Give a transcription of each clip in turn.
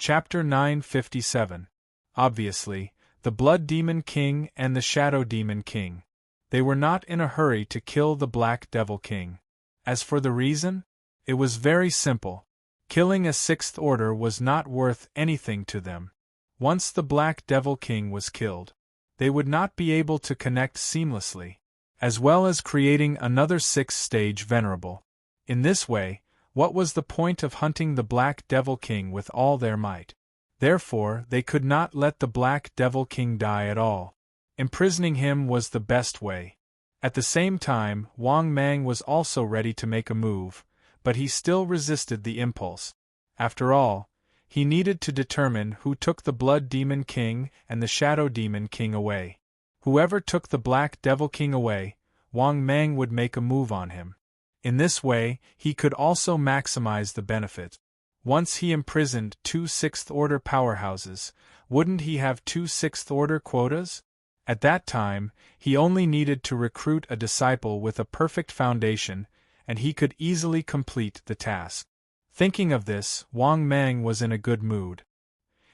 Chapter 957. Obviously, the Blood Demon King and the Shadow Demon King. They were not in a hurry to kill the Black Devil King. As for the reason, it was very simple. Killing a Sixth Order was not worth anything to them. Once the Black Devil King was killed, they would not be able to connect seamlessly, as well as creating another sixth stage venerable. In this way, what was the point of hunting the Black Devil King with all their might? Therefore, they could not let the Black Devil King die at all. Imprisoning him was the best way. At the same time, Wang Mang was also ready to make a move, but he still resisted the impulse. After all, he needed to determine who took the Blood Demon King and the Shadow Demon King away. Whoever took the Black Devil King away, Wang Mang would make a move on him. In this way, he could also maximize the benefit. Once he imprisoned 2 Sixth Order powerhouses, wouldn't he have 2 Sixth Order quotas? At that time, he only needed to recruit a disciple with a perfect foundation, and he could easily complete the task. Thinking of this, Wang Mang was in a good mood.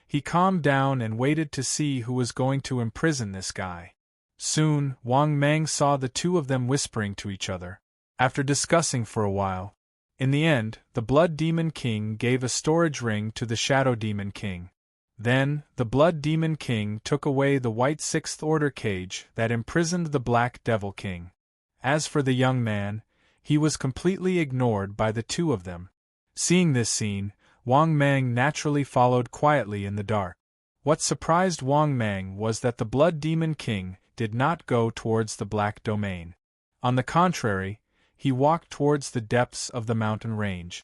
He calmed down and waited to see who was going to imprison this guy. Soon, Wang Mang saw the two of them whispering to each other. After discussing for a while, in the end, the Blood Demon King gave a storage ring to the Shadow Demon King. Then, the Blood Demon King took away the white Sixth Order cage that imprisoned the Black Devil King. As for the young man, he was completely ignored by the two of them. Seeing this scene, Wang Mang naturally followed quietly in the dark. What surprised Wang Mang was that the Blood Demon King did not go towards the Black Domain. On the contrary, he walked towards the depths of the mountain range.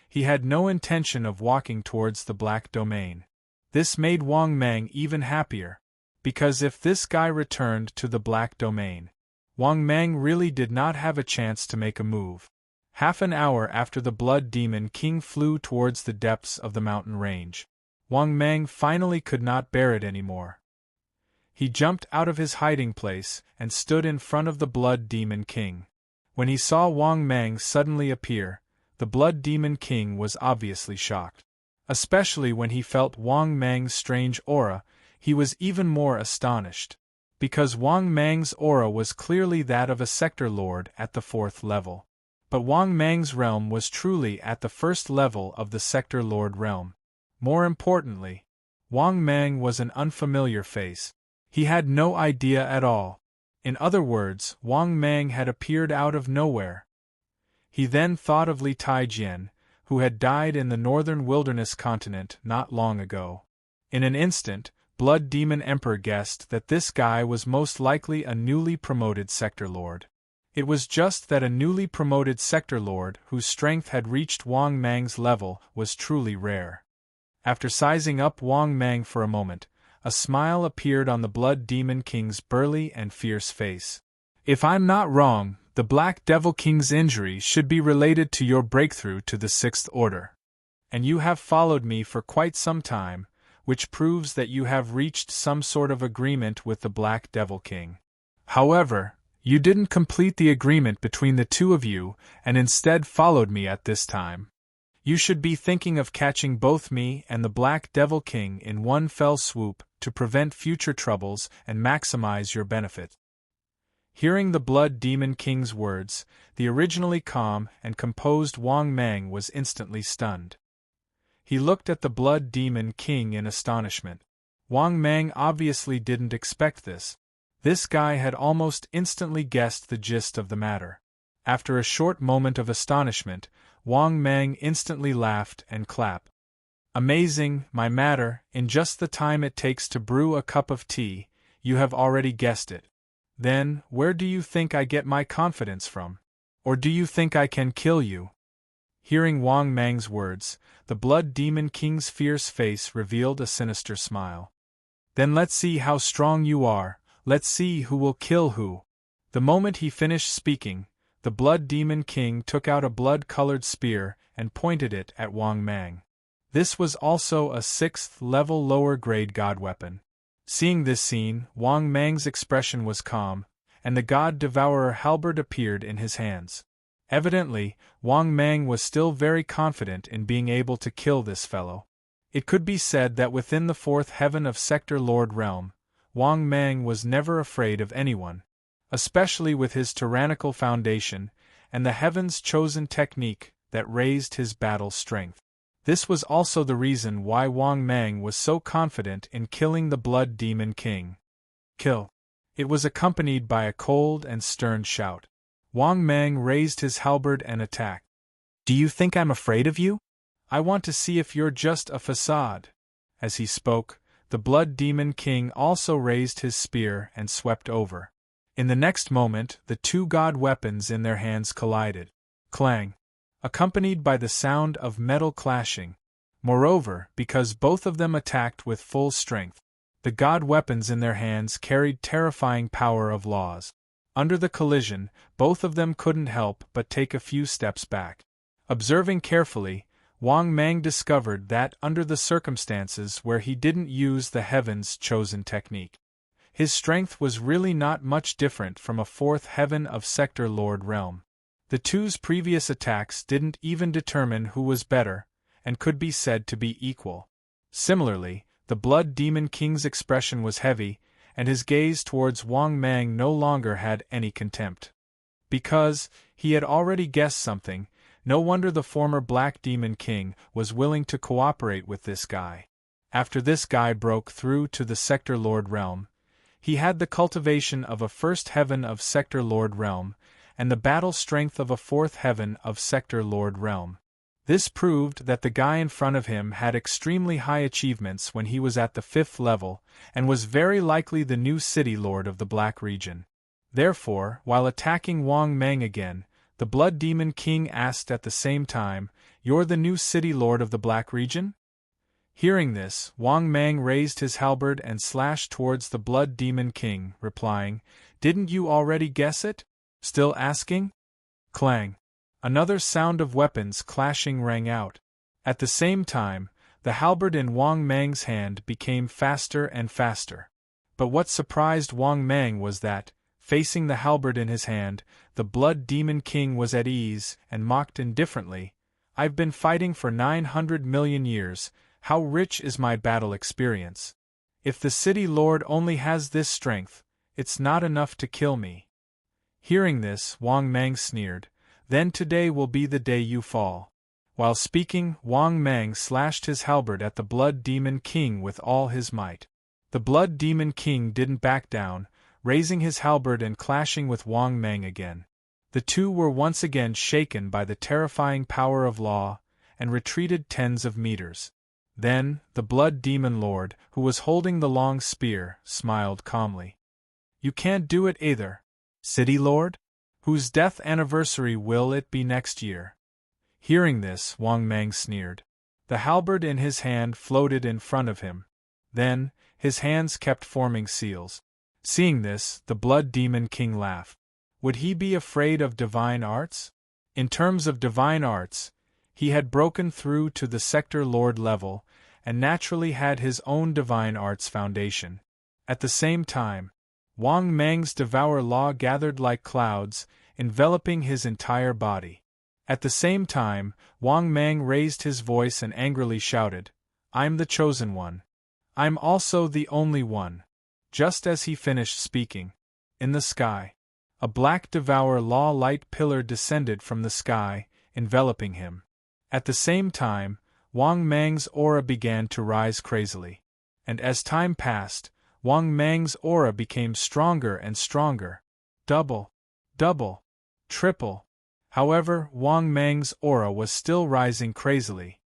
He had no intention of walking towards the Black Domain. This made Wang Mang even happier, because if this guy returned to the Black Domain, Wang Mang really did not have a chance to make a move. Half an hour after the Blood Demon King flew towards the depths of the mountain range, Wang Mang finally could not bear it anymore. He jumped out of his hiding place and stood in front of the Blood Demon King. When he saw Wang Mang suddenly appear, the Blood Demon King was obviously shocked. Especially when he felt Wang Mang's strange aura, he was even more astonished. Because Wang Mang's aura was clearly that of a sector lord at the 4th level. But Wang Mang's realm was truly at the 1st level of the sector lord realm. More importantly, Wang Mang was an unfamiliar face. He had no idea at all. In other words, Wang Mang had appeared out of nowhere. He then thought of Li Taijian, who had died in the northern wilderness continent not long ago. In an instant, Blood Demon Emperor guessed that this guy was most likely a newly promoted sector lord. It was just that a newly promoted sector lord whose strength had reached Wang Mang's level was truly rare. After sizing up Wang Mang for a moment, a smile appeared on the Blood Demon King's burly and fierce face. If I'm not wrong, the Black Devil King's injury should be related to your breakthrough to the 6th Order. And you have followed me for quite some time, which proves that you have reached some sort of agreement with the Black Devil King. However, you didn't complete the agreement between the two of you and instead followed me at this time. You should be thinking of catching both me and the Black Devil King in one fell swoop to prevent future troubles and maximize your benefit. Hearing the Blood Demon King's words, the originally calm and composed Wang Mang was instantly stunned. He looked at the Blood Demon King in astonishment. Wang Mang obviously didn't expect this. This guy had almost instantly guessed the gist of the matter. After a short moment of astonishment, Wang Mang instantly laughed and clapped. Amazing, my matter, in just the time it takes to brew a cup of tea, you have already guessed it. Then, where do you think I get my confidence from? Or do you think I can kill you? Hearing Wang Mang's words, the Blood Demon King's fierce face revealed a sinister smile. Then let's see how strong you are, let's see who will kill who. The moment he finished speaking, the Blood Demon King took out a blood-colored spear and pointed it at Wang Mang. This was also a 6th level lower grade god weapon. Seeing this scene, Wang Mang's expression was calm, and the God Devourer halberd appeared in his hands. Evidently, Wang Mang was still very confident in being able to kill this fellow. It could be said that within the fourth heaven of Sector Lord Realm, Wang Mang was never afraid of anyone, especially with his tyrannical foundation and the heaven's chosen technique that raised his battle strength. This was also the reason why Wang Mang was so confident in killing the Blood Demon King. Kill. It was accompanied by a cold and stern shout. Wang Mang raised his halberd and attacked. "Do you think I'm afraid of you? I want to see if you're just a facade." As he spoke, the Blood Demon King also raised his spear and swept over. In the next moment, the two god weapons in their hands collided. Clang! Accompanied by the sound of metal clashing. Moreover, because both of them attacked with full strength, the god weapons in their hands carried terrifying power of laws. Under the collision, both of them couldn't help but take a few steps back. Observing carefully, Wang Mang discovered that under the circumstances where he didn't use the heaven's chosen technique, his strength was really not much different from a fourth heaven of Sector Lord Realm. The two's previous attacks didn't even determine who was better, and could be said to be equal. Similarly, the Blood Demon King's expression was heavy, and his gaze towards Wang Mang no longer had any contempt. Because he had already guessed something, no wonder the former Black Demon King was willing to cooperate with this guy. After this guy broke through to the Sector Lord Realm, he had the cultivation of a first heaven of Sector Lord Realm, and the battle strength of a fourth heaven of Sector Lord Realm. This proved that the guy in front of him had extremely high achievements when he was at the 5th level, and was very likely the new city lord of the Black region. Therefore, while attacking Wang Mang again, the Blood Demon King asked at the same time, "You're the new city lord of the Black region?" Hearing this, Wang Mang raised his halberd and slashed towards the Blood Demon King, replying, "Didn't you already guess it? Still asking?" Clang! Another sound of weapons clashing rang out. At the same time, the halberd in Wang Mang's hand became faster and faster. But what surprised Wang Mang was that, facing the halberd in his hand, the Blood Demon King was at ease and mocked indifferently, "I've been fighting for 900 million years, how rich is my battle experience? If the city lord only has this strength, it's not enough to kill me." Hearing this, Wang Mang sneered, "Then today will be the day you fall." While speaking, Wang Mang slashed his halberd at the Blood Demon King with all his might. The Blood Demon King didn't back down, raising his halberd and clashing with Wang Mang again. The two were once again shaken by the terrifying power of law, and retreated tens of meters. Then, the Blood Demon Lord, who was holding the long spear, smiled calmly. "You can't do it either, City Lord? Whose death anniversary will it be next year?" Hearing this, Wang Mang sneered. The halberd in his hand floated in front of him. Then, his hands kept forming seals. Seeing this, the Blood Demon King laughed. Would he be afraid of divine arts? In terms of divine arts, he had broken through to the Sector Lord level, and naturally had his own divine arts foundation. At the same time, Wang Mang's devour law gathered like clouds, enveloping his entire body. At the same time, Wang Mang raised his voice and angrily shouted, "I'm the chosen one. I'm also the only one." Just as he finished speaking, in the sky, a black devour law light pillar descended from the sky, enveloping him. At the same time, Wang Mang's aura began to rise crazily. And as time passed, Wang Mang's aura became stronger and stronger. Double, triple. However, Wang Mang's aura was still rising crazily.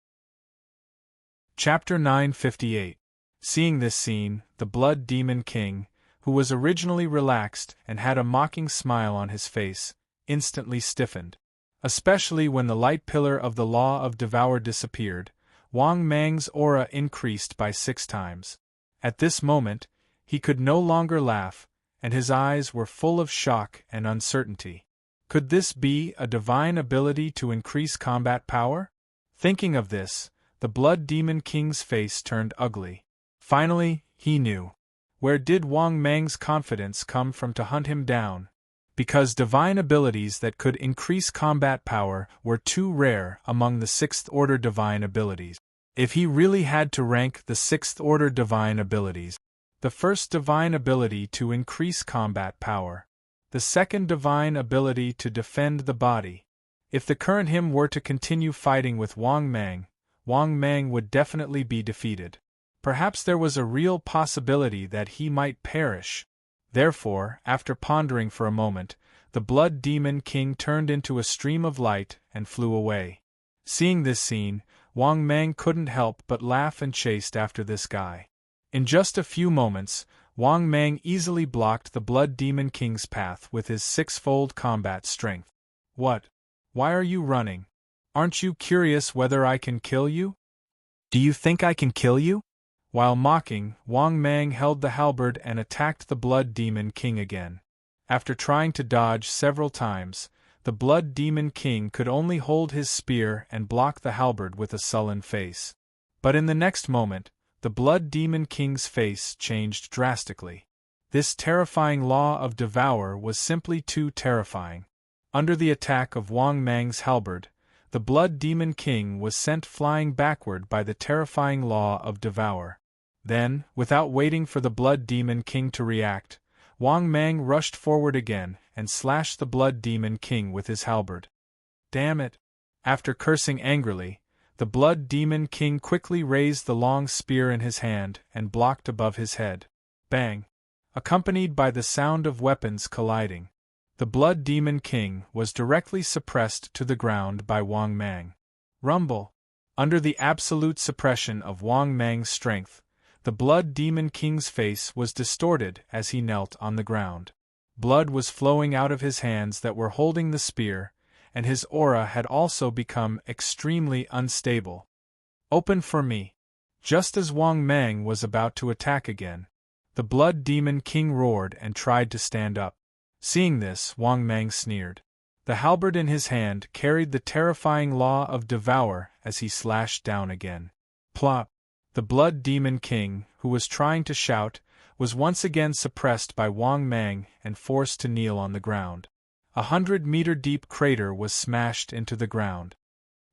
Chapter 958. Seeing this scene, the Blood Demon King, who was originally relaxed and had a mocking smile on his face, instantly stiffened. Especially when the light pillar of the Law of Devour disappeared, Wang Mang's aura increased by 6 times. At this moment, he could no longer laugh, and his eyes were full of shock and uncertainty. Could this be a divine ability to increase combat power? Thinking of this, the Blood Demon King's face turned ugly. Finally, he knew. Where did Wang Mang's confidence come from to hunt him down? Because divine abilities that could increase combat power were too rare among the 6th-order divine abilities. If he really had to rank the sixth-order divine abilities, the first divine ability to increase combat power, the second divine ability to defend the body. If the current him were to continue fighting with Wang Mang would definitely be defeated. Perhaps there was a real possibility that he might perish. Therefore, after pondering for a moment, the Blood Demon King turned into a stream of light and flew away. Seeing this scene, Wang Mang couldn't help but laugh and chased after this guy. In just a few moments, Wang Mang easily blocked the Blood Demon King's path with his sixfold combat strength. What? Why are you running? Aren't you curious whether I can kill you? Do you think I can kill you? While mocking, Wang Mang held the halberd and attacked the Blood Demon King again. After trying to dodge several times, the Blood Demon King could only hold his spear and block the halberd with a sullen face. But in the next moment, the Blood Demon King's face changed drastically. This terrifying law of devour was simply too terrifying. Under the attack of Wang Mang's halberd, the Blood Demon King was sent flying backward by the terrifying law of devour. Then, without waiting for the Blood Demon King to react, Wang Mang rushed forward again and slashed the Blood Demon King with his halberd. Damn it! After cursing angrily, the Blood Demon King quickly raised the long spear in his hand and blocked above his head. Bang! Accompanied by the sound of weapons colliding, the Blood Demon King was directly suppressed to the ground by Wang Mang. Rumble! Under the absolute suppression of Wang Mang's strength, the Blood Demon King's face was distorted as he knelt on the ground. Blood was flowing out of his hands that were holding the spear, and his aura had also become extremely unstable. Open for me! Just as Wang Mang was about to attack again, the Blood Demon King roared and tried to stand up. Seeing this, Wang Mang sneered. The halberd in his hand carried the terrifying law of devour as he slashed down again. Plop! The Blood Demon King, who was trying to shout, was once again suppressed by Wang Mang and forced to kneel on the ground. 100-meter-deep crater was smashed into the ground.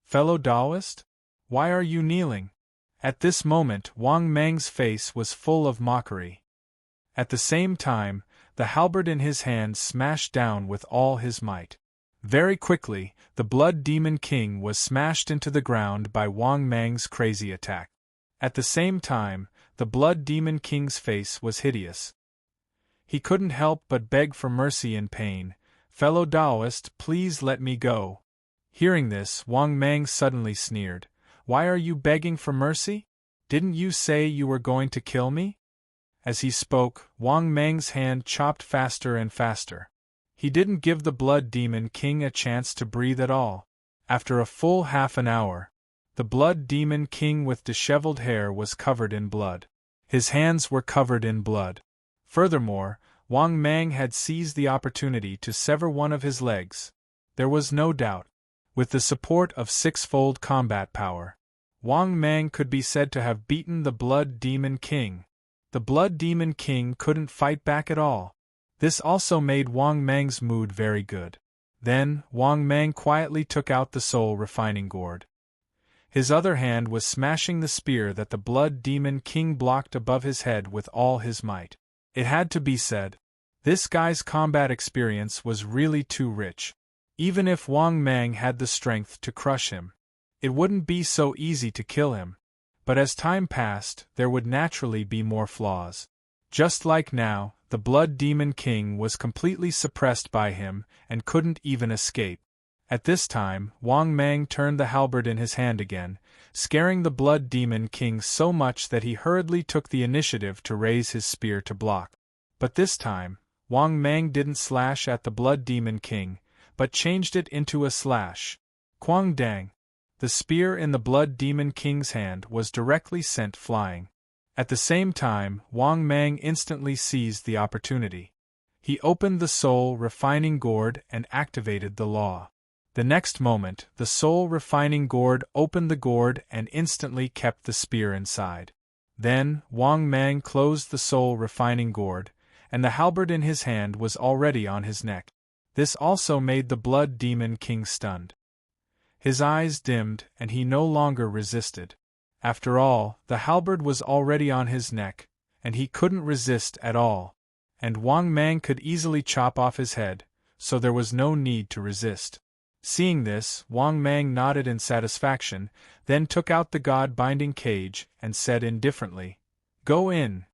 Fellow Taoist? Why are you kneeling? At this moment Wang Mang's face was full of mockery. At the same time, the halberd in his hand smashed down with all his might. Very quickly, the Blood Demon King was smashed into the ground by Wang Mang's crazy attack. At the same time, the Blood Demon King's face was hideous. He couldn't help but beg for mercy in pain. Fellow Taoist, please let me go. Hearing this, Wang Mang suddenly sneered. Why are you begging for mercy? Didn't you say you were going to kill me? As he spoke, Wang Mang's hand chopped faster and faster. He didn't give the Blood Demon King a chance to breathe at all. After a full half an hour, the Blood Demon King with disheveled hair was covered in blood. His hands were covered in blood. Furthermore, Wang Mang had seized the opportunity to sever one of his legs. There was no doubt. With the support of sixfold combat power, Wang Mang could be said to have beaten the Blood Demon King. The Blood Demon King couldn't fight back at all. This also made Wang Mang's mood very good. Then, Wang Mang quietly took out the soul refining gourd. His other hand was smashing the spear that the Blood Demon King blocked above his head with all his might. It had to be said, this guy's combat experience was really too rich. Even if Wang Mang had the strength to crush him, it wouldn't be so easy to kill him. But as time passed, there would naturally be more flaws. Just like now, the Blood Demon King was completely suppressed by him and couldn't even escape. At this time, Wang Mang turned the halberd in his hand again, scaring the Blood Demon King so much that he hurriedly took the initiative to raise his spear to block. But this time, Wang Mang didn't slash at the Blood Demon King, but changed it into a slash. Quang dang! The spear in the Blood Demon King's hand was directly sent flying. At the same time, Wang Mang instantly seized the opportunity. He opened the soul refining gourd and activated the law. The next moment, the soul refining gourd opened the gourd and instantly kept the spear inside. Then, Wang Mang closed the soul refining gourd, and the halberd in his hand was already on his neck. This also made the Blood Demon King stunned. His eyes dimmed and he no longer resisted. After all, the halberd was already on his neck, and he couldn't resist at all. And Wang Mang could easily chop off his head, so there was no need to resist. Seeing this, Wang Mang nodded in satisfaction, then took out the god-binding cage and said indifferently, "Go in."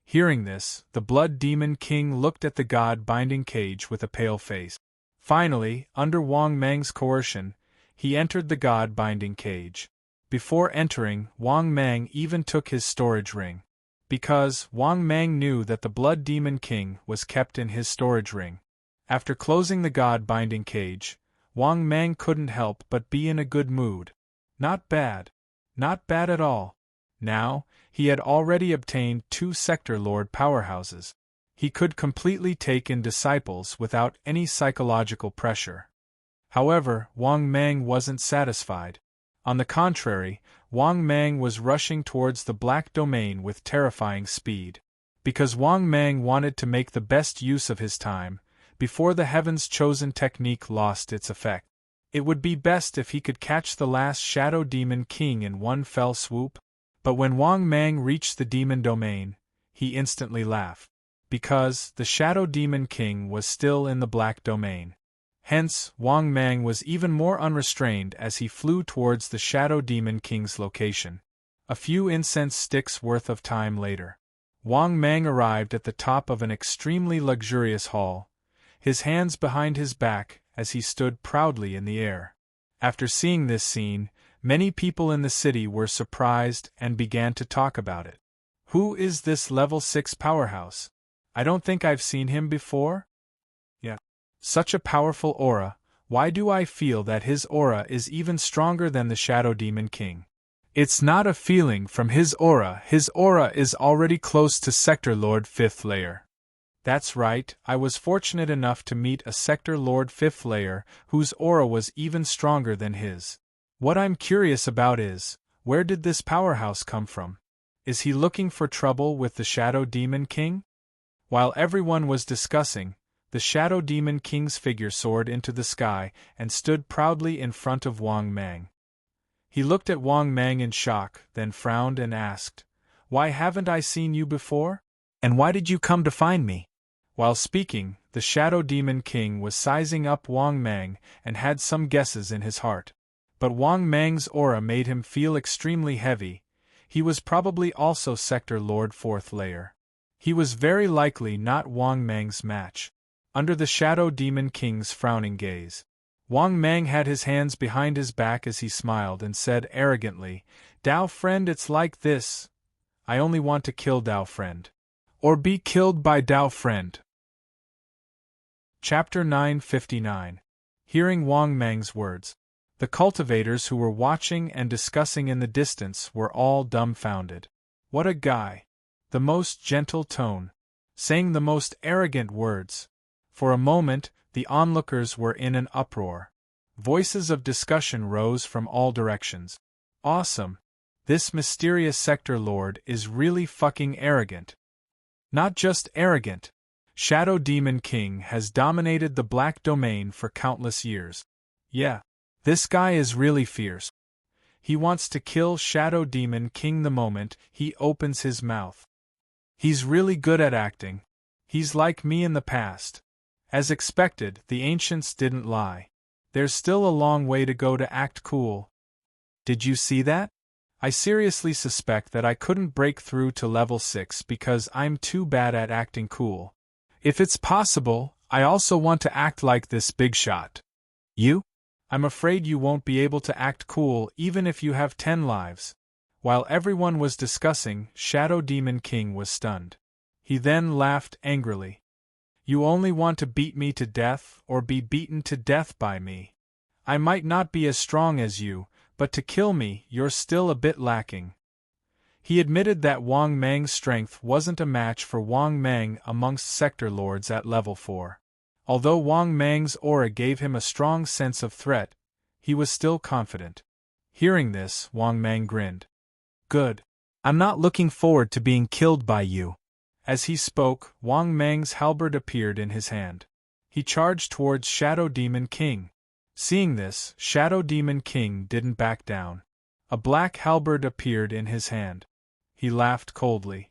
Hearing this, the Blood Demon King looked at the god-binding cage with a pale face. Finally, under Wang Mang's coercion, he entered the god-binding cage. Before entering, Wang Mang even took his storage ring. Because Wang Mang knew that the Blood Demon King was kept in his storage ring. After closing the god-binding cage, Wang Mang couldn't help but be in a good mood. Not bad. Not bad at all. Now, he had already obtained 2 Sector Lord powerhouses. He could completely take in disciples without any psychological pressure. However, Wang Mang wasn't satisfied. On the contrary, Wang Mang was rushing towards the Black Domain with terrifying speed. Because Wang Mang wanted to make the best use of his time, before the Heaven's Chosen technique lost its effect. It would be best if he could catch the last Shadow Demon King in one fell swoop. But when Wang Mang reached the Demon Domain, he instantly laughed. Because the Shadow Demon King was still in the Black Domain. Hence, Wang Mang was even more unrestrained as he flew towards the Shadow Demon King's location. A few incense sticks worth of time later, Wang Mang arrived at the top of an extremely luxurious hall, his hands behind his back as he stood proudly in the air. After seeing this scene, many people in the city were surprised and began to talk about it. Who is this level 6 powerhouse? I don't think I've seen him before? Yeah. Such a powerful aura, why do I feel that his aura is even stronger than the Shadow Demon King? It's not a feeling from his aura is already close to Sector Lord 5th layer. That's right, I was fortunate enough to meet a Sector Lord 5th layer whose aura was even stronger than his. What I'm curious about is, where did this powerhouse come from? Is he looking for trouble with the Shadow Demon King? While everyone was discussing, the Shadow Demon King's figure soared into the sky and stood proudly in front of Wang Mang. He looked at Wang Mang in shock, then frowned and asked, "Why haven't I seen you before? And why did you come to find me?" While speaking, the Shadow Demon King was sizing up Wang Mang and had some guesses in his heart. But Wang Mang's aura made him feel extremely heavy. He was probably also Sector Lord 4th layer. He was very likely not Wang Mang's match. Under the Shadow Demon King's frowning gaze, Wang Mang had his hands behind his back as he smiled and said arrogantly, "Dao friend, it's like this. I only want to kill Dao friend. Or be killed by Dao friend." Chapter 959. Hearing Wang Mang's words, the cultivators who were watching and discussing in the distance were all dumbfounded. What a guy! The most gentle tone, saying the most arrogant words. For a moment, the onlookers were in an uproar. Voices of discussion rose from all directions. Awesome! This mysterious Sector Lord is really fucking arrogant. Not just arrogant. Shadow Demon King has dominated the Black Domain for countless years. Yeah, this guy is really fierce. He wants to kill Shadow Demon King the moment he opens his mouth. He's really good at acting. He's like me in the past. As expected, the ancients didn't lie. There's still a long way to go to act cool. Did you see that? I seriously suspect that I couldn't break through to level 6 because I'm too bad at acting cool. If it's possible, I also want to act like this big shot. You? I'm afraid you won't be able to act cool even if you have 10 lives. While everyone was discussing, Shadow Demon King was stunned. He then laughed angrily. You only want to beat me to death or be beaten to death by me. I might not be as strong as you, but to kill me, you're still a bit lacking. He admitted that Wang Mang's strength wasn't a match for Wang Mang amongst Sector Lords at level 4. Although Wang Mang's aura gave him a strong sense of threat, he was still confident. Hearing this, Wang Mang grinned. Good. I'm not looking forward to being killed by you. As he spoke, Wang Mang's halberd appeared in his hand. He charged towards Shadow Demon King. Seeing this, Shadow Demon King didn't back down. A black halberd appeared in his hand. He laughed coldly.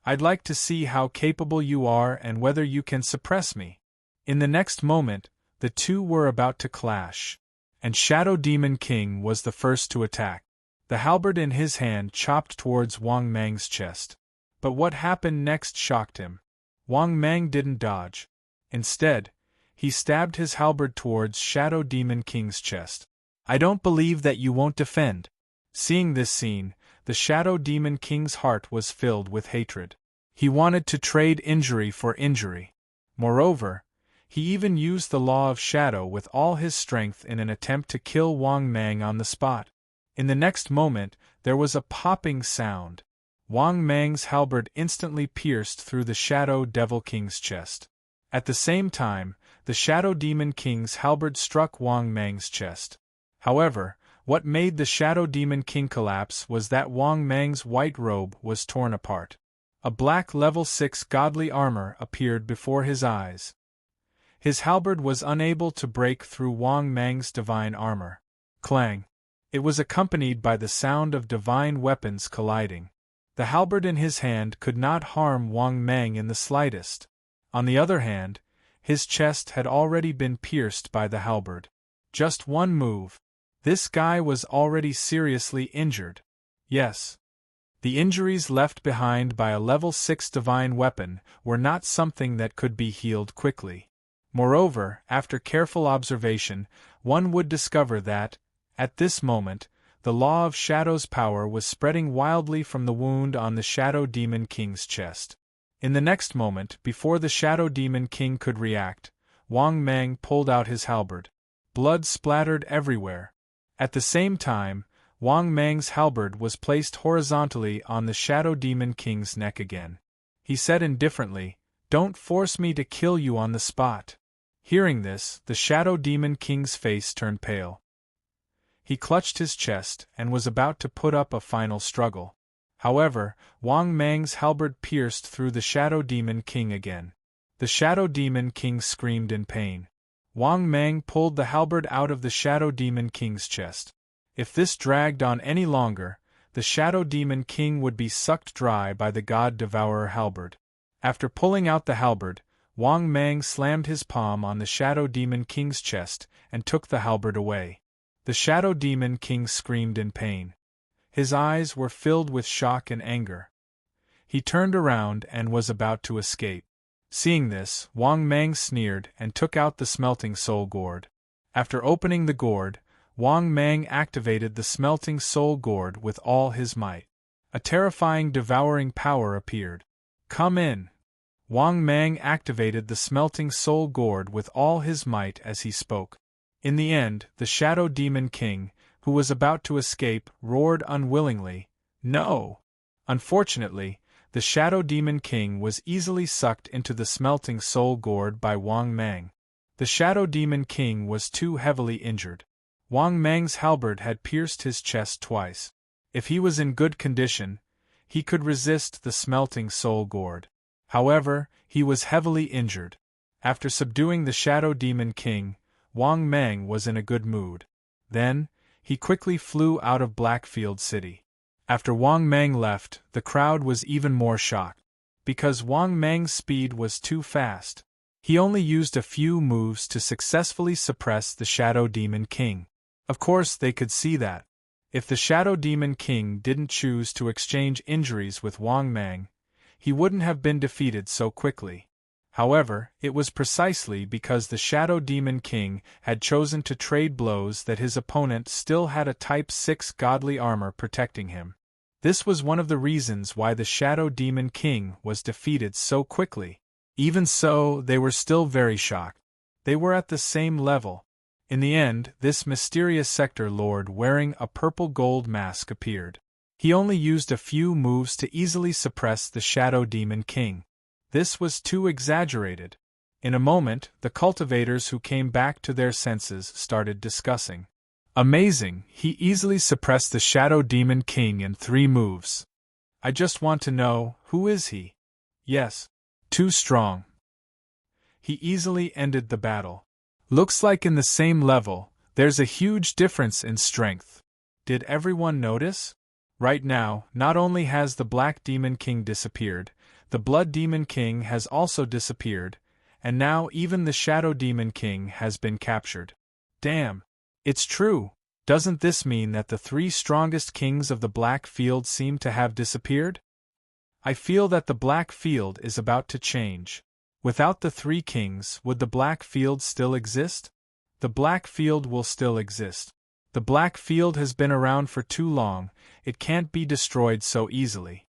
I'd like to see how capable you are and whether you can suppress me. In the next moment, the two were about to clash, and Shadow Demon King was the first to attack. The halberd in his hand chopped towards Wang Mang's chest. But what happened next shocked him. Wang Mang didn't dodge. Instead, he stabbed his halberd towards Shadow Demon King's chest. I don't believe that you won't defend. Seeing this scene, the Shadow Demon King's heart was filled with hatred. He wanted to trade injury for injury. Moreover, he even used the law of shadow with all his strength in an attempt to kill Wang Mang on the spot. In the next moment, there was a popping sound. Wang Mang's halberd instantly pierced through the Shadow Devil King's chest. At the same time, the Shadow Demon King's halberd struck Wang Mang's chest. However, what made the Shadow Demon King collapse was that Wang Mang's white robe was torn apart. A black level 6 godly armor appeared before his eyes. His halberd was unable to break through Wang Mang's divine armor. Clang! It was accompanied by the sound of divine weapons colliding. The halberd in his hand could not harm Wang Mang in the slightest. On the other hand, his chest had already been pierced by the halberd. Just one move. This guy was already seriously injured. Yes. The injuries left behind by a level 6 divine weapon were not something that could be healed quickly. Moreover, after careful observation, one would discover that, at this moment, the law of shadow's power was spreading wildly from the wound on the Shadow Demon King's chest. In the next moment, before the Shadow Demon King could react, Wang Mang pulled out his halberd. Blood splattered everywhere. At the same time, Wang Mang's halberd was placed horizontally on the Shadow Demon King's neck again. He said indifferently, "Don't force me to kill you on the spot." Hearing this, the Shadow Demon King's face turned pale. He clutched his chest and was about to put up a final struggle. However, Wang Mang's halberd pierced through the Shadow Demon King again. The Shadow Demon King screamed in pain. Wang Mang pulled the halberd out of the Shadow Demon King's chest. If this dragged on any longer, the Shadow Demon King would be sucked dry by the God Devourer halberd. After pulling out the halberd, Wang Mang slammed his palm on the Shadow Demon King's chest and took the halberd away. The Shadow Demon King screamed in pain. His eyes were filled with shock and anger. He turned around and was about to escape. Seeing this, Wang Mang sneered and took out the smelting soul gourd. After opening the gourd, Wang Mang activated the smelting soul gourd with all his might. A terrifying devouring power appeared. "Come in!" Wang Mang activated the smelting soul gourd with all his might as he spoke. In the end, the Shadow Demon King, who was about to escape, roared unwillingly, "No!" Unfortunately, the Shadow Demon King was easily sucked into the smelting soul gourd by Wang Mang. The Shadow Demon King was too heavily injured. Wang Mang's halberd had pierced his chest twice. If he was in good condition, he could resist the smelting soul gourd. However, he was heavily injured. After subduing the Shadow Demon King, Wang Mang was in a good mood. Then, he quickly flew out of Blackfield City. After Wang Mang left, the crowd was even more shocked. Because Wang Mang's speed was too fast. He only used a few moves to successfully suppress the Shadow Demon King. Of course they could see that. If the Shadow Demon King didn't choose to exchange injuries with Wang Mang, he wouldn't have been defeated so quickly. However, it was precisely because the Shadow Demon King had chosen to trade blows that his opponent still had a Type 6 godly armor protecting him. This was one of the reasons why the Shadow Demon King was defeated so quickly. Even so, they were still very shocked. They were at the same level. In the end, this mysterious sector lord wearing a purple gold mask appeared. He only used a few moves to easily suppress the Shadow Demon King. This was too exaggerated. In a moment, the cultivators who came back to their senses started discussing. Amazing, he easily suppressed the Shadow Demon King in 3 moves. I just want to know, who is he? Yes. Too strong. He easily ended the battle. Looks like in the same level, there's a huge difference in strength. Did everyone notice? Right now, not only has the Black Demon King disappeared, the Blood Demon King has also disappeared, and now even the Shadow Demon King has been captured. Damn! It's true! Doesn't this mean that the three strongest kings of the Black Field seem to have disappeared? I feel that the Black Field is about to change. Without the three kings, would the Black Field still exist? The Black Field will still exist. The Black Field has been around for too long, it can't be destroyed so easily.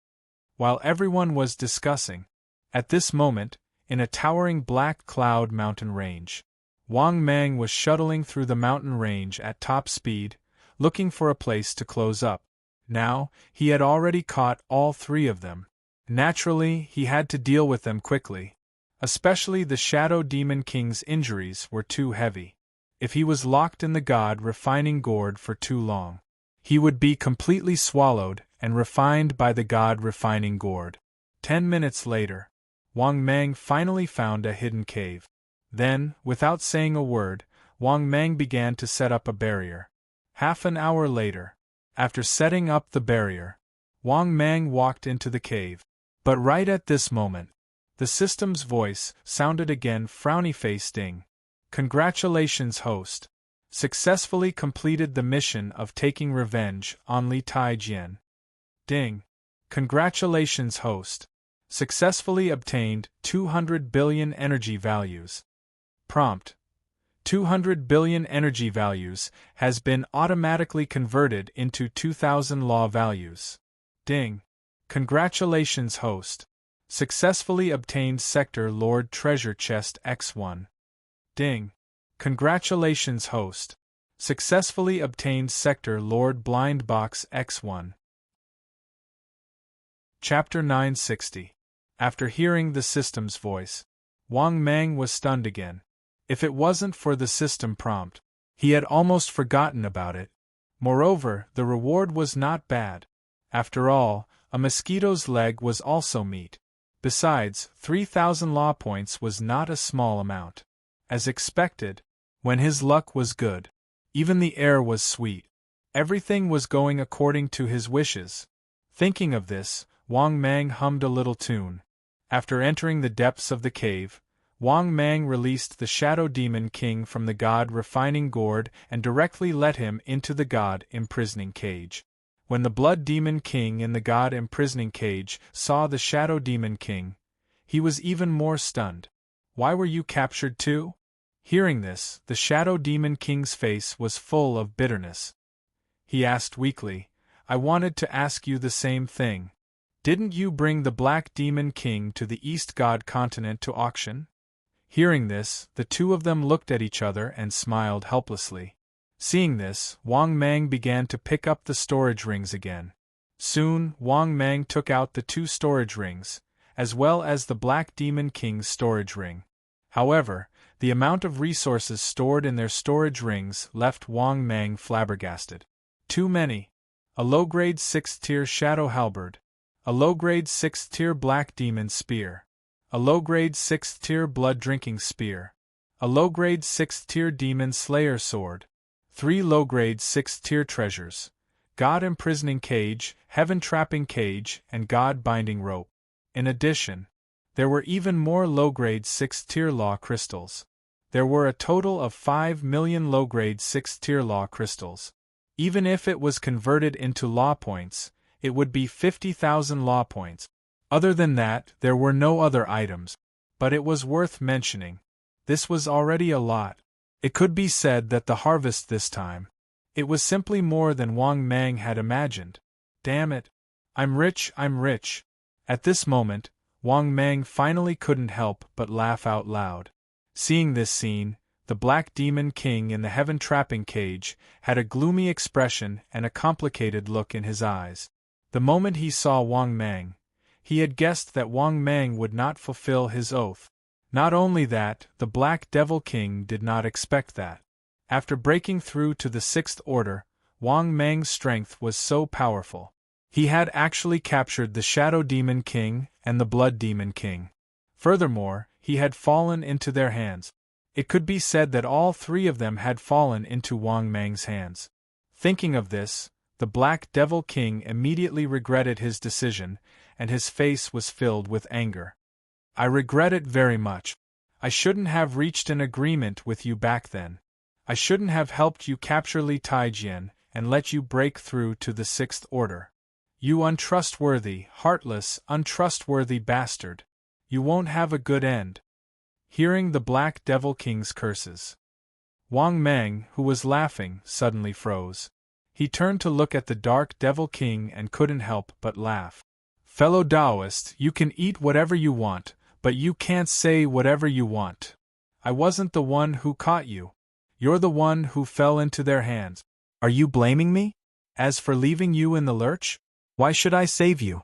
While everyone was discussing, at this moment, in a towering black cloud mountain range, Wang Mang was shuttling through the mountain range at top speed, looking for a place to close up. Now, he had already caught all three of them. Naturally, he had to deal with them quickly. Especially the Shadow Demon King's injuries were too heavy. If he was locked in the God-refining gourd for too long, he would be completely swallowed and refined by the God-refining gourd. 10 minutes later, Wang Mang finally found a hidden cave. Then, without saying a word, Wang Mang began to set up a barrier. Half an hour later, after setting up the barrier, Wang Mang walked into the cave. But right at this moment, the system's voice sounded again, frowny-faced ding. Congratulations, host. Successfully completed the mission of taking revenge on Li Taijian. Ding. Congratulations, host. Successfully obtained 200 billion energy values. Prompt. 200 billion energy values has been automatically converted into 2000 law values. Ding. Congratulations, host. Successfully obtained Sector Lord Treasure Chest X1. Ding. Congratulations, host. Successfully obtained Sector Lord Blind Box X1. Chapter 960. After hearing the system's voice, Wang Mang was stunned again. If it wasn't for the system prompt, he had almost forgotten about it. Moreover, the reward was not bad. After all, a mosquito's leg was also meat. Besides, 3,000 law points was not a small amount. As expected, when his luck was good, even the air was sweet. Everything was going according to his wishes. Thinking of this, Wang Mang hummed a little tune. After entering the depths of the cave, Wang Mang released the Shadow Demon King from the God-refining gourd and directly let him into the God-imprisoning cage. When the Blood Demon King in the God-imprisoning cage saw the Shadow Demon King, he was even more stunned. Why were you captured too? Hearing this, the Shadow Demon King's face was full of bitterness. He asked weakly, I wanted to ask you the same thing. Didn't you bring the Black Demon King to the East God continent to auction? Hearing this, the two of them looked at each other and smiled helplessly. Seeing this, Wang Mang began to pick up the storage rings again. Soon, Wang Mang took out the 2 storage rings, as well as the Black Demon King's storage ring. However, the amount of resources stored in their storage rings left Wang Mang flabbergasted. Too many. A low-grade 6th-tier Shadow Halberd, a low-grade 6th-tier Black Demon Spear, a low-grade 6th-tier Blood-Drinking Spear, a low-grade 6th-tier Demon Slayer Sword, 3 low-grade 6th-tier treasures, God-imprisoning cage, heaven-trapping cage, and God-binding rope. In addition, there were even more low-grade 6th-tier law crystals. There were a total of 5 million low-grade 6th-tier law crystals. Even if it was converted into law points, it would be 50,000 law points. Other than that, there were no other items. But it was worth mentioning. This was already a lot. It could be said that the harvest this time, it was simply more than Wang Mang had imagined. Damn it. I'm rich, I'm rich. At this moment, Wang Mang finally couldn't help but laugh out loud. Seeing this scene, the Black Demon King in the heaven-trapping cage had a gloomy expression and a complicated look in his eyes. The moment he saw Wang Mang, he had guessed that Wang Mang would not fulfill his oath. Not only that, the Black Devil King did not expect that. After breaking through to the 6th order, Wang Mang's strength was so powerful. He had actually captured the Shadow Demon King and the Blood Demon King. Furthermore, he had fallen into their hands. It could be said that all 3 of them had fallen into Wang Mang's hands. Thinking of this, The Black Devil King immediately regretted his decision, and his face was filled with anger. I regret it very much. I shouldn't have reached an agreement with you back then. I shouldn't have helped you capture Li Taijian and let you break through to the Sixth Order. You untrustworthy, heartless, untrustworthy bastard. You won't have a good end. Hearing the Black Devil King's curses, Wang Mang, who was laughing, suddenly froze. He turned to look at the Dark Devil King and couldn't help but laugh. Fellow Taoist, you can eat whatever you want, but you can't say whatever you want. I wasn't the one who caught you. You're the one who fell into their hands. Are you blaming me? As for leaving you in the lurch? Why should I save you?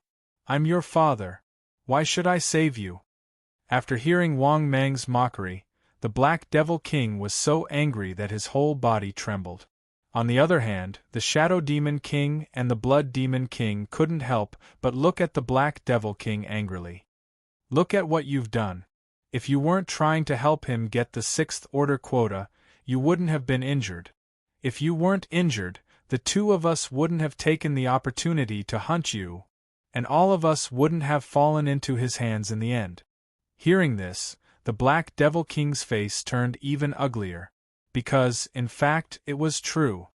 I'm your father. Why should I save you? After hearing Wang Mang's mockery, the Black Devil King was so angry that his whole body trembled. On the other hand, the Shadow Demon King and the Blood Demon King couldn't help but look at the Black Devil King angrily. Look at what you've done. If you weren't trying to help him get the Sixth Order quota, you wouldn't have been injured. If you weren't injured, the two of us wouldn't have taken the opportunity to hunt you, and all of us wouldn't have fallen into his hands in the end. Hearing this, the Black Devil King's face turned even uglier. Because, in fact, it was true.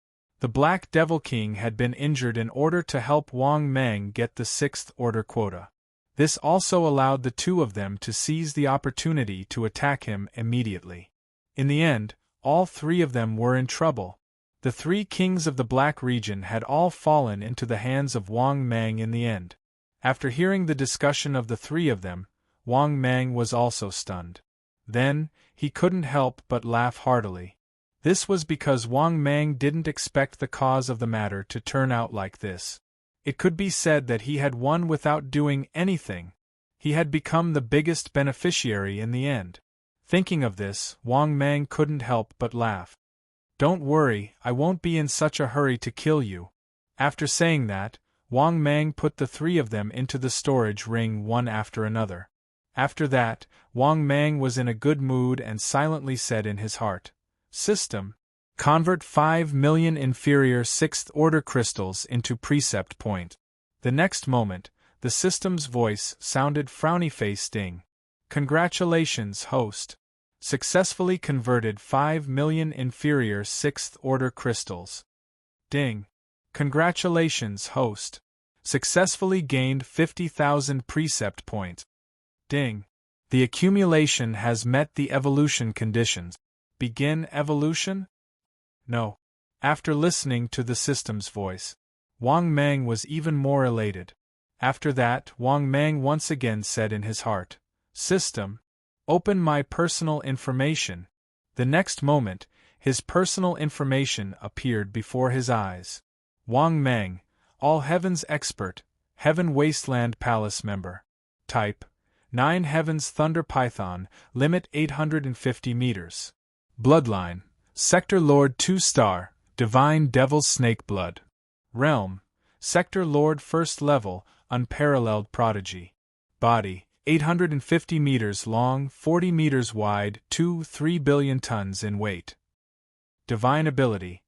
The Black Devil King had been injured in order to help Wang Mang get the Sixth Order quota. This also allowed the two of them to seize the opportunity to attack him immediately. In the end, all three of them were in trouble. The three kings of the Black region had all fallen into the hands of Wang Mang in the end. After hearing the discussion of the three of them, Wang Mang was also stunned. Then, he couldn't help but laugh heartily. This was because Wang Mang didn't expect the cause of the matter to turn out like this. It could be said that he had won without doing anything. He had become the biggest beneficiary in the end. Thinking of this, Wang Mang couldn't help but laugh. Don't worry, I won't be in such a hurry to kill you. After saying that, Wang Mang put the three of them into the storage ring one after another. After that, Wang Mang was in a good mood and silently said in his heart, System, convert 5 million inferior Sixth Order crystals into precept point. The next moment, the system's voice sounded frowny-faced ding. Congratulations, host. Successfully converted 5 million inferior Sixth Order crystals. Ding. Congratulations, host. Successfully gained 50,000 precept points. Ding. The accumulation has met the evolution conditions. Begin evolution? No. After listening to the system's voice, Wang Mang was even more elated. After that, Wang Mang once again said in his heart, System, open my personal information. The next moment, his personal information appeared before his eyes. Wang Mang, All Heavens Expert, Heaven Wasteland Palace Member. Type, 9 Heavens Thunder Python, Limit 850 meters. Bloodline, Sector Lord 2-star, Divine Devil's Snake Blood. Realm, Sector Lord 1st Level, Unparalleled Prodigy. Body, 850 meters long, 40 meters wide, 3 billion tons in weight. Divine Ability,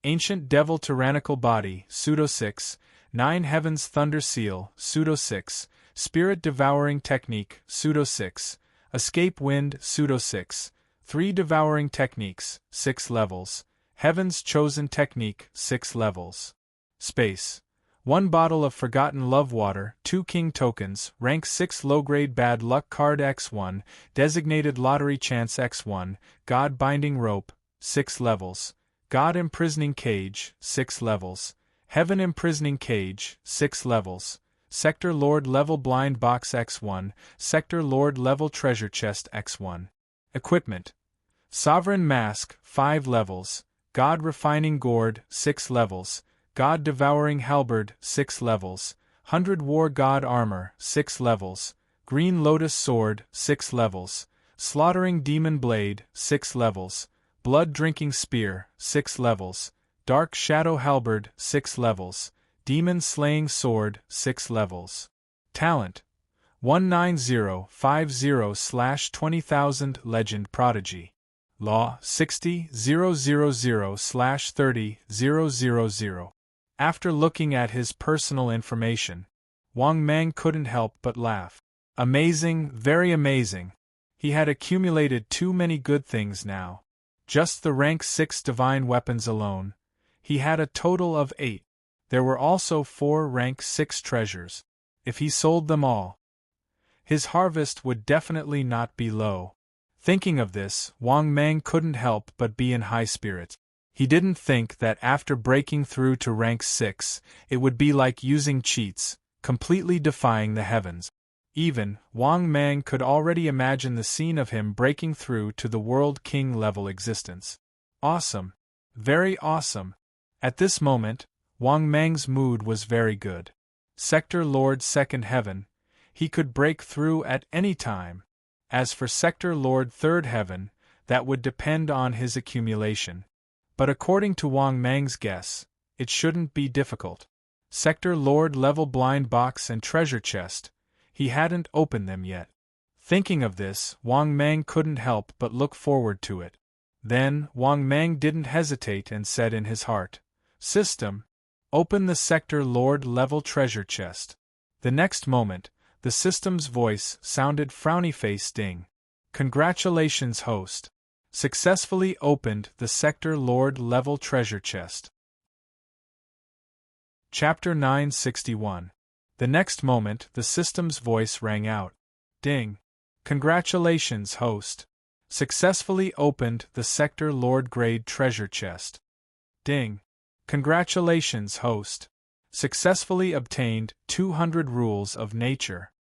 Ancient Devil Tyrannical Body, Pseudo 6, 9 Heavens Thunder Seal, Pseudo 6, Spirit Devouring Technique, Pseudo 6, Escape Wind, Pseudo 6, 3 Devouring Techniques, 6 levels, Heaven's Chosen Technique, 6 levels. Space, 1 bottle of Forgotten Love Water, 2 King Tokens, Rank 6 Low-Grade Bad Luck Card X1, Designated Lottery Chance X1, God Binding Rope, 6 levels, God Imprisoning Cage, 6 levels, Heaven Imprisoning Cage, 6 levels, Sector Lord Level Blind Box X1, Sector Lord Level Treasure Chest X1. Equipment, Sovereign Mask, 5 levels, God Refining Gourd, 6 levels, God Devouring Halberd, 6 levels, 100 War God Armor, 6 levels, Green Lotus Sword, 6 levels, Slaughtering Demon Blade, 6 levels, Blood Drinking Spear, 6 levels, Dark Shadow Halberd, 6 levels, Demon Slaying Sword, 6 levels. Talent, 19050/20000 Legend Prodigy. Law, 60,000/30,000. After looking at his personal information, Wang Mang couldn't help but laugh. Amazing, very amazing. He had accumulated too many good things now. Just the rank 6 divine weapons alone. He had a total of 8. There were also 4 rank 6 treasures. If he sold them all, his harvest would definitely not be low. Thinking of this, Wang Mang couldn't help but be in high spirits. He didn't think that after breaking through to rank 6, it would be like using cheats, completely defying the heavens. Even, Wang Mang could already imagine the scene of him breaking through to the World King level existence. Awesome. Very awesome. At this moment, Wang Mang's mood was very good. Sector Lord Second Heaven, he could break through at any time. As for Sector Lord Third Heaven, that would depend on his accumulation. But according to Wang Mang's guess, it shouldn't be difficult. Sector Lord level blind box and treasure chest, he hadn't opened them yet. Thinking of this, Wang Mang couldn't help but look forward to it. Then, Wang Mang didn't hesitate and said in his heart, "System, open the Sector Lord level treasure chest." The next moment, the system's voice sounded frowny-face ding. "Congratulations, host. Successfully opened the Sector Lord level treasure chest." Chapter 961. The next moment, the system's voice rang out. Ding. "Congratulations, host. Successfully opened the Sector Lord grade treasure chest." Ding. "Congratulations, host. Successfully obtained 200 rules of nature."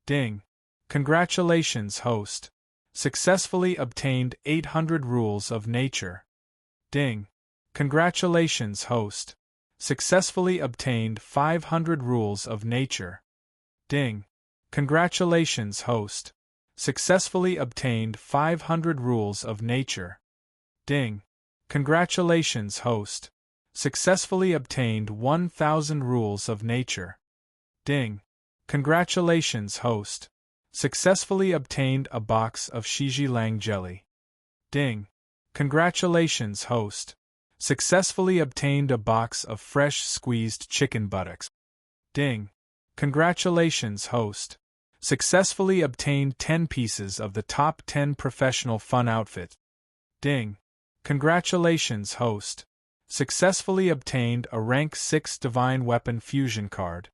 Ding. "Congratulations, host. Successfully obtained 800 rules of nature." Ding. "Congratulations, host. Successfully obtained 500 rules of nature." Ding. "Congratulations, host. Successfully obtained 500 rules of nature." Ding. "Congratulations, host. Successfully obtained 1000 rules of nature." Ding. "Congratulations, host. Successfully obtained a box of Shijilang jelly." Ding. "Congratulations, host. Successfully obtained a box of fresh squeezed chicken buttocks." Ding. "Congratulations, host. Successfully obtained 10 pieces of the top 10 professional fun outfits." Ding. "Congratulations, host. Successfully obtained a rank 6 divine weapon fusion card."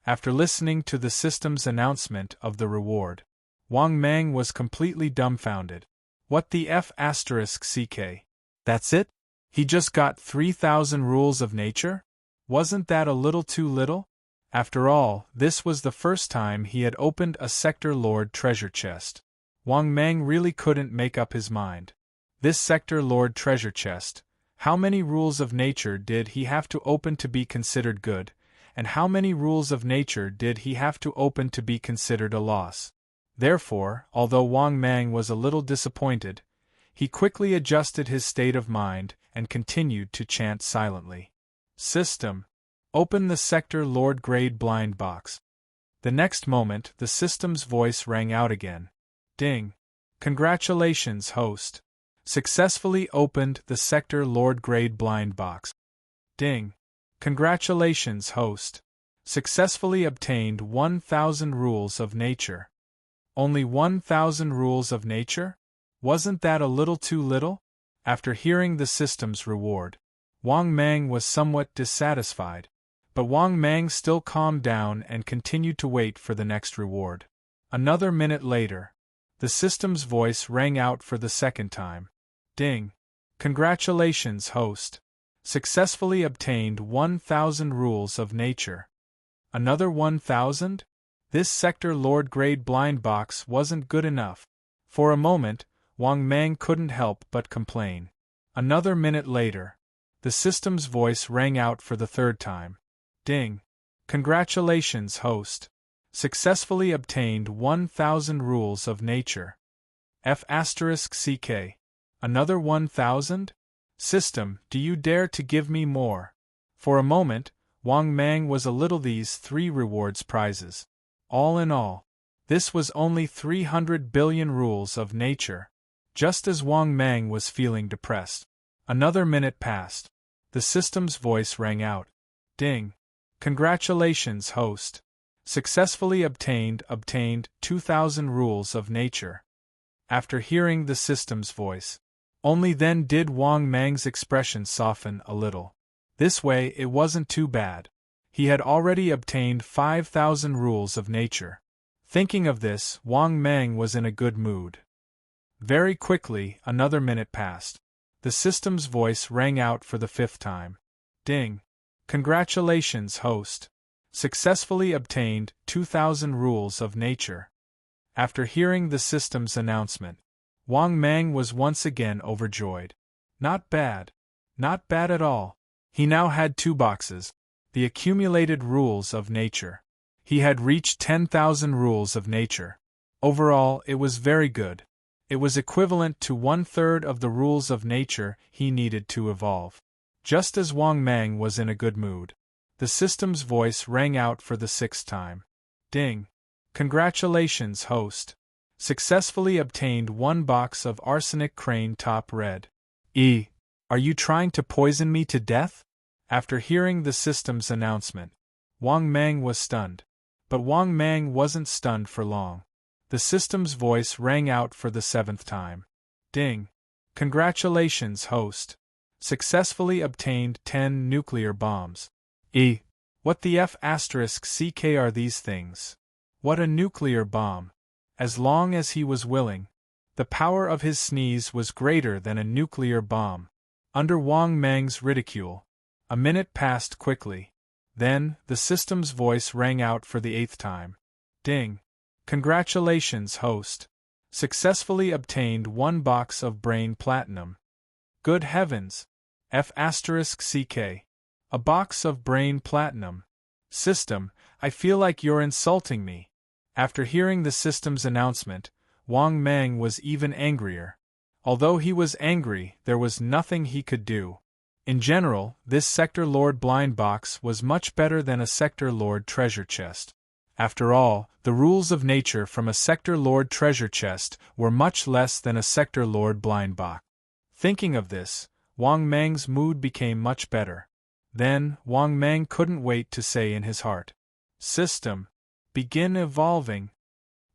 After listening to the system's announcement of the reward, Wang Mang was completely dumbfounded. What the F***ck? That's it? He just got 3000 rules of nature? Wasn't that a little too little? After all, this was the first time he had opened a Sector Lord treasure chest. Wang Mang really couldn't make up his mind. This Sector Lord treasure chest, how many rules of nature did he have to open to be considered good, and how many rules of nature did he have to open to be considered a loss? Therefore, although Wang Mang was a little disappointed, he quickly adjusted his state of mind and continued to chant silently. "System, open the Sector Lord grade blind box." The next moment, the system's voice rang out again. Ding. "Congratulations, host. Successfully opened the Sector Lord grade blind box." Ding. "Congratulations, host. Successfully obtained 1000 rules of nature." Only 1000 rules of nature? Wasn't that a little too little? After hearing the system's reward, Wang Mang was somewhat dissatisfied, but Wang Mang still calmed down and continued to wait for the next reward. Another minute later, the system's voice rang out for the second time. Ding. "Congratulations, host. Successfully obtained 1000 rules of nature." Another 1000? This Sector Lord grade blind box wasn't good enough. For a moment, Wang Mang couldn't help but complain. Another minute later, the system's voice rang out for the third time. Ding. "Congratulations, host. Successfully obtained 1000 rules of nature." F***ck. Another 1000? System, do you dare to give me more? For a moment, Wang Mang was a little these 3 rewards prizes. All in all, this was only 300 billion rules of nature. Just as Wang Mang was feeling depressed, another minute passed. The system's voice rang out. Ding. Congratulations, host. Successfully obtained 2,000 rules of nature. After hearing the system's voice, only then did Wang Mang's expression soften a little. This way it wasn't too bad. He had already obtained 5,000 rules of nature. Thinking of this, Wang Mang was in a good mood. Very quickly, another minute passed. The system's voice rang out for the 5th time. Ding. Congratulations, host. Successfully obtained 2,000 rules of nature. After hearing the system's announcement, Wang Mang was once again overjoyed. Not bad. Not bad at all. He now had 2 boxes. The accumulated rules of nature. He had reached 10,000 rules of nature. Overall, it was very good. It was equivalent to 1/3 of the rules of nature he needed to evolve. Just as Wang Mang was in a good mood, the system's voice rang out for the 6th time. Ding. Congratulations, host. Successfully obtained 1 box of arsenic crane top red. Are you trying to poison me to death? After hearing the system's announcement, Wang Mang was stunned. But Wang Mang wasn't stunned for long. The system's voice rang out for the 7th time. Ding. Congratulations, host. Successfully obtained 10 nuclear bombs. What the F***ck are these things? What a nuclear bomb. As long as he was willing, the power of his sneeze was greater than a nuclear bomb. Under Wang Mang's ridicule, a minute passed quickly. Then, the system's voice rang out for the 8th time. Ding. Congratulations, host. Successfully obtained 1 box of brain platinum. Good heavens! F***ck. A box of brain platinum. System, I feel like you're insulting me. After hearing the system's announcement, Wang Mang was even angrier. Although he was angry, there was nothing he could do. In general, this Sector Lord blind box was much better than a Sector Lord treasure chest. After all, the rules of nature from a Sector Lord treasure chest were much less than a Sector Lord blind box. Thinking of this, Wang Mang's mood became much better. Then, Wang Mang couldn't wait to say in his heart, System, begin evolving.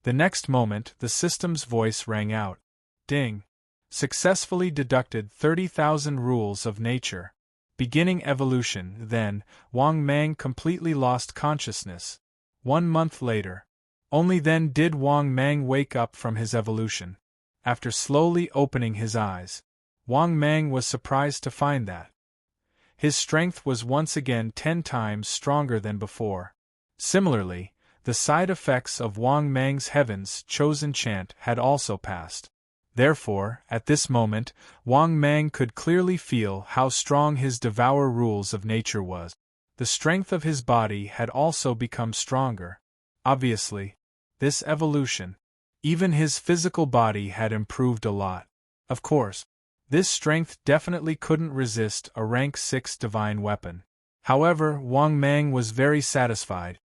The next moment, the system's voice rang out. Ding. Successfully deducted 30,000 rules of nature. Beginning evolution. Then, Wang Mang completely lost consciousness. 1 month later. Only then did Wang Mang wake up from his evolution. After slowly opening his eyes, Wang Mang was surprised to find that his strength was once again 10 times stronger than before. Similarly, the side effects of Wang Mang's Heaven's Chosen chant had also passed. Therefore, at this moment, Wang Mang could clearly feel how strong his devour rules of nature was. The strength of his body had also become stronger. Obviously, this evolution, even his physical body had improved a lot. Of course, this strength definitely couldn't resist a rank 6 divine weapon. However, Wang Mang was very satisfied.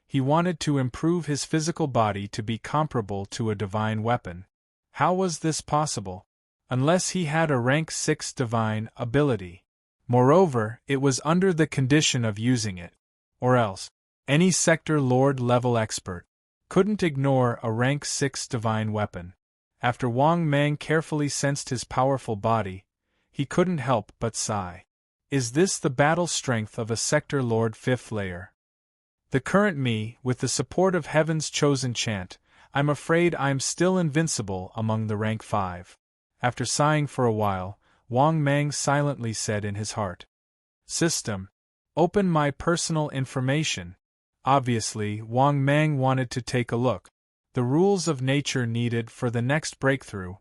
He wanted to improve his physical body to be comparable to a divine weapon. How was this possible? Unless he had a rank 6 divine ability. Moreover, it was under the condition of using it. Or else, any Sector Lord level expert couldn't ignore a rank 6 divine weapon. After Wang Mang carefully sensed his powerful body, he couldn't help but sigh. Is this the battle strength of a Sector Lord 5th layer? The current me, with the support of Heaven's Chosen chant, I'm afraid I'm still invincible among the rank 5. After sighing for a while, Wang Mang silently said in his heart, System, open my personal information. Obviously, Wang Mang wanted to take a look. The rules of nature needed for the next breakthrough.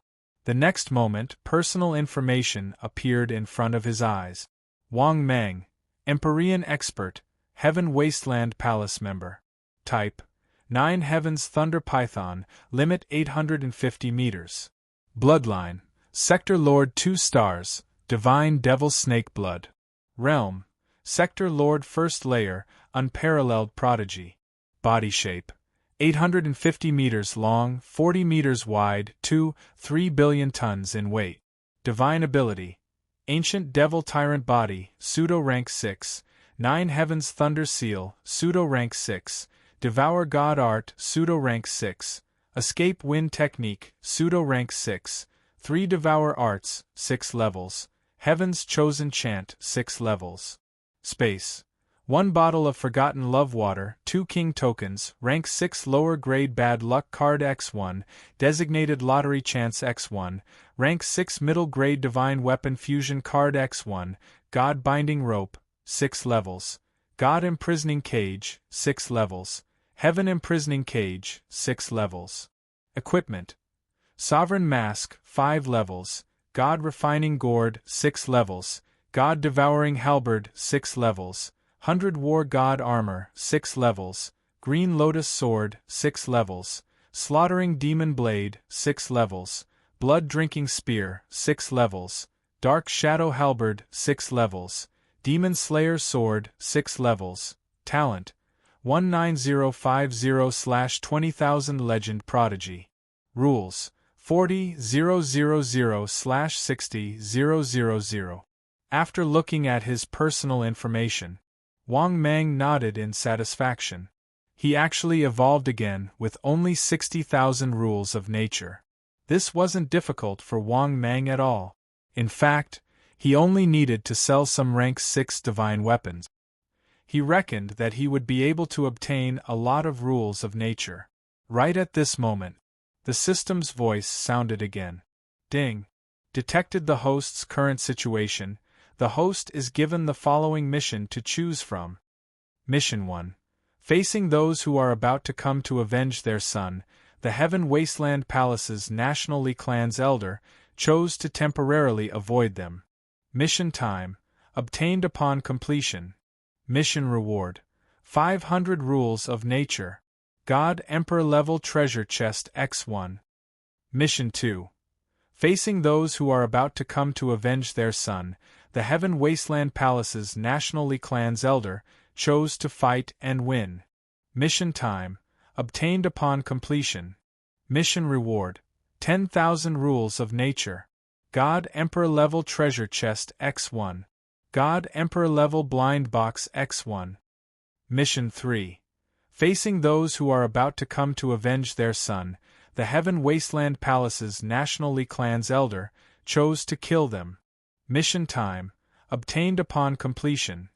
The next moment, personal information appeared in front of his eyes. Wang Mang, Empyrean expert, Heaven Wasteland Palace member. Type: 9 Heavens Thunder Python, limit 850 meters. Bloodline: Sector Lord 2 stars, Divine Devil Snake Blood. Realm: Sector Lord 1st layer, unparalleled prodigy. Body shape: 850 meters long, 40 meters wide, 3 billion tons in weight. Divine ability: Ancient Devil Tyrant Body, Pseudo Rank 6, 9 Heavens Thunder Seal, Pseudo Rank 6, Devour God Art, Pseudo Rank 6, Escape Wind Technique, Pseudo Rank 6, 3 Devour Arts, 6 levels, Heaven's Chosen Chant, 6 levels. Space. 1 Bottle of Forgotten Love Water, 2 King Tokens, Rank 6 Lower Grade Bad Luck Card X1, Designated Lottery Chance X1, Rank 6 Middle Grade Divine Weapon Fusion Card X1, God Binding Rope, 6 levels, God Imprisoning Cage, 6 levels, Heaven Imprisoning Cage, 6 levels. Equipment. Sovereign Mask, 5 levels, God Refining Gourd, 6 levels, God Devouring Halberd, 6 levels, 100 War God Armor, 6 levels, Green Lotus Sword, 6 levels, Slaughtering Demon Blade, 6 levels, Blood Drinking Spear, 6 levels, Dark Shadow Halberd, 6 levels, Demon Slayer Sword, 6 levels. Talent 19050/20000 Legend Prodigy. Rules 40.000/60.000. After looking at his personal information, Wang Mang nodded in satisfaction. He actually evolved again with only 60,000 rules of nature. This wasn't difficult for Wang Mang at all. In fact, he only needed to sell some rank 6 divine weapons. He reckoned that he would be able to obtain a lot of rules of nature. Right at this moment, the system's voice sounded again. Ding! Detected the host's current situation. The host is given the following mission to choose from. Mission 1. Facing those who are about to come to avenge their son, the Heaven Wasteland Palace's National Li Clan's elder chose to temporarily avoid them. Mission time, obtained upon completion. Mission reward, 500 Rules of Nature. God Emperor Level Treasure Chest X1. Mission 2. Facing those who are about to come to avenge their son, the Heaven Wasteland Palace's National Li Clan's elder chose to fight and win. Mission time, obtained upon completion. Mission reward, 10,000 Rules of Nature. God Emperor Level Treasure Chest X1. God Emperor Level Blind Box X1. Mission 3. Facing those who are about to come to avenge their son, the Heaven Wasteland Palace's National Li Clan's elder chose to kill them. Mission time, obtained upon completion.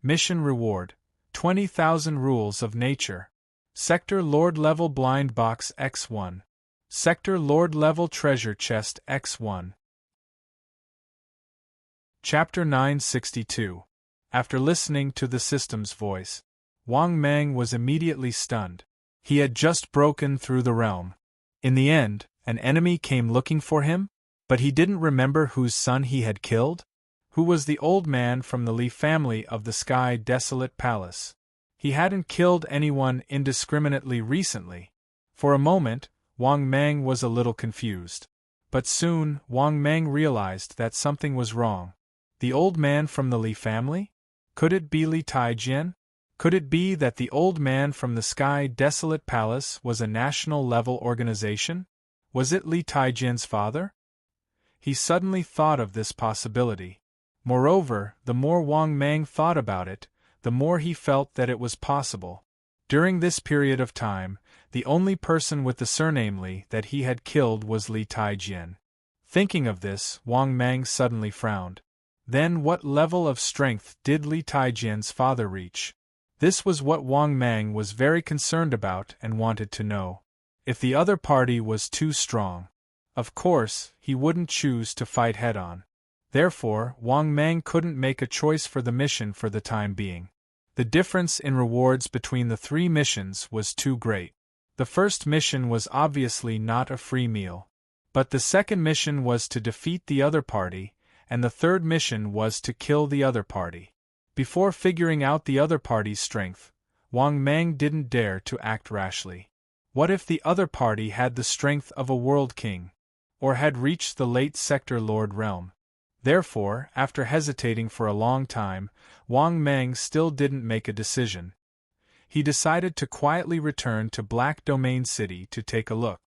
Mission reward, 20,000 Rules of Nature. Sector Lord Level Blind Box X1. Sector Lord Level Treasure Chest X1. Chapter 962. After listening to the system's voice, Wang Mang was immediately stunned. He had just broken through the realm. In the end, an enemy came looking for him? But he didn't remember whose son he had killed? Who was the old man from the Li family of the Sky Desolate Palace? He hadn't killed anyone indiscriminately recently. For a moment, Wang Mang was a little confused. But soon, Wang Mang realized that something was wrong. The old man from the Li family? Could it be Li Taijian? Could it be that the old man from the Sky Desolate Palace was a national-level organization? Was it Li Taijian's father? He suddenly thought of this possibility. Moreover, the more Wang Mang thought about it, the more he felt that it was possible. During this period of time, the only person with the surname Li that he had killed was Li Taijian. Thinking of this, Wang Mang suddenly frowned. Then what level of strength did Li Taijian's father reach? This was what Wang Mang was very concerned about and wanted to know. If the other party was too strong, of course, he wouldn't choose to fight head-on. Therefore, Wang Mang couldn't make a choice for the mission for the time being. The difference in rewards between the 3 missions was too great. The first mission was obviously not a free meal. But the second mission was to defeat the other party, and the third mission was to kill the other party. Before figuring out the other party's strength, Wang Mang didn't dare to act rashly. What if the other party had the strength of a world king, or had reached the late Sector Lord realm? Therefore, after hesitating for a long time, Wang Mang still didn't make a decision. He decided to quietly return to Black Domain City to take a look.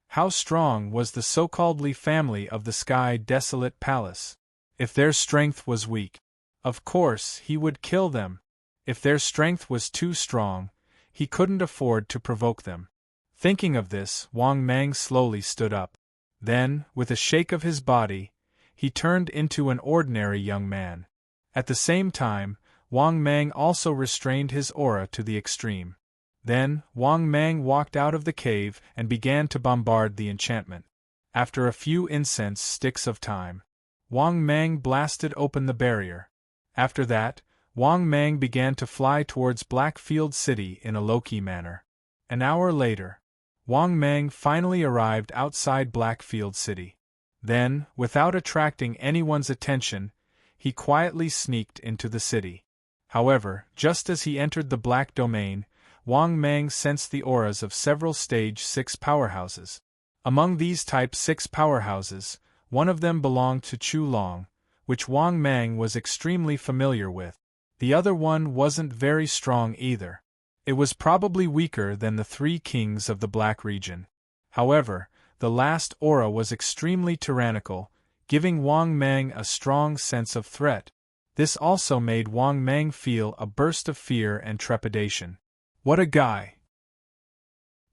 How strong was the so-called Li family of the Sky Desolate Palace? If their strength was weak, of course he would kill them. If their strength was too strong, he couldn't afford to provoke them. Thinking of this, Wang Mang slowly stood up. Then, with a shake of his body, he turned into an ordinary young man. At the same time, Wang Mang also restrained his aura to the extreme. Then, Wang Mang walked out of the cave and began to bombard the enchantment. After a few incense sticks of time, Wang Mang blasted open the barrier. After that, Wang Mang began to fly towards Blackfield City in a low-key manner. An hour later, Wang Mang finally arrived outside Blackfield City. Then, without attracting anyone's attention, he quietly sneaked into the city. However, just as he entered the Black Domain, Wang Mang sensed the auras of several Stage 6 powerhouses. Among these Type 6 powerhouses, one of them belonged to Chu Long, which Wang Mang was extremely familiar with. The other one wasn't very strong either. It was probably weaker than the three kings of the Black region. However, the last aura was extremely tyrannical, giving Wang Mang a strong sense of threat. This also made Wang Mang feel a burst of fear and trepidation. What a guy!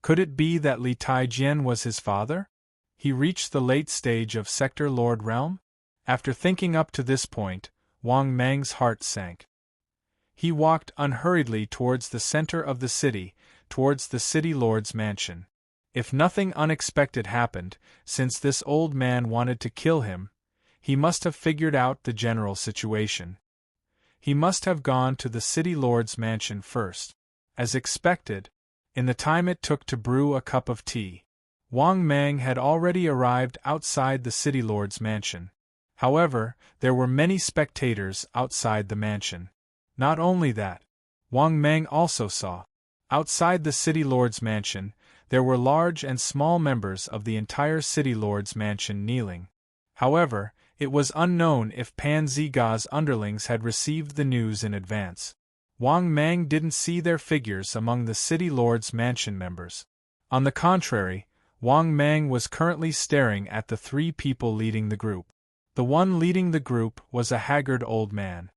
Could it be that Li Taijian was his father? He reached the late stage of Sector Lord Realm? After thinking up to this point, Wang Mang's heart sank. He walked unhurriedly towards the center of the city, towards the city lord's mansion. If nothing unexpected happened, since this old man wanted to kill him, he must have figured out the general situation. He must have gone to the city lord's mansion first. As expected, in the time it took to brew a cup of tea, Wang Mang had already arrived outside the city lord's mansion. However, there were many spectators outside the mansion. Not only that, Wang Mang also saw, outside the city lord's mansion, there were large and small members of the entire city lord's mansion kneeling. However, it was unknown if Pan Ziga's underlings had received the news in advance. Wang Mang didn't see their figures among the city lord's mansion members. On the contrary, Wang Mang was currently staring at the three people leading the group. The one leading the group was a haggard old man.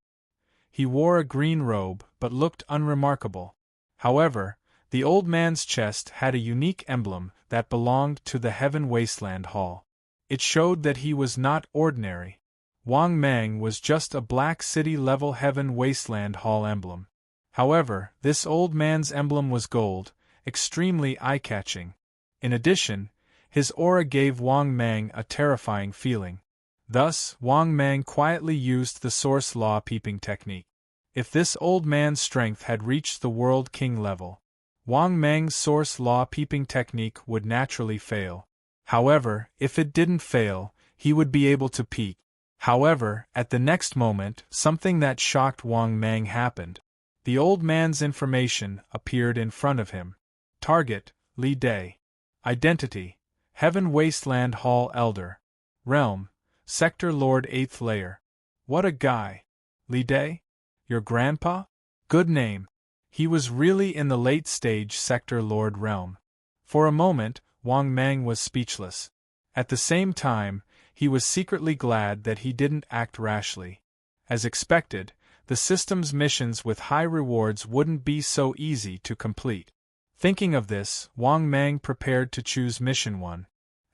He wore a green robe but looked unremarkable. However, the old man's chest had a unique emblem that belonged to the Heaven Wasteland Hall. It showed that he was not ordinary. Wang Mang was just a Black City-level Heaven Wasteland Hall emblem. However, this old man's emblem was gold, extremely eye-catching. In addition, his aura gave Wang Mang a terrifying feeling. Thus, Wang Mang quietly used the Source Law peeping technique. If this old man's strength had reached the World King level, Wang Mang's Source Law peeping technique would naturally fail. However, if it didn't fail, he would be able to peek. However, at the next moment, something that shocked Wang Mang happened. The old man's information appeared in front of him. Target, Li Day. Identity, Heaven Wasteland Hall Elder. Realm, Sector Lord 8th Layer. What a guy. Li Day? Your grandpa? Good name. He was really in the late stage Sector Lord realm. For a moment, Wang Mang was speechless. At the same time, he was secretly glad that he didn't act rashly. As expected, the system's missions with high rewards wouldn't be so easy to complete. Thinking of this, Wang Mang prepared to choose Mission 1.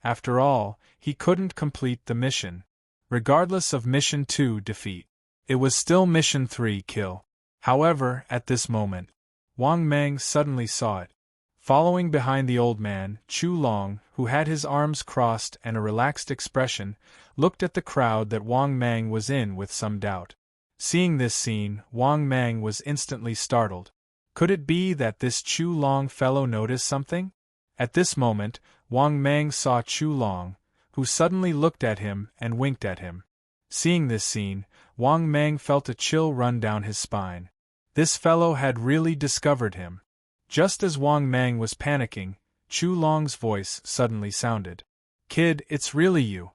After all, he couldn't complete the mission. Regardless of Mission 2 defeat, it was still Mission 3 kill. However, at this moment, Wang Mang suddenly saw it. Following behind the old man, Chu Long, who had his arms crossed and a relaxed expression, looked at the crowd that Wang Mang was in with some doubt. Seeing this scene, Wang Mang was instantly startled. Could it be that this Chu Long fellow noticed something? At this moment, Wang Mang saw Chu Long, who suddenly looked at him and winked at him. Seeing this scene, Wang Mang felt a chill run down his spine. This fellow had really discovered him. Just as Wang Mang was panicking, Chu Long's voice suddenly sounded. Kid, it's really you.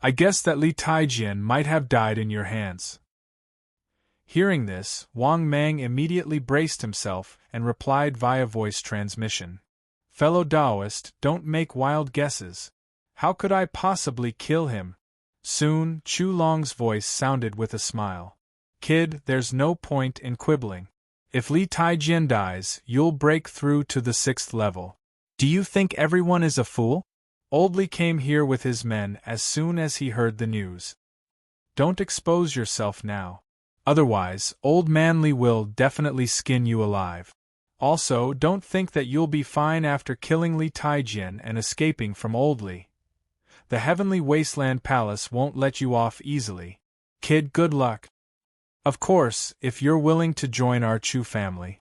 I guess that Li Taijian might have died in your hands. Hearing this, Wang Mang immediately braced himself and replied via voice transmission. Fellow Taoist, don't make wild guesses. How could I possibly kill him? Soon, Chu Long's voice sounded with a smile. Kid, there's no point in quibbling. If Li Taijian dies, you'll break through to the 6th level. Do you think everyone is a fool? Old Li came here with his men as soon as he heard the news. Don't expose yourself now. Otherwise, Old Man Li will definitely skin you alive. Also, don't think that you'll be fine after killing Li Taijian and escaping from Old Li. The Heavenly Wasteland Palace won't let you off easily. Kid, good luck. Of course, if you're willing to join our Chu family.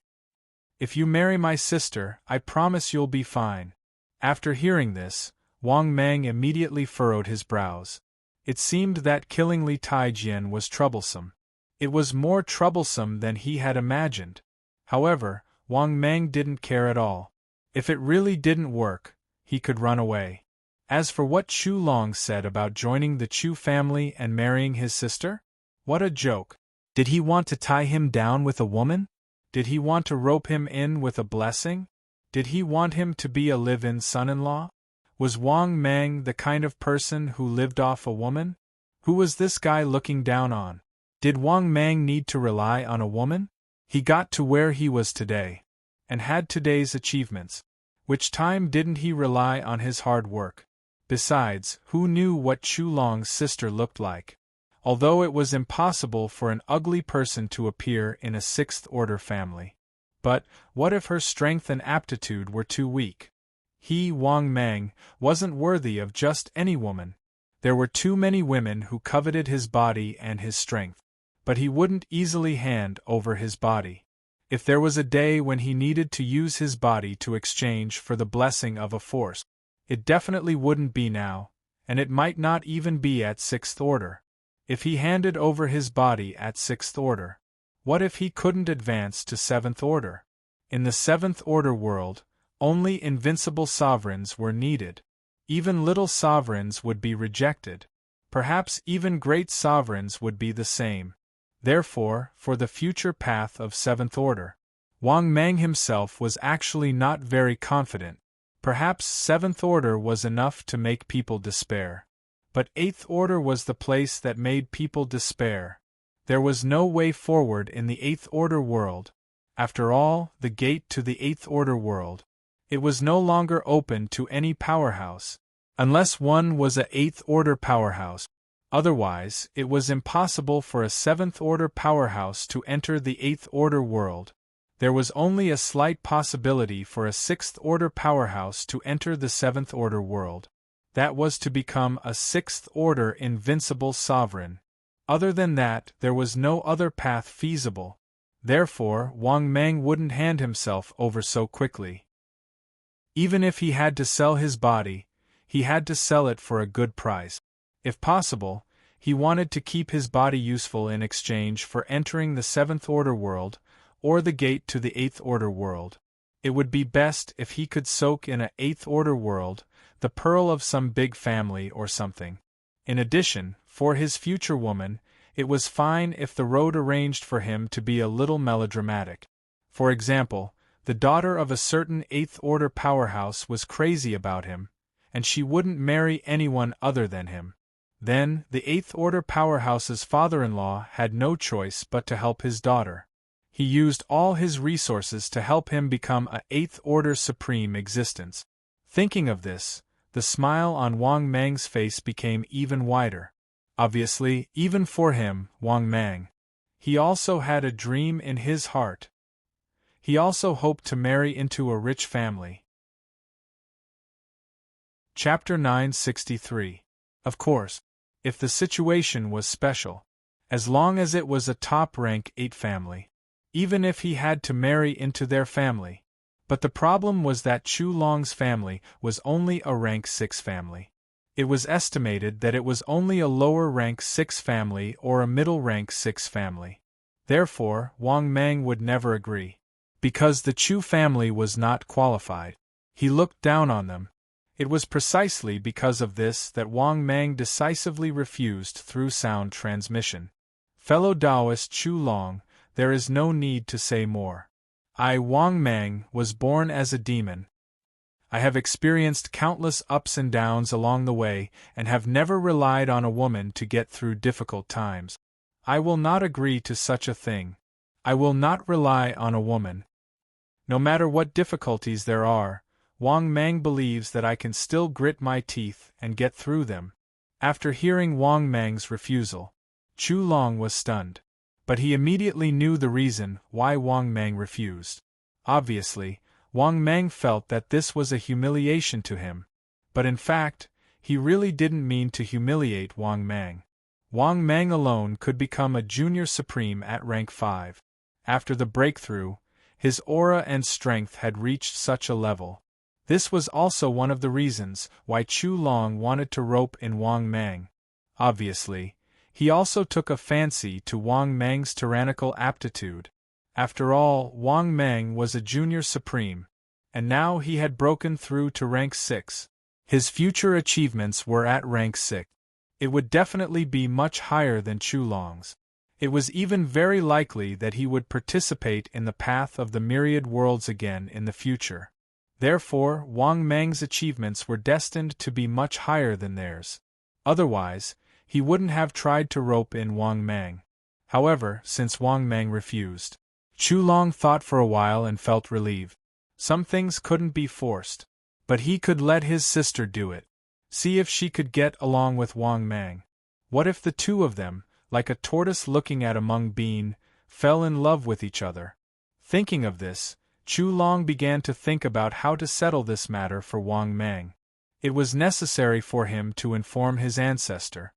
If you marry my sister, I promise you'll be fine. After hearing this, Wang Mang immediately furrowed his brows. It seemed that killing Li Taijian was troublesome. It was more troublesome than he had imagined. However, Wang Mang didn't care at all. If it really didn't work, he could run away. As for what Chu Long said about joining the Chu family and marrying his sister? What a joke. Did he want to tie him down with a woman? Did he want to rope him in with a blessing? Did he want him to be a live-in son-in-law? Was Wang Mang the kind of person who lived off a woman? Who was this guy looking down on? Did Wang Mang need to rely on a woman? He got to where he was today, and had today's achievements. Which time didn't he rely on his hard work? Besides, who knew what Chu Long's sister looked like? Although it was impossible for an ugly person to appear in a 6th-order family. But, what if her strength and aptitude were too weak? He, Wang Mang, wasn't worthy of just any woman. There were too many women who coveted his body and his strength. But he wouldn't easily hand over his body. If there was a day when he needed to use his body to exchange for the blessing of a force, it definitely wouldn't be now, and it might not even be at 6th order. If he handed over his body at 6th order, what if he couldn't advance to 7th order? In the 7th order world, only invincible sovereigns were needed. Even little sovereigns would be rejected. Perhaps even great sovereigns would be the same. Therefore, for the future path of 7th order, Wang Mang himself was actually not very confident. Perhaps 7th order was enough to make people despair. But 8th order was the place that made people despair. There was no way forward in the 8th order world. After all, the gate to the 8th order world. It was no longer open to any powerhouse. Unless one was a 8th order powerhouse. Otherwise, it was impossible for a 7th order powerhouse to enter the 8th order world. There was only a slight possibility for a 6th order powerhouse to enter the 7th order world. That was to become a 6th order invincible sovereign. Other than that, there was no other path feasible. Therefore, Wang Mang wouldn't hand himself over so quickly. Even if he had to sell his body, he had to sell it for a good price. If possible, he wanted to keep his body useful in exchange for entering the 7th order world, or the gate to the 8th order world. It would be best if he could soak in a 8th order world, the pearl of some big family or something. In addition, for his future woman, it was fine if the road arranged for him to be a little melodramatic. For example, the daughter of a certain 8th order powerhouse was crazy about him, and she wouldn't marry anyone other than him. Then, the 8th order powerhouse's father-in-law had no choice but to help his daughter. He used all his resources to help him become a 8th order supreme existence. Thinking of this, the smile on Wang Mang's face became even wider. Obviously, even for him, Wang Mang. He also had a dream in his heart. He also hoped to marry into a rich family. Chapter 963. Of course, if the situation was special, as long as it was a top-rank 8 family, even if he had to marry into their family. But the problem was that Chu Long's family was only a rank 6 family. It was estimated that it was only a lower rank 6 family or a middle rank 6 family. Therefore, Wang Mang would never agree. Because the Chu family was not qualified. He looked down on them. It was precisely because of this that Wang Mang decisively refused through sound transmission. Fellow Taoist Chu Long, there is no need to say more. I, Wang Mang, was born as a demon. I have experienced countless ups and downs along the way and have never relied on a woman to get through difficult times. I will not agree to such a thing. I will not rely on a woman. No matter what difficulties there are, Wang Mang believes that I can still grit my teeth and get through them. After hearing Wang Mang's refusal, Chu Long was stunned. But he immediately knew the reason why Wang Mang refused. Obviously, Wang Mang felt that this was a humiliation to him. But in fact, he really didn't mean to humiliate Wang Mang. Wang Mang alone could become a junior supreme at rank 5. After the breakthrough, his aura and strength had reached such a level. This was also one of the reasons why Chu Long wanted to rope in Wang Mang. Obviously, he also took a fancy to Wang Mang's tyrannical aptitude. After all, Wang Mang was a junior supreme, and now he had broken through to rank 6. His future achievements were at rank 6. It would definitely be much higher than Chu Long's. It was even very likely that he would participate in the path of the myriad worlds again in the future. Therefore, Wang Mang's achievements were destined to be much higher than theirs. Otherwise, he wouldn't have tried to rope in Wang Mang. However, since Wang Mang refused, Chu Long thought for a while and felt relieved. Some things couldn't be forced. But he could let his sister do it. See if she could get along with Wang Mang. What if the two of them, like a tortoise looking at a mung bean, fell in love with each other? Thinking of this, Chu Long began to think about how to settle this matter for Wang Mang. It was necessary for him to inform his ancestor.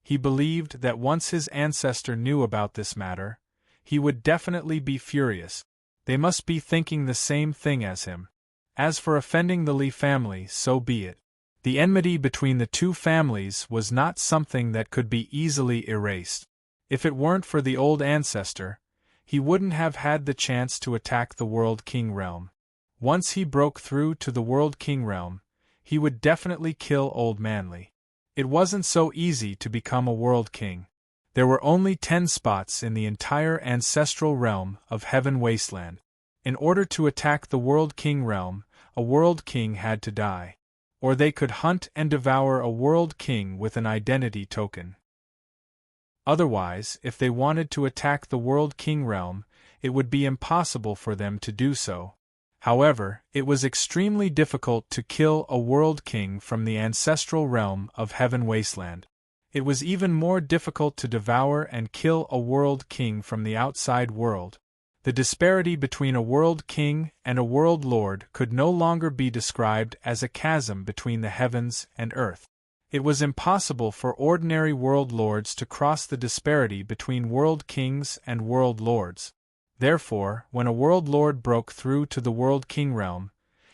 He believed that once his ancestor knew about this matter, he would definitely be furious. They must be thinking the same thing as him. As for offending the Li family, so be it. The enmity between the two families was not something that could be easily erased. If it weren't for the old ancestor, he wouldn't have had the chance to attack the World King realm. Once he broke through to the World King realm, he would definitely kill Old Manly. It wasn't so easy to become a World King. There were only 10 spots in the entire ancestral realm of Heaven Wasteland. In order to attack the World King realm, a World King had to die. Or they could hunt and devour a World King with an identity token. Otherwise, if they wanted to attack the World King realm, it would be impossible for them to do so. However, it was extremely difficult to kill a World King from the ancestral realm of Heaven Wasteland. It was even more difficult to devour and kill a World King from the outside world. The disparity between a World King and a World Lord could no longer be described as a chasm between the heavens and earth. It was impossible for ordinary World Lords to cross the disparity between World Kings and World Lords. Therefore, when a World Lord broke through to the World King realm,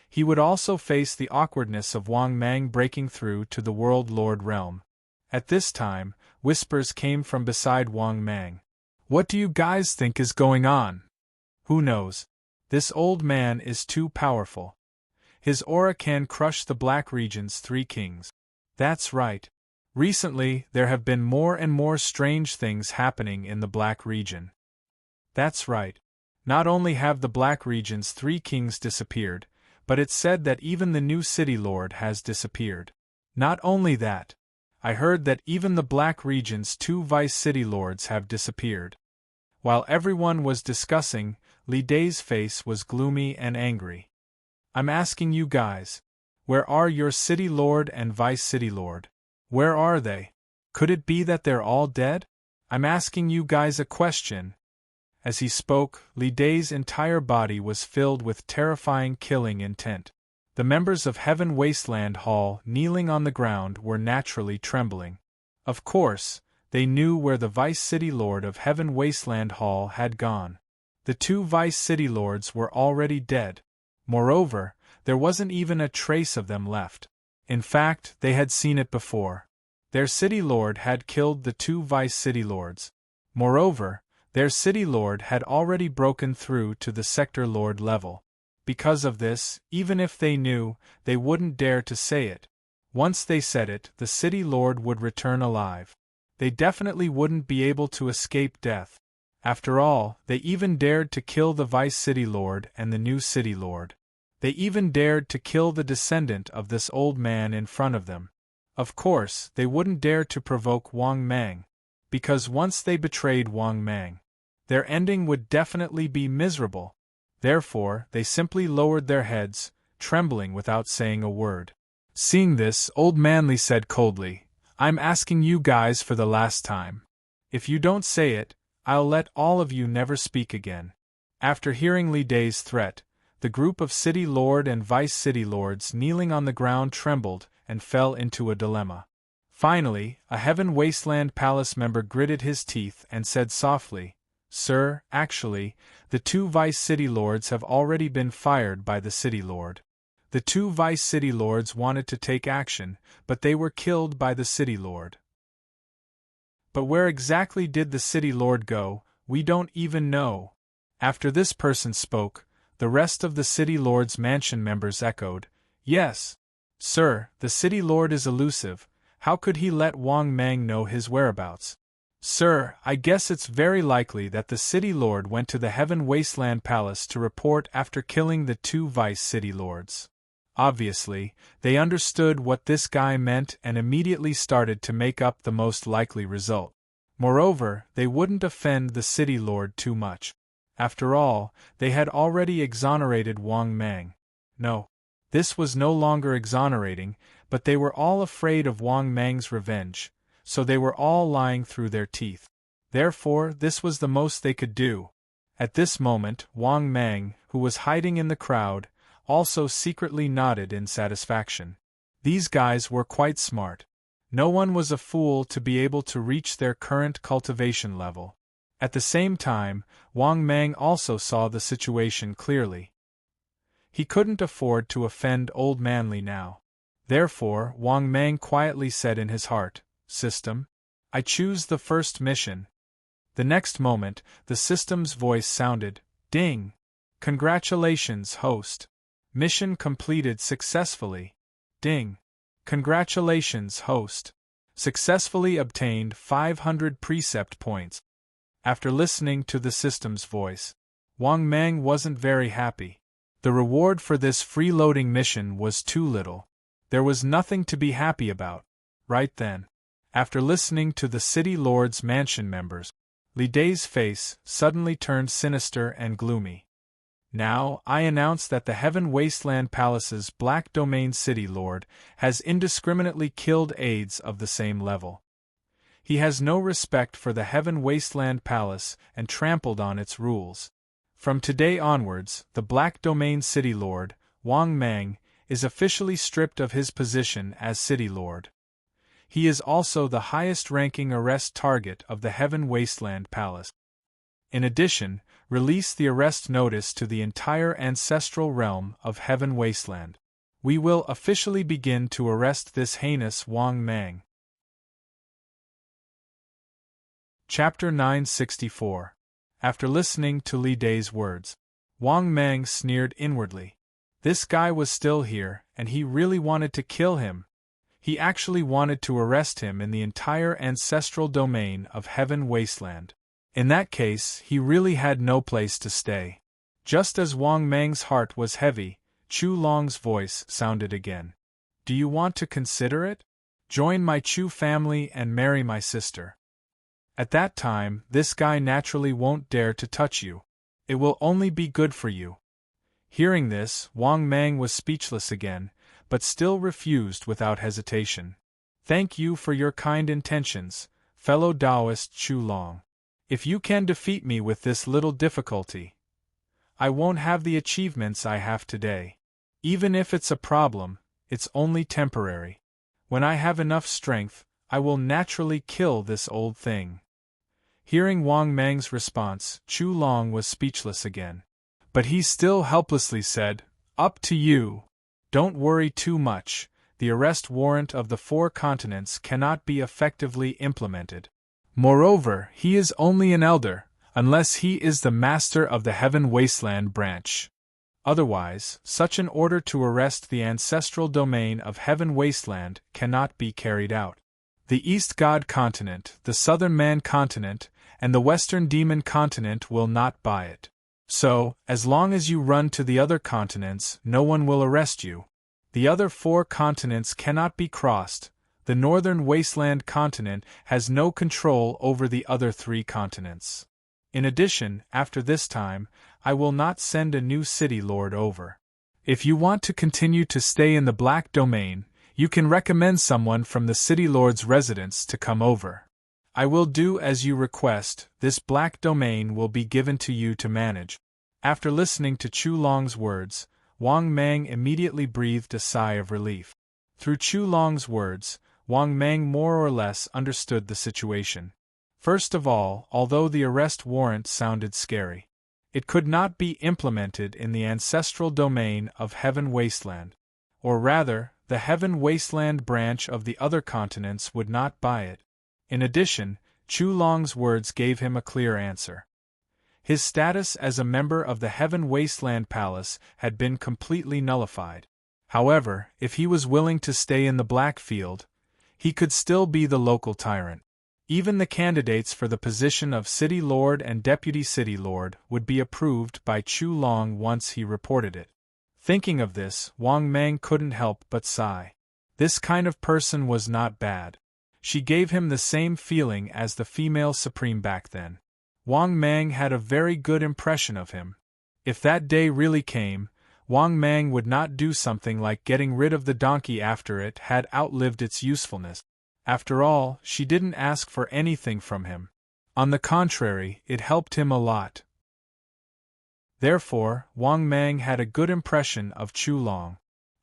he would also face the awkwardness of Wang Mang breaking through to the World Lord realm. At this time, whispers came from beside Wang Mang. "What do you guys think is going on?" "Who knows? This old man is too powerful. His aura can crush the Black Region's 3 kings." "That's right. Recently, there have been more and more strange things happening in the Black Region." "That's right. Not only have the Black Region's 3 kings disappeared, but it's said that even the new City Lord has disappeared. Not only that, I heard that even the Black Region's 2 Vice City Lords have disappeared." While everyone was discussing, Li Day's face was gloomy and angry. "I'm asking you guys, where are your City Lord and Vice City Lord? Where are they? Could it be that they're all dead? I'm asking you guys a question." As he spoke, Li Day's entire body was filled with terrifying killing intent. The members of Heaven Wasteland Hall kneeling on the ground were naturally trembling. Of course, they knew where the Vice City Lord of Heaven Wasteland Hall had gone. The 2 Vice City Lords were already dead. Moreover, there wasn't even a trace of them left. In fact, they had seen it before. Their City Lord had killed the 2 Vice City Lords. Moreover, their City Lord had already broken through to the Sector Lord level. Because of this, even if they knew, they wouldn't dare to say it. Once they said it, the City Lord would return alive. They definitely wouldn't be able to escape death. After all, they even dared to kill the Vice City Lord and the new City Lord. They even dared to kill the descendant of this old man in front of them. Of course, they wouldn't dare to provoke Wang Mang, because once they betrayed Wang Mang, their ending would definitely be miserable. Therefore, they simply lowered their heads, trembling without saying a word. Seeing this, Old Manly said coldly, "I'm asking you guys for the last time. If you don't say it, I'll let all of you never speak again." After hearing Li Dai's threat, the group of city lord and vice city lords kneeling on the ground trembled and fell into a dilemma. Finally, a Heaven Wasteland Palace member gritted his teeth and said softly, "Sir, actually, the 2 vice city lords have already been fired by the city lord. The 2 vice city lords wanted to take action, but they were killed by the city lord." But where exactly did the city lord go? We don't even know. After this person spoke, the rest of the city lord's mansion members echoed, "Yes, sir, the city lord is elusive. How could he let Wang Mang know his whereabouts? Sir, I guess it's very likely that the city lord went to the Heaven Wasteland Palace to report after killing the 2 vice city lords." Obviously, they understood what this guy meant and immediately started to make up the most likely result. Moreover, they wouldn't offend the city lord too much. After all, they had already exonerated Wang Mang. No, this was no longer exonerating, but they were all afraid of Wang Mang's revenge, so they were all lying through their teeth. Therefore, this was the most they could do. At this moment, Wang Mang, who was hiding in the crowd, also secretly nodded in satisfaction. These guys were quite smart. No one was a fool to be able to reach their current cultivation level. At the same time, Wang Mang also saw the situation clearly. He couldn't afford to offend Old Manly now. Therefore, Wang Mang quietly said in his heart, "System, I choose the first mission." The next moment, the system's voice sounded, "Ding! Congratulations, host. Mission completed successfully. Ding! Congratulations, host. Successfully obtained 500 precept points." After listening to the system's voice, Wang Mang wasn't very happy. The reward for this freeloading mission was too little. There was nothing to be happy about. Right then, after listening to the city lord's mansion members, Li Dai's face suddenly turned sinister and gloomy. "Now, I announce that the Heaven Wasteland Palace's Black Domain City Lord has indiscriminately killed aides of the same level. He has no respect for the Heaven Wasteland Palace and trampled on its rules. From today onwards, the Black Domain City Lord, Wang Mang, is officially stripped of his position as City Lord. He is also the highest-ranking arrest target of the Heaven Wasteland Palace. In addition, release the arrest notice to the entire ancestral realm of Heaven Wasteland. We will officially begin to arrest this heinous Wang Mang." Chapter 964. After listening to Li Dai's words, Wang Mang sneered inwardly. This guy was still here, and he really wanted to kill him. He actually wanted to arrest him in the entire ancestral domain of Heaven Wasteland. In that case, he really had no place to stay. Just as Wang Mang's heart was heavy, Chu Long's voice sounded again. "Do you want to consider it? Join my Chu family and marry my sister. At that time, this guy naturally won't dare to touch you. It will only be good for you." Hearing this, Wang Mang was speechless again, but still refused without hesitation. "Thank you for your kind intentions, fellow Taoist Chu Long. If you can defeat me with this little difficulty, I won't have the achievements I have today. Even if it's a problem, it's only temporary. When I have enough strength, I will naturally kill this old thing." Hearing Wang Mang's response, Chu Long was speechless again. But he still helplessly said, "Up to you. Don't worry too much, the arrest warrant of the 4 continents cannot be effectively implemented. Moreover, he is only an elder, unless he is the master of the Heaven Wasteland branch. Otherwise, such an order to arrest the ancestral domain of Heaven Wasteland cannot be carried out. The East God continent, the Southern Man continent, and the Western Demon continent will not buy it. So, as long as you run to the other continents, no one will arrest you. The other 4 continents cannot be crossed. The northern wasteland continent has no control over the other 3 continents. In addition, after this time, I will not send a new city lord over. If you want to continue to stay in the Black Domain, you can recommend someone from the city lord's residence to come over. I will do as you request. This Black Domain will be given to you to manage. After listening to Chu Long's words, Wang Mang immediately breathed a sigh of relief. Through Chu Long's words, Wang Mang more or less understood the situation. First of all, although the arrest warrant sounded scary, it could not be implemented in the ancestral domain of Heaven Wasteland. Or rather, the Heaven Wasteland branch of the other continents would not buy it. In addition, Chu Long's words gave him a clear answer. His status as a member of the Heaven Wasteland Palace had been completely nullified. However, if he was willing to stay in the Black Field, he could still be the local tyrant. Even the candidates for the position of City Lord and Deputy City Lord would be approved by Chu Long once he reported it. Thinking of this, Wang Mang couldn't help but sigh. This kind of person was not bad. She gave him the same feeling as the female supreme back then. Wang Mang had a very good impression of him. If that day really came, Wang Mang would not do something like getting rid of the donkey after it had outlived its usefulness. After all, she didn't ask for anything from him. On the contrary, it helped him a lot. Therefore, Wang Mang had a good impression of Chu Long.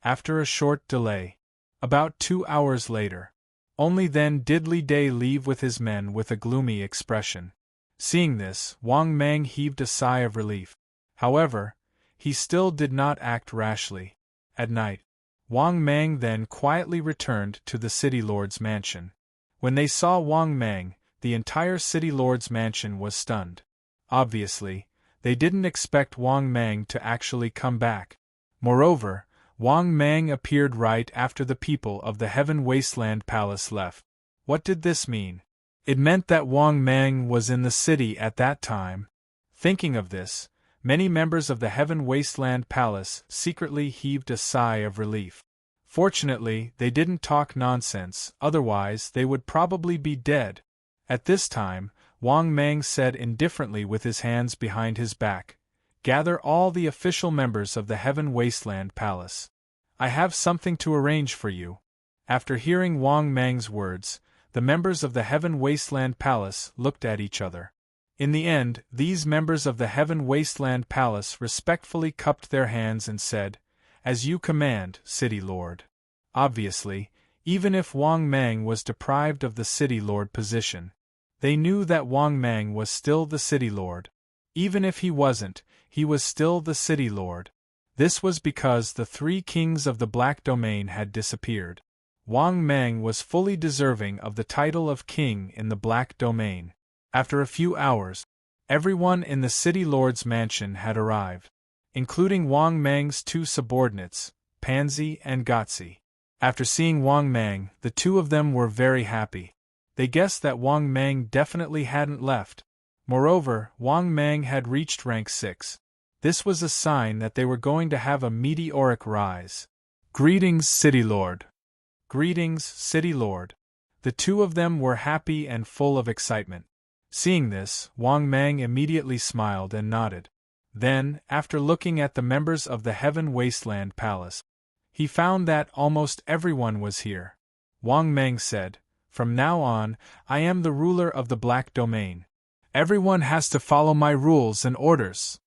After a short delay, about 2 hours later, only then did Li Dai leave with his men with a gloomy expression. Seeing this, Wang Mang heaved a sigh of relief. However, he still did not act rashly. At night, Wang Mang then quietly returned to the City Lord's mansion. When they saw Wang Mang, the entire City Lord's mansion was stunned. Obviously, they didn't expect Wang Mang to actually come back. Moreover, Wang Mang appeared right after the people of the Heaven Wasteland Palace left. What did this mean? It meant that Wang Mang was in the city at that time. Thinking of this, many members of the Heaven Wasteland Palace secretly heaved a sigh of relief. Fortunately, they didn't talk nonsense, otherwise they would probably be dead. At this time, Wang Mang said indifferently with his hands behind his back, "Gather all the official members of the Heaven Wasteland Palace. I have something to arrange for you." After hearing Wang Mang's words, the members of the Heaven Wasteland Palace looked at each other. In the end, these members of the Heaven Wasteland Palace respectfully cupped their hands and said, "As you command, City Lord." Obviously, even if Wang Mang was deprived of the City Lord position, they knew that Wang Mang was still the City Lord. Even if he wasn't, he was still the City Lord. This was because the 3 kings of the Black Domain had disappeared. Wang Mang was fully deserving of the title of king in the Black Domain. After a few hours, everyone in the City Lord's mansion had arrived, including Wang Mang's 2 subordinates, Pansy and Gotzi. After seeing Wang Mang, the 2 of them were very happy. They guessed that Wang Mang definitely hadn't left. Moreover, Wang Mang had reached rank 6. This was a sign that they were going to have a meteoric rise. "Greetings, City Lord." "Greetings, City Lord." The 2 of them were happy and full of excitement. Seeing this, Wang Mang immediately smiled and nodded. Then, after looking at the members of the Heaven Wasteland Palace, he found that almost everyone was here. Wang Mang said, "From now on, I am the ruler of the Black Domain. Everyone has to follow my rules and orders.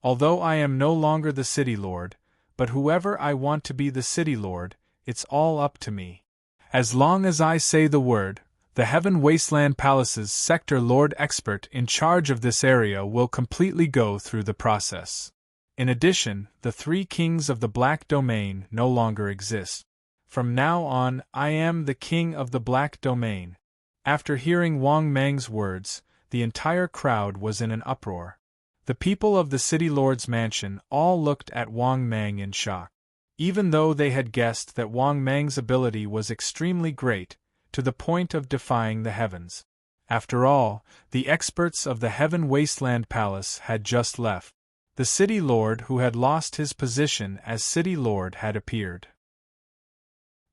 Although I am no longer the City Lord, but whoever I want to be the City Lord, it's all up to me. As long as I say the word, the Heaven Wasteland Palace's Sector Lord expert in charge of this area will completely go through the process. In addition, the 3 kings of the Black Domain no longer exist. From now on, I am the king of the Black Domain." After hearing Wang Mang's words, the entire crowd was in an uproar. The people of the City Lord's mansion all looked at Wang Mang in shock. Even though they had guessed that Wang Mang's ability was extremely great, to the point of defying the heavens. After all, the experts of the Heaven Wasteland Palace had just left. The city lord who had lost his position as city lord had appeared.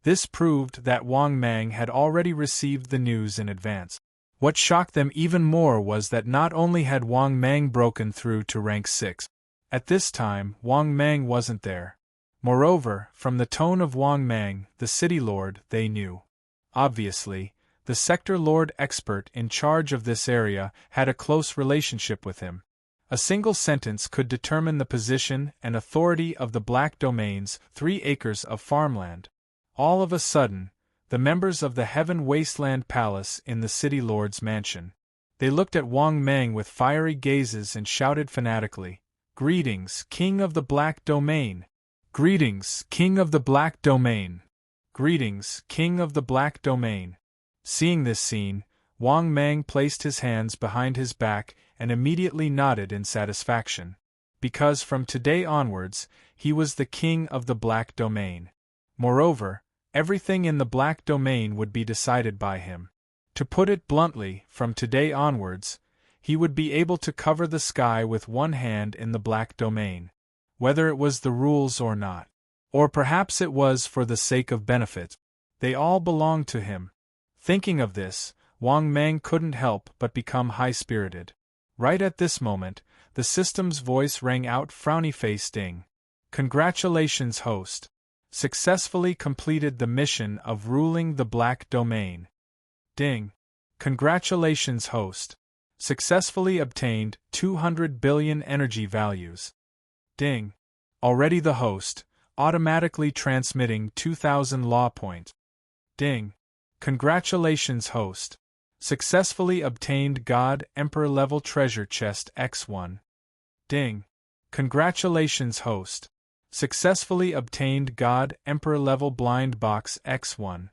This proved that Wang Mang had already received the news in advance. What shocked them even more was that not only had Wang Mang broken through to rank 6, at this time Wang Mang wasn't there. Moreover, from the tone of Wang Mang, the city lord, they knew. Obviously, the sector lord expert in charge of this area had a close relationship with him. A single sentence could determine the position and authority of the Black Domain's 3 acres of farmland. All of a sudden, the members of the Heaven Wasteland Palace in the City Lord's mansion. They looked at Wang Mang with fiery gazes and shouted fanatically, "Greetings, King of the Black Domain! Greetings, King of the Black Domain! Greetings, King of the Black Domain!" Seeing this scene, Wang Mang placed his hands behind his back and immediately nodded in satisfaction. Because from today onwards, he was the King of the Black Domain. Moreover, everything in the Black Domain would be decided by him. To put it bluntly, from today onwards, he would be able to cover the sky with one hand in the Black Domain, whether it was the rules or not. Or perhaps it was for the sake of benefit. They all belonged to him. Thinking of this, Wang Mang couldn't help but become high-spirited. Right at this moment, the system's voice rang out frowny-faced ding. "Congratulations, host. Successfully completed the mission of ruling the Black Domain." Ding. "Congratulations, host. Successfully obtained 200 billion energy values." Ding. "Already the host, automatically transmitting 2000 law points." Ding. "Congratulations, host. Successfully obtained God Emperor level treasure chest X1." Ding. "Congratulations, host. Successfully obtained God Emperor level blind box X1."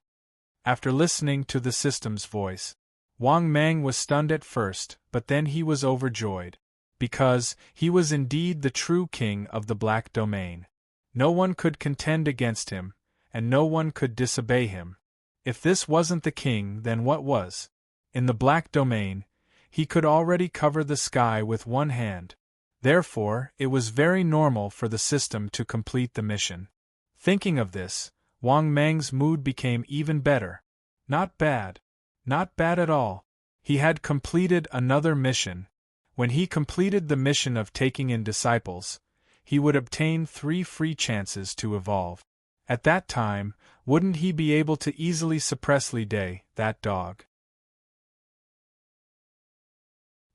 After listening to the system's voice, Wang Mang was stunned at first, but then he was overjoyed. Because he was indeed the true king of the Black Domain. No one could contend against him, and no one could disobey him. If this wasn't the king, then what was? In the Black Domain, he could already cover the sky with one hand. Therefore, it was very normal for the system to complete the mission. Thinking of this, Wang Mang's mood became even better. Not bad. Not bad at all. He had completed another mission. When he completed the mission of taking in disciples, he would obtain 3 free chances to evolve. At that time, wouldn't he be able to easily suppress Li Day, that dog?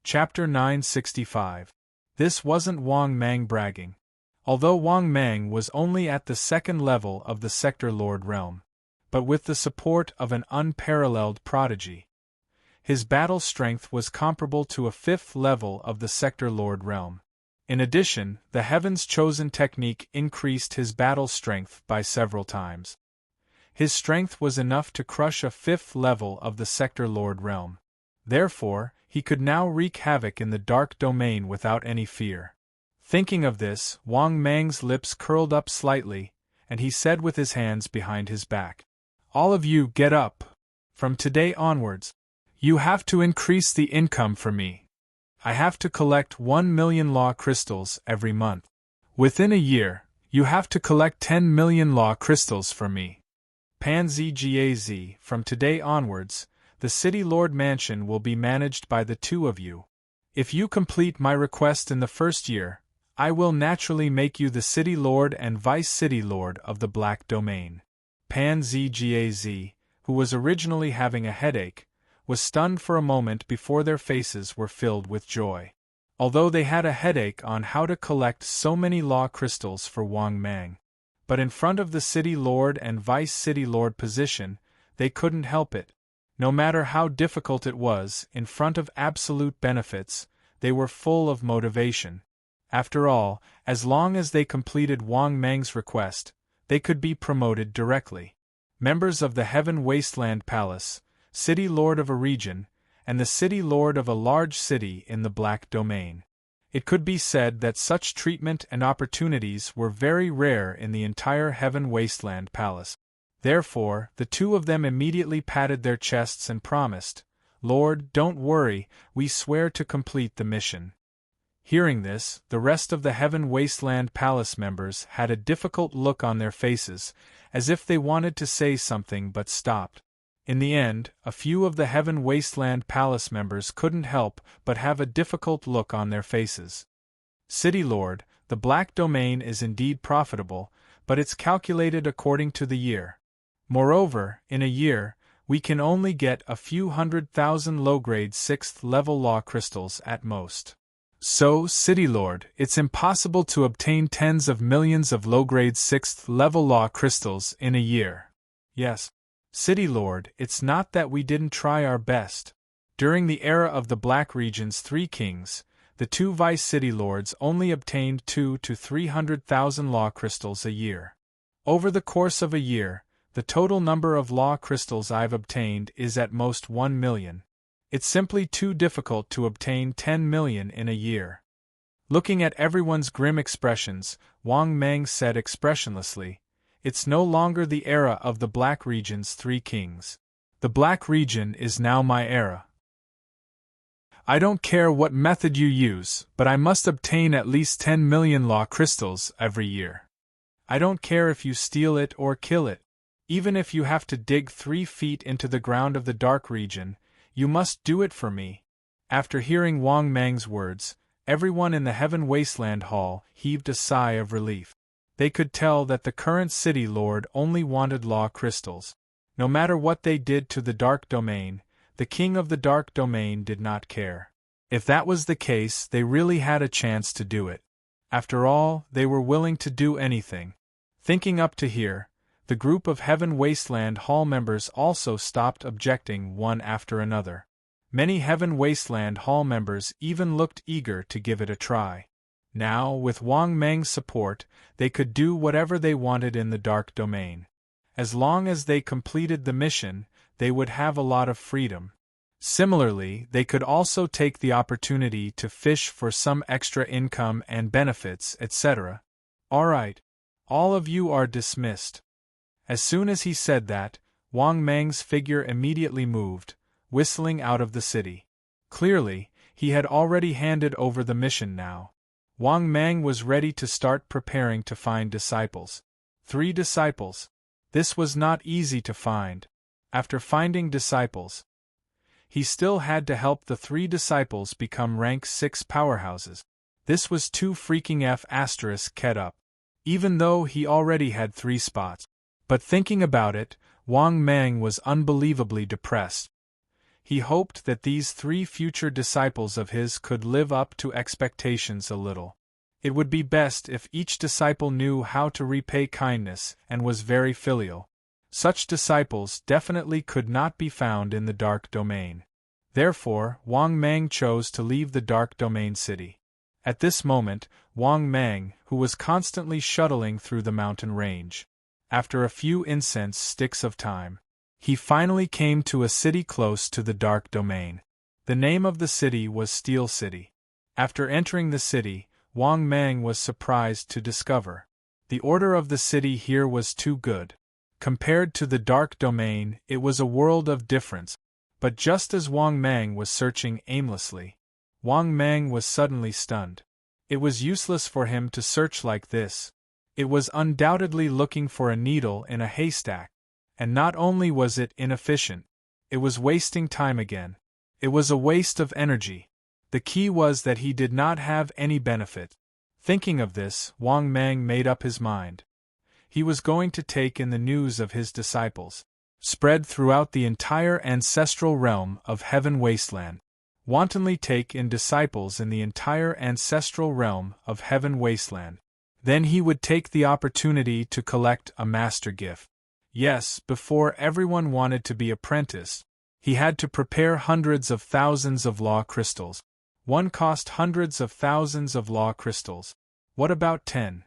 Chapter 965. This wasn't Wang Mang bragging. Although Wang Mang was only at the 2nd level of the Sector Lord realm, but with the support of an unparalleled prodigy, his battle strength was comparable to a 5th level of the Sector Lord realm. In addition, the Heaven's Chosen technique increased his battle strength by several times. His strength was enough to crush a 5th level of the Sector Lord realm. Therefore, he could now wreak havoc in the Dark Domain without any fear. Thinking of this, Wang Mang's lips curled up slightly, and he said with his hands behind his back, "All of you get up. From today onwards, you have to increase the income for me. I have to collect 1 million law crystals every month. Within a year, you have to collect 10 million law crystals for me. Panzgaz, from today onwards, the City Lord Mansion will be managed by the 2 of you. If you complete my request in the first year, I will naturally make you the City Lord and Vice City Lord of the Black Domain." Panzgaz, who was originally having a headache, was stunned for a moment before their faces were filled with joy. Although they had a headache on how to collect so many law crystals for Wang Mang. But in front of the City Lord and Vice City Lord position, they couldn't help it. No matter how difficult it was, in front of absolute benefits, they were full of motivation. After all, as long as they completed Wang Mang's request, they could be promoted directly. Members of the Heaven Wasteland Palace, City Lord of a region, and the City Lord of a large city in the Black Domain. It could be said that such treatment and opportunities were very rare in the entire Heaven Wasteland Palace. Therefore, the 2 of them immediately patted their chests and promised, "Lord, don't worry, we swear to complete the mission." Hearing this, the rest of the Heaven Wasteland Palace members had a difficult look on their faces, as if they wanted to say something but stopped. In the end, a few of the Heaven Wasteland Palace members couldn't help but have a difficult look on their faces. City Lord, the Black Domain is indeed profitable, but it's calculated according to the year. Moreover, in a year, we can only get a few 100,000 low-grade 6th-level law crystals at most. So, City Lord, it's impossible to obtain tens of millions of low-grade 6th-level law crystals in a year. Yes, City Lord, it's not that we didn't try our best. During the era of the Black Region's 3 kings, the 2 Vice City Lords only obtained 200,000 to 300,000 law crystals a year. Over the course of a year, the total number of law crystals I've obtained is at most 1 million. It's simply too difficult to obtain 10 million in a year. Looking at everyone's grim expressions, Wang Mang said expressionlessly, "It's no longer the era of the Black Region's 3 kings. The Black Region is now my era. I don't care what method you use, but I must obtain at least 10 million law crystals every year. I don't care if you steal it or kill it. Even if you have to dig 3 feet into the ground of the Dark Region, you must do it for me." After hearing Wang Mang's words, everyone in the Heaven Wasteland Hall heaved a sigh of relief. They could tell that the current City Lord only wanted law crystals. No matter what they did to the Dark Domain, the King of the Dark Domain did not care. If that was the case, they really had a chance to do it. After all, they were willing to do anything. Thinking up to here, the group of Heaven Wasteland Hall members also stopped objecting one after another. Many Heaven Wasteland Hall members even looked eager to give it a try. Now, with Wang Mang's support, they could do whatever they wanted in the Dark Domain. As long as they completed the mission, they would have a lot of freedom. Similarly, they could also take the opportunity to fish for some extra income and benefits, etc. All right. All of you are dismissed. As soon as he said that, Wang Mang's figure immediately moved, whistling out of the city. Clearly, he had already handed over the mission now. Wang Mang was ready to start preparing to find disciples. 3 disciples. This was not easy to find. After finding disciples, he still had to help the 3 disciples become rank 6 powerhouses. This was too freaking F***ed up. Even though he already had 3 spots. But thinking about it, Wang Mang was unbelievably depressed. He hoped that these 3 future disciples of his could live up to expectations a little. It would be best if each disciple knew how to repay kindness and was very filial. Such disciples definitely could not be found in the Dark Domain. Therefore, Wang Mang chose to leave the Dark Domain city. At this moment, Wang Mang, who was constantly shuttling through the mountain range, after a few incense sticks of time, he finally came to a city close to the Dark Domain. The name of the city was Steel City. After entering the city, Wang Mang was surprised to discover the order of the city here was too good. Compared to the Dark Domain, it was a world of difference. But just as Wang Mang was searching aimlessly, Wang Mang was suddenly stunned. It was useless for him to search like this. It was undoubtedly looking for a needle in a haystack. And not only was it inefficient, it was wasting time again. It was a waste of energy. The key was that he did not have any benefit. Thinking of this, Wang Mang made up his mind. He was going to take in the news of his disciples, spread throughout the entire ancestral realm of Heaven Wasteland. Wantonly take in disciples in the entire ancestral realm of Heaven Wasteland. Then he would take the opportunity to collect a master gift. Yes, before everyone wanted to be apprenticed, he had to prepare hundreds of thousands of law crystals. One cost hundreds of thousands of law crystals. What about 10?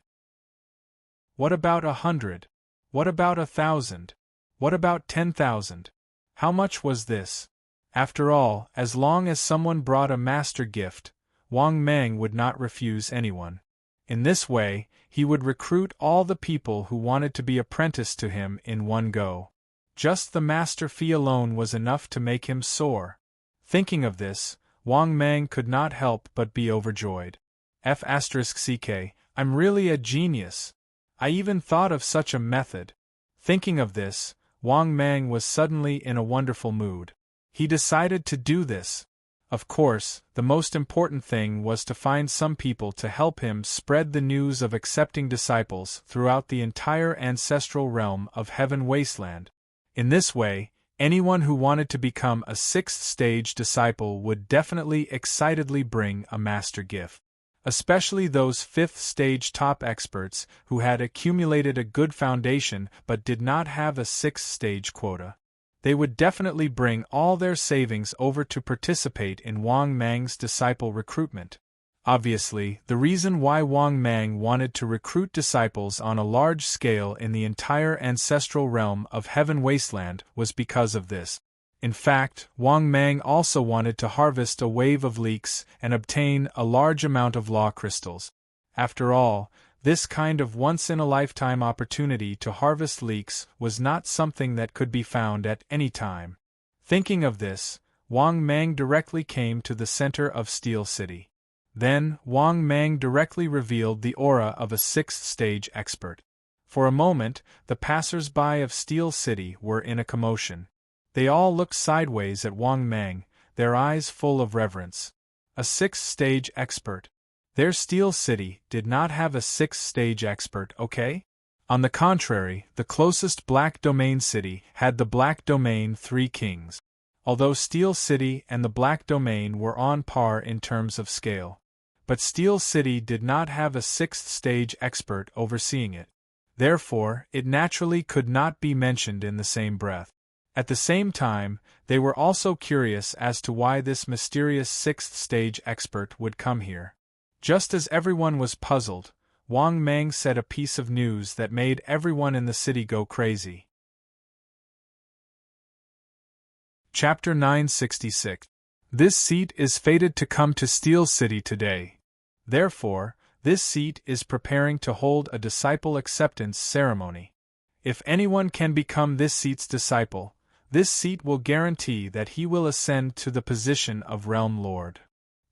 What about 100? What about 1,000? What about 10,000? How much was this? After all, as long as someone brought a master gift, Wang Mang would not refuse anyone. In this way, he would recruit all the people who wanted to be apprenticed to him in one go. Just the master fee alone was enough to make him soar. Thinking of this, Wang Mang could not help but be overjoyed. F*ck, I'm really a genius. I even thought of such a method. Thinking of this, Wang Mang was suddenly in a wonderful mood. He decided to do this. Of course, the most important thing was to find some people to help him spread the news of accepting disciples throughout the entire ancestral realm of Heaven Wasteland. In this way, anyone who wanted to become a sixth-stage disciple would definitely excitedly bring a master gift. Especially those fifth-stage top experts who had accumulated a good foundation but did not have a sixth-stage quota. They would definitely bring all their savings over to participate in Wang Mang's disciple recruitment. Obviously, the reason why Wang Mang wanted to recruit disciples on a large scale in the entire ancestral realm of Heaven Wasteland was because of this. In fact, Wang Mang also wanted to harvest a wave of leeks and obtain a large amount of law crystals. After all, this kind of once-in-a-lifetime opportunity to harvest leeks was not something that could be found at any time. Thinking of this, Wang Mang directly came to the center of Steel City. Then, Wang Mang directly revealed the aura of a sixth-stage expert. For a moment, the passers-by of Steel City were in a commotion. They all looked sideways at Wang Mang, their eyes full of reverence. A sixth-stage expert. Their Steel City did not have a sixth-stage expert, okay? On the contrary, the closest Black Domain city had the Black Domain Three Kings. Although Steel City and the Black Domain were on par in terms of scale. But Steel City did not have a sixth-stage expert overseeing it. Therefore, it naturally could not be mentioned in the same breath. At the same time, they were also curious as to why this mysterious sixth-stage expert would come here. Just as everyone was puzzled, Wang Mang said a piece of news that made everyone in the city go crazy. Chapter 966. This seat is fated to come to Steel City today. Therefore, this seat is preparing to hold a disciple acceptance ceremony. If anyone can become this seat's disciple, this seat will guarantee that he will ascend to the position of Realm Lord.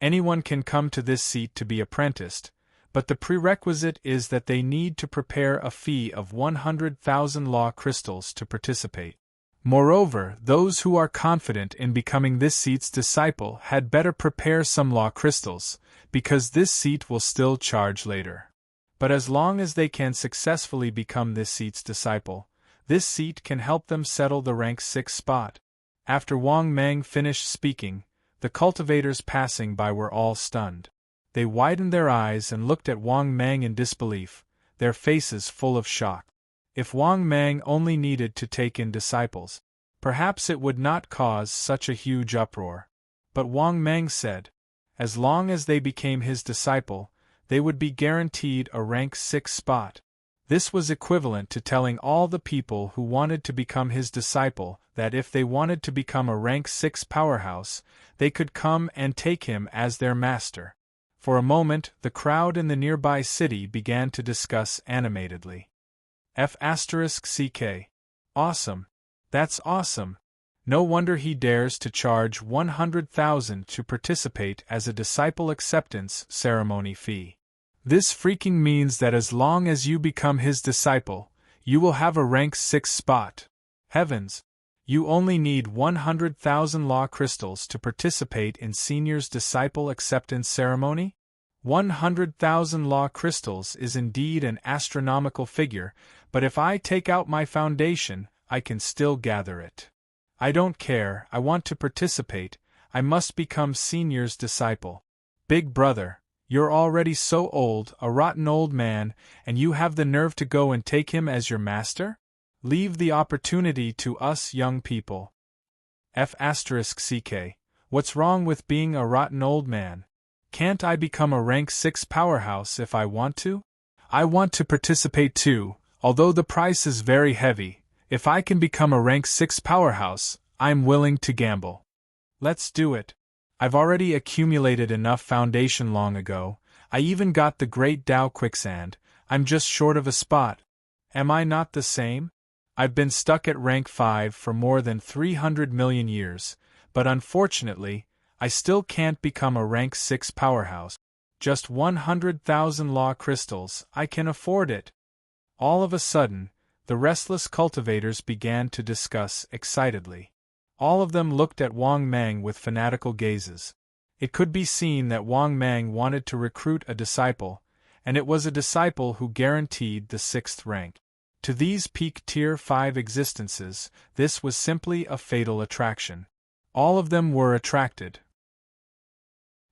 Anyone can come to this seat to be apprenticed, but the prerequisite is that they need to prepare a fee of 100,000 law crystals to participate. Moreover, those who are confident in becoming this seat's disciple had better prepare some law crystals, because this seat will still charge later. But as long as they can successfully become this seat's disciple, this seat can help them settle the rank 6 spot. After Wang Mang finished speaking, the cultivators passing by were all stunned. They widened their eyes and looked at Wang Mang in disbelief, their faces full of shock. If Wang Mang only needed to take in disciples, perhaps it would not cause such a huge uproar. But Wang Mang said, as long as they became his disciple, they would be guaranteed a rank 6 spot. This was equivalent to telling all the people who wanted to become his disciple that if they wanted to become a rank 6 powerhouse, they could come and take him as their master. For a moment, the crowd in the nearby city began to discuss animatedly. F*ck. Awesome. That's awesome. No wonder he dares to charge 100,000 to participate as a disciple acceptance ceremony fee. This freaking means that as long as you become his disciple, you will have a rank 6 spot. Heavens! You only need 100,000 law crystals to participate in Senior's disciple acceptance ceremony? 100,000 law crystals is indeed an astronomical figure, but if I take out my foundation, I can still gather it. I don't care, I want to participate, I must become Senior's disciple. Big brother, you're already so old, a rotten old man, and you have the nerve to go and take him as your master? Leave the opportunity to us young people. F*ck. What's wrong with being a rotten old man? Can't I become a rank 6 powerhouse if I want to? I want to participate too, although the price is very heavy. If I can become a rank 6 powerhouse, I'm willing to gamble. Let's do it. I've already accumulated enough foundation long ago. I even got the Great Tao Quicksand. I'm just short of a spot. Am I not the same? I've been stuck at rank 5 for more than 300 million years, but unfortunately, I still can't become a rank 6 powerhouse. Just 100,000 law crystals, I can afford it. All of a sudden, the restless cultivators began to discuss excitedly. All of them looked at Wang Mang with fanatical gazes. It could be seen that Wang Mang wanted to recruit a disciple, and it was a disciple who guaranteed the 6th rank. To these peak Tier 5 existences, this was simply a fatal attraction. All of them were attracted.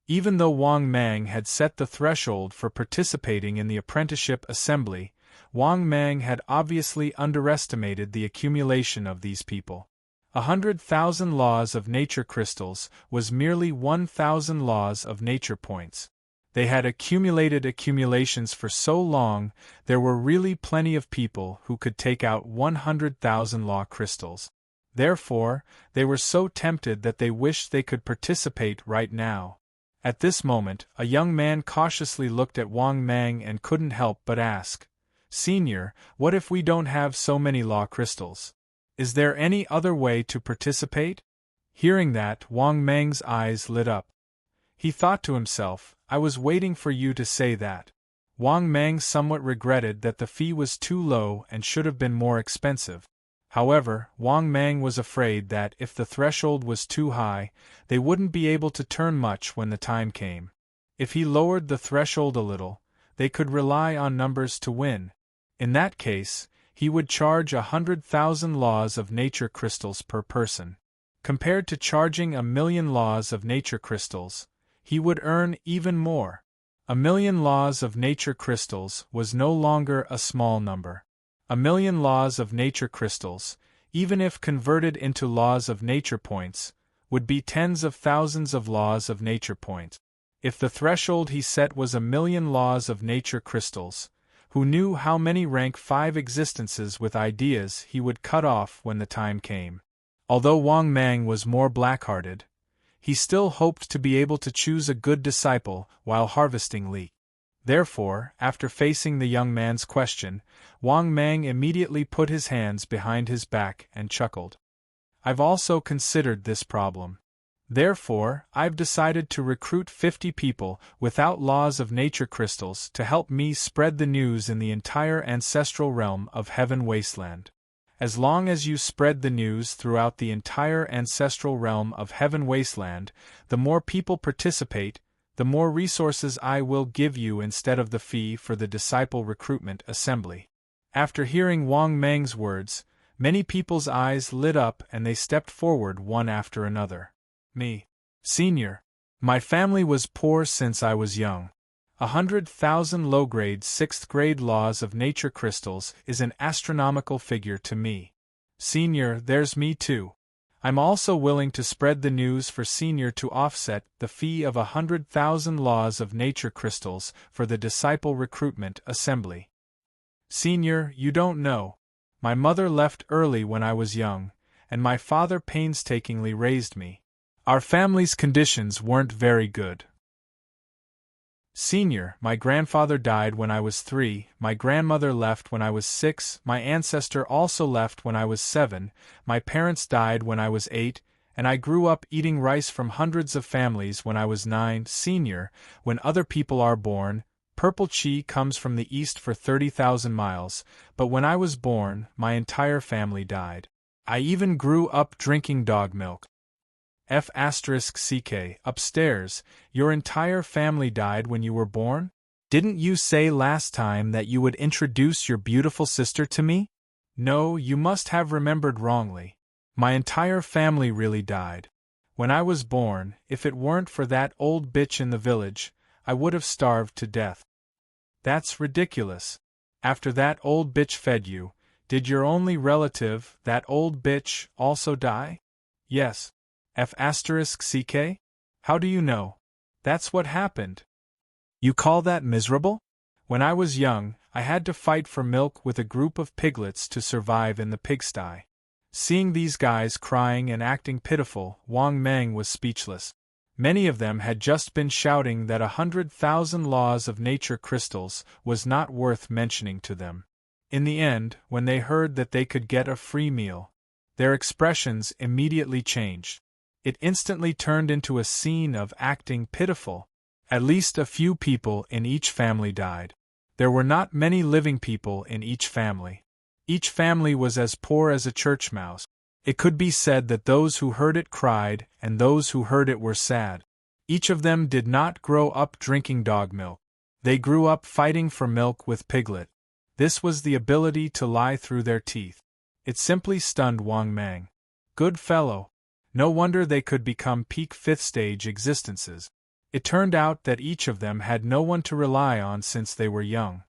Even though Wang Mang had set the threshold for participating in the apprenticeship assembly, Wang Mang had obviously underestimated the accumulation of these people. 100,000 laws of nature crystals was merely 1,000 laws of nature points. They had accumulated accumulations for so long, there were really plenty of people who could take out 100,000 law crystals. Therefore, they were so tempted that they wished they could participate right now. At this moment, a young man cautiously looked at Wang Mang and couldn't help but ask, "Senior, what if we don't have so many law crystals? Is there any other way to participate?" Hearing that, Wang Mang's eyes lit up. He thought to himself, "I was waiting for you to say that." Wang Mang somewhat regretted that the fee was too low and should have been more expensive. However, Wang Mang was afraid that if the threshold was too high, they wouldn't be able to turn much when the time came. If he lowered the threshold a little, they could rely on numbers to win. In that case, he would charge 100,000 laws of nature crystals per person. Compared to charging 1,000,000 laws of nature crystals, he would earn even more. 1,000,000 laws of nature crystals was no longer a small number. 1,000,000 laws of nature crystals, even if converted into laws of nature points, would be tens of thousands of laws of nature points. If the threshold he set was 1,000,000 laws of nature crystals, who knew how many rank 5 existences with ideas he would cut off when the time came. Although Wang Mang was more black-hearted, he still hoped to be able to choose a good disciple while harvesting Li. Therefore, after facing the young man's question, Wang Mang immediately put his hands behind his back and chuckled. "I've also considered this problem. Therefore, I've decided to recruit 50 people without laws of nature crystals to help me spread the news in the entire ancestral realm of Heaven Wasteland. As long as you spread the news throughout the entire ancestral realm of Heaven Wasteland, the more people participate, the more resources I will give you instead of the fee for the disciple recruitment assembly." After hearing Wang Mang's words, many people's eyes lit up and they stepped forward one after another. "Me. Senior. My family was poor since I was young. 100,000 low-grade 6th-grade laws of nature crystals is an astronomical figure to me. Senior, there's me too. I'm also willing to spread the news for Senior to offset the fee of 100,000 laws of nature crystals for the disciple recruitment assembly. Senior, you don't know. My mother left early when I was young, and my father painstakingly raised me. Our family's conditions weren't very good. Senior, my grandfather died when I was 3, my grandmother left when I was 6, my ancestor also left when I was 7, my parents died when I was 8, and I grew up eating rice from hundreds of families when I was 9. Senior, when other people are born, purple chi comes from the east for 30,000 miles, but when I was born, my entire family died. I even grew up drinking dog milk. F***ck, upstairs, your entire family died when you were born? Didn't you say last time that you would introduce your beautiful sister to me? No, you must have remembered wrongly. My entire family really died. When I was born, if it weren't for that old bitch in the village, I would have starved to death. That's ridiculous. After that old bitch fed you, did your only relative, that old bitch, also die? Yes. F***ck? How do you know? That's what happened. You call that miserable? When I was young, I had to fight for milk with a group of piglets to survive in the pigsty. Seeing these guys crying and acting pitiful, Wang Mang was speechless. Many of them had just been shouting that 100,000 laws of nature crystals was not worth mentioning to them. In the end, when they heard that they could get a free meal, their expressions immediately changed. It instantly turned into a scene of acting pitiful. At least a few people in each family died. There were not many living people in each family. Each family was as poor as a church mouse. It could be said that those who heard it cried, and those who heard it were sad. Each of them did not grow up drinking dog milk. They grew up fighting for milk with Piglet. This was the ability to lie through their teeth. It simply stunned Wang Mang. Good fellow. No wonder they could become peak fifth-stage existences. It turned out that each of them had no one to rely on since they were young.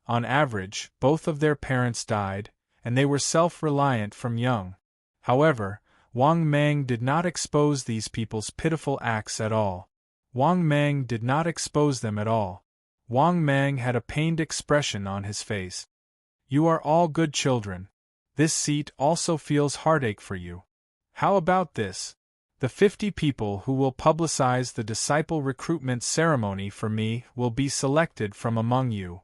On average, both of their parents died, and they were self-reliant from young. However, Wang Mang did not expose these people's pitiful acts at all. Wang Mang did not expose them at all. Wang Mang had a pained expression on his face. You are all good children. This seat also feels heartache for you. How about this? The 50 people who will publicize the disciple recruitment ceremony for me will be selected from among you.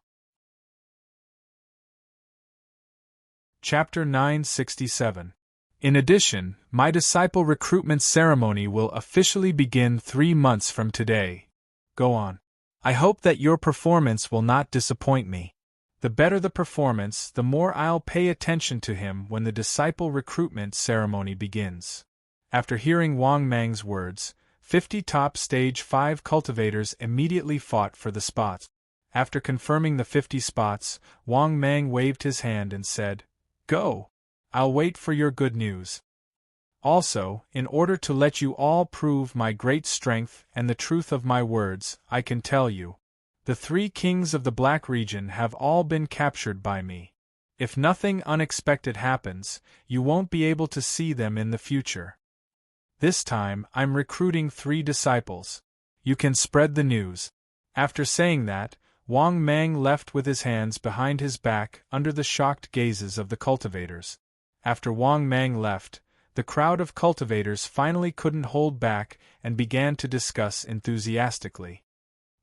Chapter 967. In addition, my disciple recruitment ceremony will officially begin 3 months from today. Go on. I hope that your performance will not disappoint me. The better the performance, the more I'll pay attention to him when the disciple recruitment ceremony begins. After hearing Wang Mang's words, 50 top stage 5 cultivators immediately fought for the spots. After confirming the 50 spots, Wang Mang waved his hand and said, Go! I'll wait for your good news. Also, in order to let you all prove my great strength and the truth of my words, I can tell you. The 3 kings of the Black region have all been captured by me. If nothing unexpected happens, you won't be able to see them in the future. This time, I'm recruiting 3 disciples. You can spread the news. After saying that, Wang Mang left with his hands behind his back under the shocked gazes of the cultivators. After Wang Mang left, the crowd of cultivators finally couldn't hold back and began to discuss enthusiastically.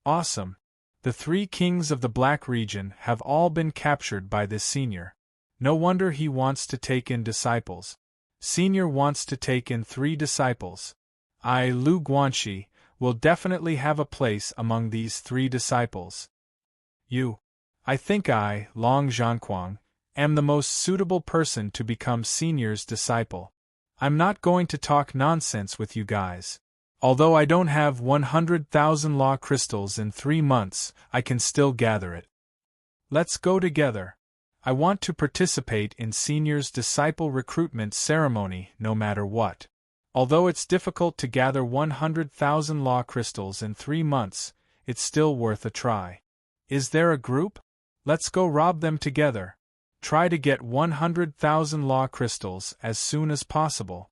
Awesome! The 3 kings of the Black region have all been captured by this senior. No wonder he wants to take in disciples. Senior wants to take in 3 disciples. I, Lu Guanxi, will definitely have a place among these 3 disciples. I think I, Long Zhanquang, am the most suitable person to become Senior's disciple. I'm not going to talk nonsense with you guys. Although I don't have 100,000 law crystals in 3 months, I can still gather it. Let's go together. I want to participate in Senior's disciple recruitment ceremony no matter what. Although it's difficult to gather 100,000 law crystals in 3 months, it's still worth a try. Is there a group? Let's go rob them together. Try to get 100,000 law crystals as soon as possible.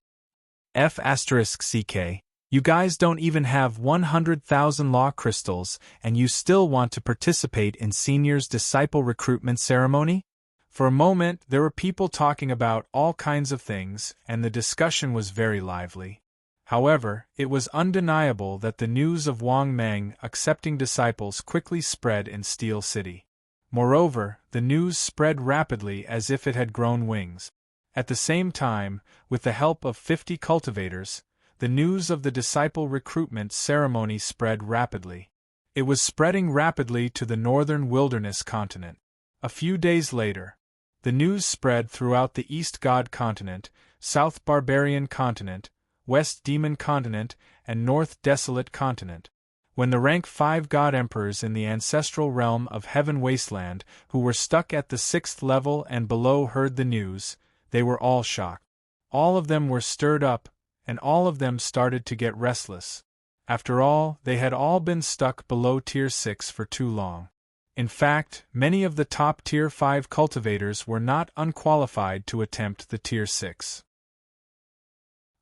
F***CK. You guys don't even have 100,000 law crystals and you still want to participate in Senior's disciple recruitment ceremony? For a moment, there were people talking about all kinds of things and the discussion was very lively. However, it was undeniable that the news of Wang Mang accepting disciples quickly spread in Steel City. Moreover, the news spread rapidly as if it had grown wings. At the same time, with the help of 50 cultivators, the news of the disciple recruitment ceremony spread rapidly. It was spreading rapidly to the northern wilderness continent. A few days later, the news spread throughout the East God continent, South Barbarian continent, West Demon continent, and North Desolate continent. When the rank 5 God Emperors in the ancestral realm of Heaven Wasteland, who were stuck at the 6th level and below, heard the news, they were all shocked. All of them were stirred up, and all of them started to get restless. After all, they had all been stuck below Tier 6 for too long. In fact, many of the top Tier 5 cultivators were not unqualified to attempt the Tier 6.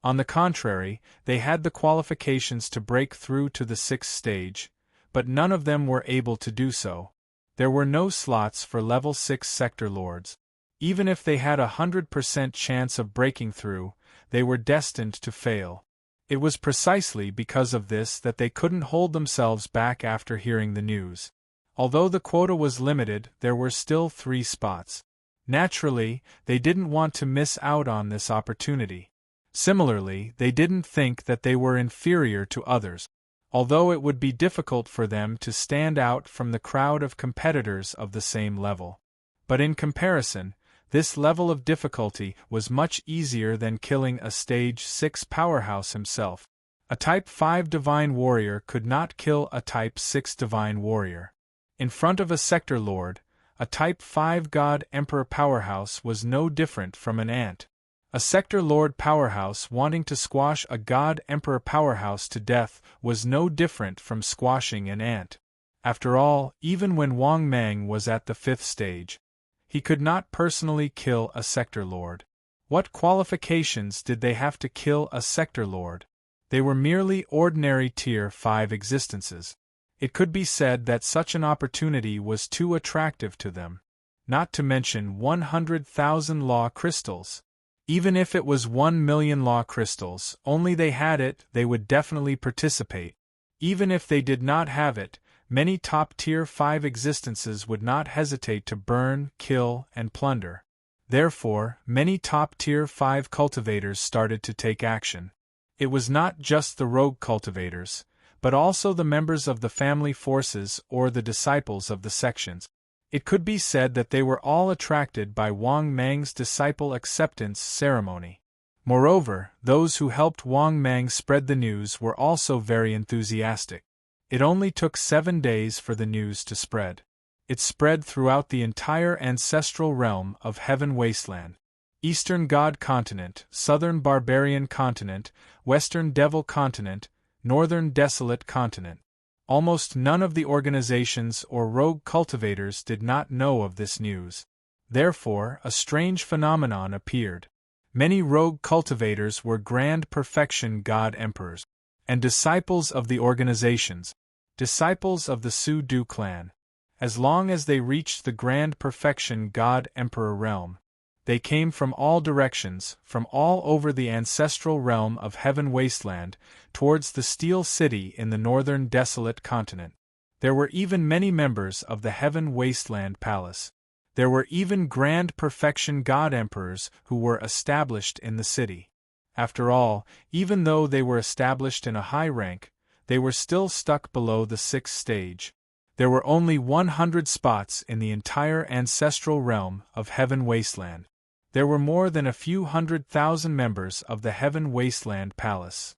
On the contrary, they had the qualifications to break through to the 6th stage, but none of them were able to do so. There were no slots for level 6 sector lords. Even if they had 100% chance of breaking through, they were destined to fail. It was precisely because of this that they couldn't hold themselves back after hearing the news. Although the quota was limited, there were still 3 spots. Naturally, they didn't want to miss out on this opportunity. Similarly, they didn't think that they were inferior to others. although it would be difficult for them to stand out from the crowd of competitors of the same level. But in comparison, this level of difficulty was much easier than killing a Stage 6 powerhouse himself. A Type 5 Divine Warrior could not kill a Type 6 Divine Warrior. In front of a Sector Lord, a Type 5 God Emperor powerhouse was no different from an ant. A Sector Lord powerhouse wanting to squash a God Emperor powerhouse to death was no different from squashing an ant. After all, even when Wang Mang was at the 5th stage, he could not personally kill a Sector Lord. What qualifications did they have to kill a Sector Lord? They were merely ordinary Tier 5 existences. It could be said that such an opportunity was too attractive to them. Not to mention 100,000 law crystals. Even if it was 1 million law crystals, only they had it, they would definitely participate. Even if they did not have it, many top Tier 5 existences would not hesitate to burn, kill, and plunder. Therefore, many top Tier 5 cultivators started to take action. It was not just the rogue cultivators, but also the members of the family forces or the disciples of the sections. It could be said that they were all attracted by Wang Mang's disciple acceptance ceremony. Moreover, those who helped Wang Mang spread the news were also very enthusiastic. It only took 7 days for the news to spread. It spread throughout the entire ancestral realm of Heaven Wasteland. Eastern God Continent, Southern Barbarian Continent, Western Devil Continent, Northern Desolate Continent. Almost none of the organizations or rogue cultivators did not know of this news. Therefore, a strange phenomenon appeared. Many rogue cultivators were Grand Perfection God Emperors, and disciples of the organizations, disciples of the Su-Du clan. As long as they reached the Grand Perfection God Emperor realm, they came from all directions, from all over the ancestral realm of Heaven Wasteland, towards the Steel City in the northern desolate continent. There were even many members of the Heaven Wasteland Palace. There were even Grand Perfection God Emperors who were established in the city. After all, even though they were established in a high rank, they were still stuck below the 6th stage. There were only 100 spots in the entire ancestral realm of Heaven Wasteland. There were more than a few 100,000 members of the Heaven Wasteland Palace.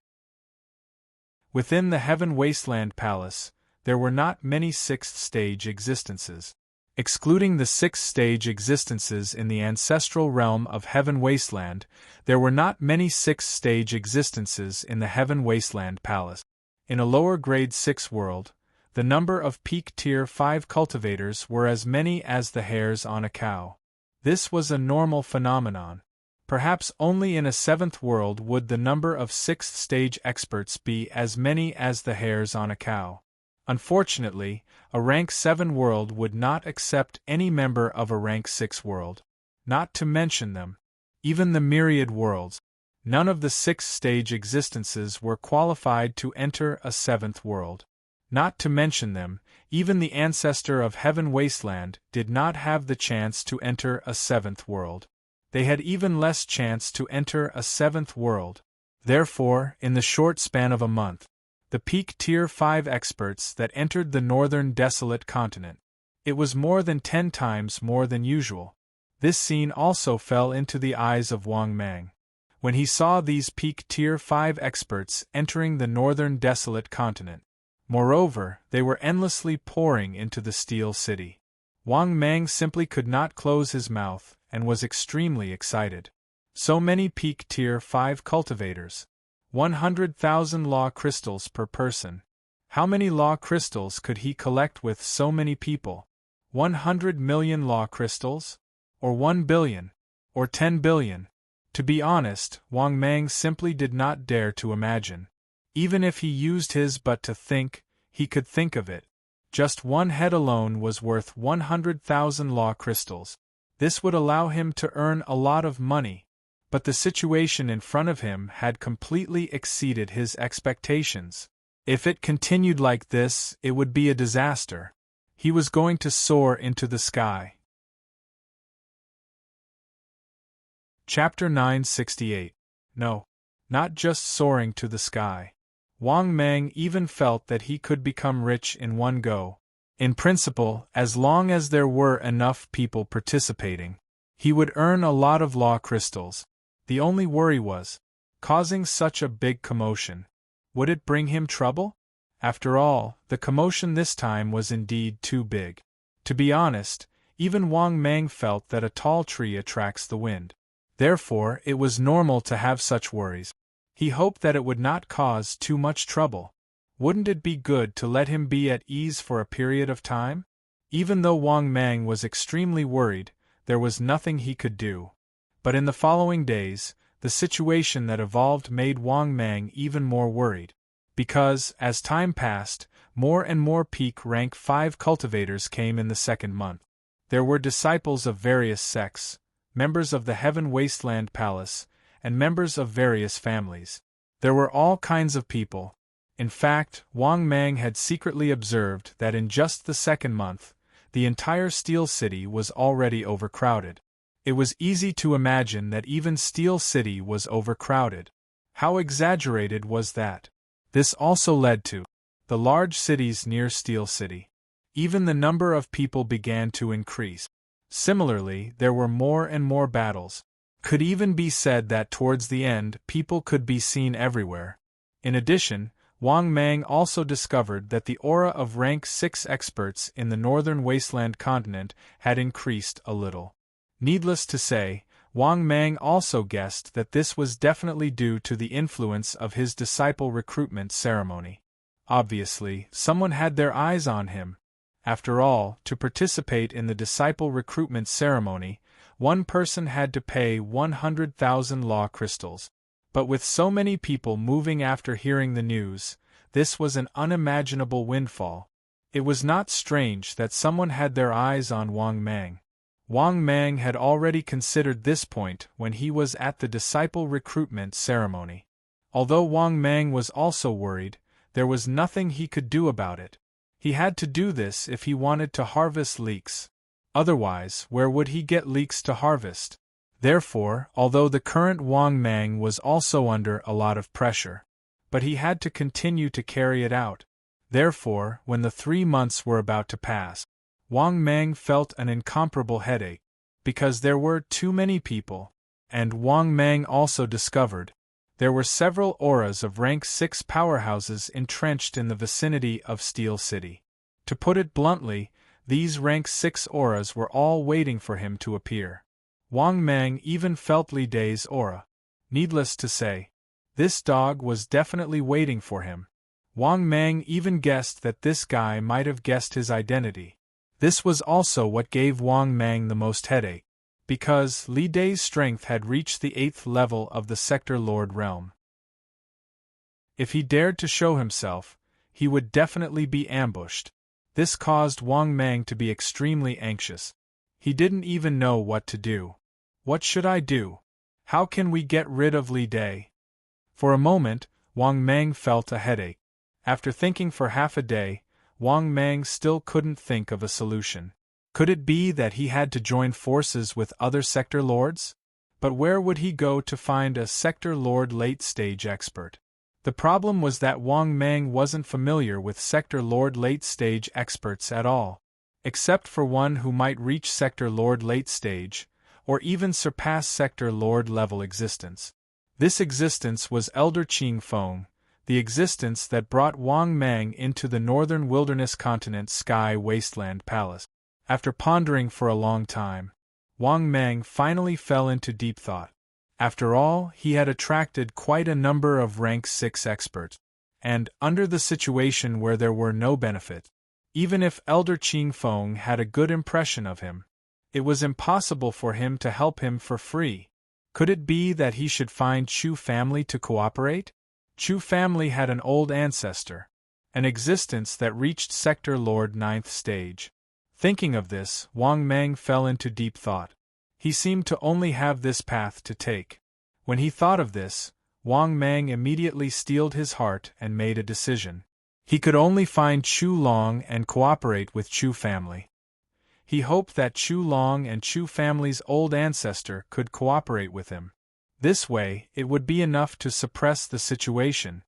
Within the Heaven Wasteland Palace, there were not many 6th stage existences. Excluding the 6th stage existences in the ancestral realm of Heaven Wasteland, there were not many 6th stage existences in the Heaven Wasteland Palace. In a lower grade 6 world, the number of peak Tier 5 cultivators were as many as the hairs on a cow. This was a normal phenomenon. Perhaps only in a 7th world would the number of 6th stage experts be as many as the hairs on a cow. Unfortunately, a rank 7 world would not accept any member of a rank 6 world. Not to mention them. Even the myriad worlds. None of the 6th stage existences were qualified to enter a 7th world. Not to mention them, even the ancestor of Heaven Wasteland did not have the chance to enter a 7th world. They had even less chance to enter a 7th world. Therefore, in the short span of a month, the peak Tier 5 experts that entered the northern desolate continent, it was more than 10 times more than usual. This scene also fell into the eyes of Wang Mang. When he saw these peak Tier 5 experts entering the northern desolate continent, moreover, they were endlessly pouring into the Steel City. Wang Mang simply could not close his mouth and was extremely excited. So many peak Tier 5 cultivators. 100,000 law crystals per person. How many law crystals could he collect with so many people? 100 million law crystals? Or 1 billion? Or 10 billion? To be honest, Wang Mang simply did not dare to imagine. Even if he used his butt to think, he could think of it. Just one head alone was worth 100,000 law crystals. This would allow him to earn a lot of money. But the situation in front of him had completely exceeded his expectations. If it continued like this, it would be a disaster. He was going to soar into the sky. Chapter 968. No, not just soaring to the sky. Wang Mang even felt that he could become rich in one go. In principle, as long as there were enough people participating, he would earn a lot of law crystals. The only worry was, causing such a big commotion. Would it bring him trouble? After all, the commotion this time was indeed too big. To be honest, even Wang Mang felt that a tall tree attracts the wind. Therefore, it was normal to have such worries. He hoped that it would not cause too much trouble. Wouldn't it be good to let him be at ease for a period of time? Even though Wang Mang was extremely worried, there was nothing he could do. But in the following days, the situation that evolved made Wang Mang even more worried. Because, as time passed, more and more peak rank 5 cultivators came in the second month. There were disciples of various sects, members of the Heaven Wasteland Palace, and members of various families. There were all kinds of people. In fact, Wang Mang had secretly observed that in just the second month, the entire Steel City was already overcrowded. It was easy to imagine that even Steel City was overcrowded. How exaggerated was that? This also led to the large cities near Steel City. Even the number of people began to increase. Similarly, there were more and more battles. Could even be said that towards the end, people could be seen everywhere. In addition, Wang Mang also discovered that the aura of rank 6 experts in the northern wasteland continent had increased a little. Needless to say, Wang Mang also guessed that this was definitely due to the influence of his disciple recruitment ceremony. Obviously, someone had their eyes on him. After all, to participate in the disciple recruitment ceremony, one person had to pay 100,000 law crystals. But with so many people moving after hearing the news, this was an unimaginable windfall. It was not strange that someone had their eyes on Wang Mang. Wang Mang had already considered this point when he was at the disciple recruitment ceremony. Although Wang Mang was also worried, there was nothing he could do about it. He had to do this if he wanted to harvest leeks. Otherwise, where would he get leeks to harvest? Therefore, although the current Wang Mang was also under a lot of pressure, but he had to continue to carry it out. Therefore, when the 3 months were about to pass, Wang Mang felt an incomparable headache, because there were too many people, and Wang Mang also discovered there were several auras of rank 6 powerhouses entrenched in the vicinity of Steel City. To put it bluntly, these rank 6 auras were all waiting for him to appear. Wang Mang even felt Li Day's aura. Needless to say, this dog was definitely waiting for him. Wang Mang even guessed that this guy might have guessed his identity. This was also what gave Wang Mang the most headache, because Li Day's strength had reached the 8th level of the Sector Lord realm. If he dared to show himself, he would definitely be ambushed. This caused Wang Mang to be extremely anxious. He didn't even know what to do. What should I do? How can we get rid of Li Day? For a moment, Wang Mang felt a headache. After thinking for half a day, Wang Mang still couldn't think of a solution. Could it be that he had to join forces with other sector lords? But where would he go to find a sector lord late-stage expert? The problem was that Wang Mang wasn't familiar with sector lord late-stage experts at all, except for one who might reach sector lord late-stage, or even surpass sector lord level existence. This existence was Elder Qing Feng, the existence that brought Wang Mang into the northern wilderness continent Sky Wasteland Palace. After pondering for a long time, Wang Mang finally fell into deep thought. After all, he had attracted quite a number of rank 6 experts, and, under the situation where there were no benefit, even if Elder Qing Feng had a good impression of him, it was impossible for him to help him for free. Could it be that he should find Chu family to cooperate? Chu family had an old ancestor, an existence that reached Sector Lord 9th stage. Thinking of this, Wang Mang fell into deep thought. He seemed to only have this path to take. When he thought of this, Wang Mang immediately steeled his heart and made a decision. He could only find Chu Long and cooperate with Chu family. He hoped that Chu Long and Chu family's old ancestor could cooperate with him. This way, it would be enough to suppress the situation.